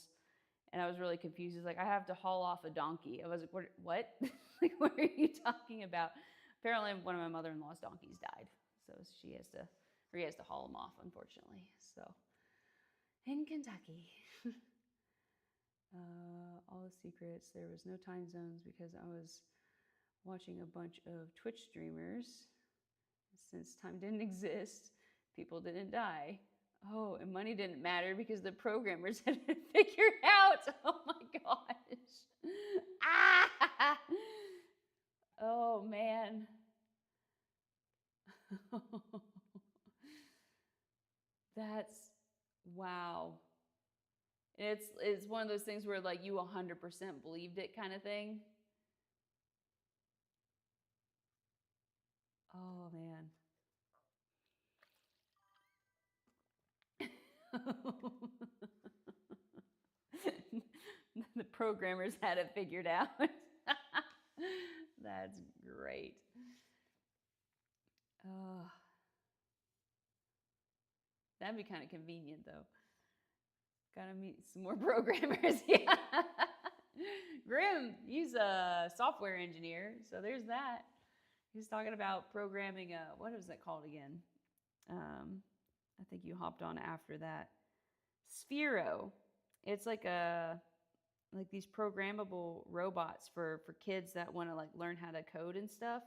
and I was really confused. He's like, I have to haul off a donkey. I was like, what? Like, what are you talking about? Apparently, one of my mother-in-law's donkeys died, so he has to haul him off, unfortunately. So, in Kentucky, all the secrets. There was no time zones because I was watching a bunch of Twitch streamers. Since time didn't exist, people didn't die. Oh, and money didn't matter because the programmers had it figured out. Oh my gosh. Ah! Oh man. That's wow. It's one of those things where like you 100% believed it kind of thing. Oh man. The programmers had it figured out. That's great. Oh, that'd be kind of convenient though. Gotta meet some more programmers. Yeah. Grim, he's a software engineer, so there's that. He's talking about programming what is that called again? I think you hopped on after that. Sphero. It's like these programmable robots for kids that want to like learn how to code and stuff,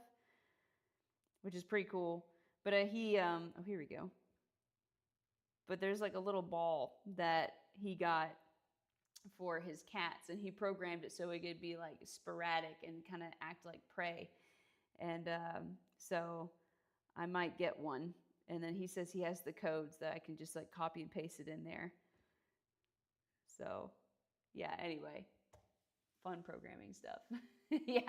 which is pretty cool. But here we go. but there's like a little ball that he got for his cats, and he programmed it so it could be like sporadic and kind of act like prey. And so I might get one. And then he says he has the codes that I can just like copy and paste it in there. So yeah, anyway, fun programming stuff. Yeah,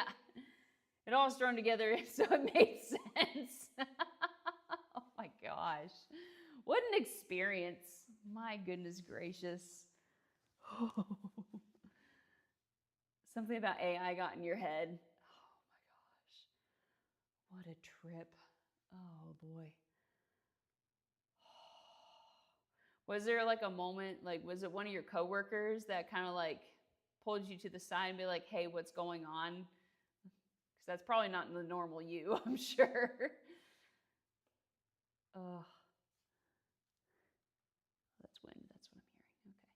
it all strung together so it made sense. Oh my gosh, what an experience. My goodness gracious. Something about AI got in your head. Oh my gosh, what a trip. Oh boy. Was there like a moment, like, was it one of your coworkers that kind of like pulled you to the side and be like, hey, what's going on? Because that's probably not the normal you, I'm sure. Oh, that's wind. That's what I'm hearing. Okay.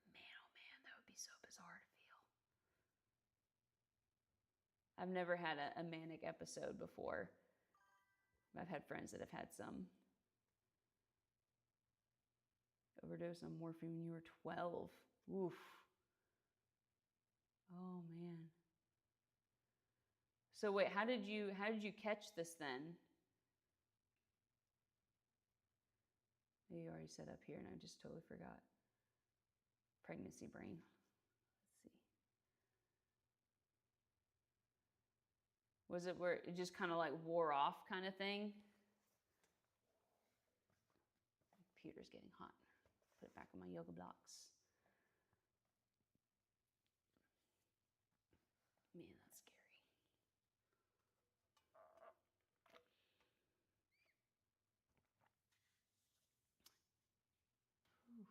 Man, oh man, that would be so bizarre to feel. I've never had a manic episode before. I've had friends that have had some. Overdose on morphine when you were 12. Oof. Oh man. So wait, how did you catch this then? You already set up here and I just totally forgot. Pregnancy brain. Let's see. Was it where it just kind of like wore off kind of thing? Computer's getting hot. Put it back on my yoga blocks. Man, that's scary. Whew.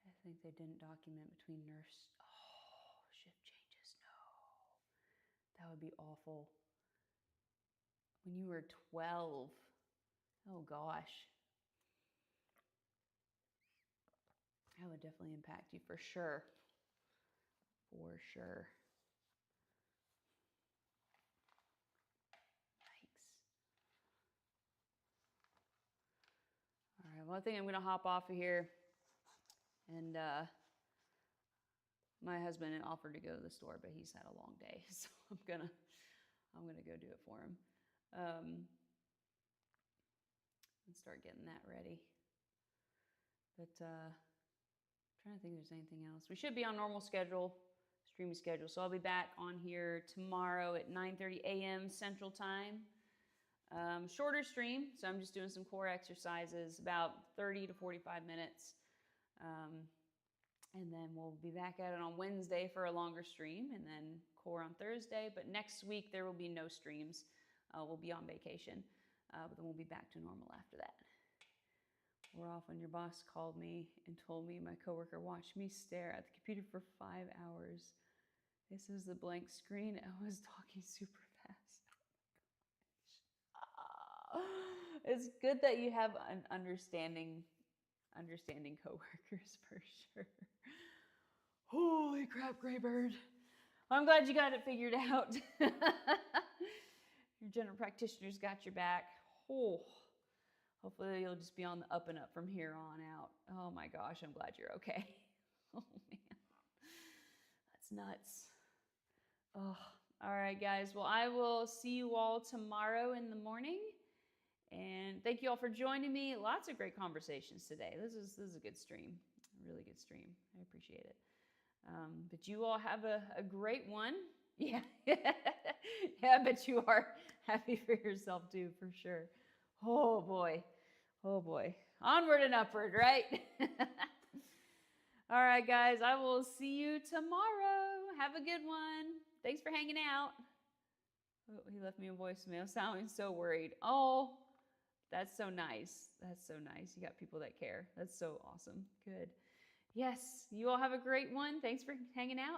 I think they didn't document between nurse. Oh, shift changes. No. That would be awful. When you were 12. Oh gosh. That would definitely impact you for sure. For sure. Yikes. All right, well, I think I'm going to hop off of here. And my husband offered to go to the store, but he's had a long day, so I'm gonna go do it for him. And start getting that ready. But I'm trying to think if there's anything else. We should be on normal schedule, streaming schedule. So I'll be back on here tomorrow at 9:30 a.m. Central Time. Shorter stream, so I'm just doing some core exercises, about 30 to 45 minutes. And then we'll be back at it on Wednesday for a longer stream, and then core on Thursday. But next week, there will be no streams. We'll be on vacation, but then we'll be back to normal after that. We're off when your boss called me and told me my coworker watched me stare at the computer for 5 hours. This is the blank screen. I was talking super fast. It's good that you have an understanding coworkers for sure. Holy crap, Graybird. I'm glad you got it figured out. Your general practitioner's got your back. Oh, hopefully you'll just be on the up and up from here on out. Oh my gosh, I'm glad you're okay. Oh man, that's nuts. Oh, all right, guys. Well, I will see you all tomorrow in the morning. And thank you all for joining me. Lots of great conversations today. This is a good stream, a really good stream. I appreciate it. But you all have a great one. Yeah. Yeah, I bet you are happy for yourself too, for sure. Oh boy. Oh boy. Onward and upward, right? All right, guys. I will see you tomorrow. Have a good one. Thanks for hanging out. Oh, he left me a voicemail sounding so worried. Oh, that's so nice. That's so nice. You got people that care. That's so awesome. Good. Yes, you all have a great one. Thanks for hanging out.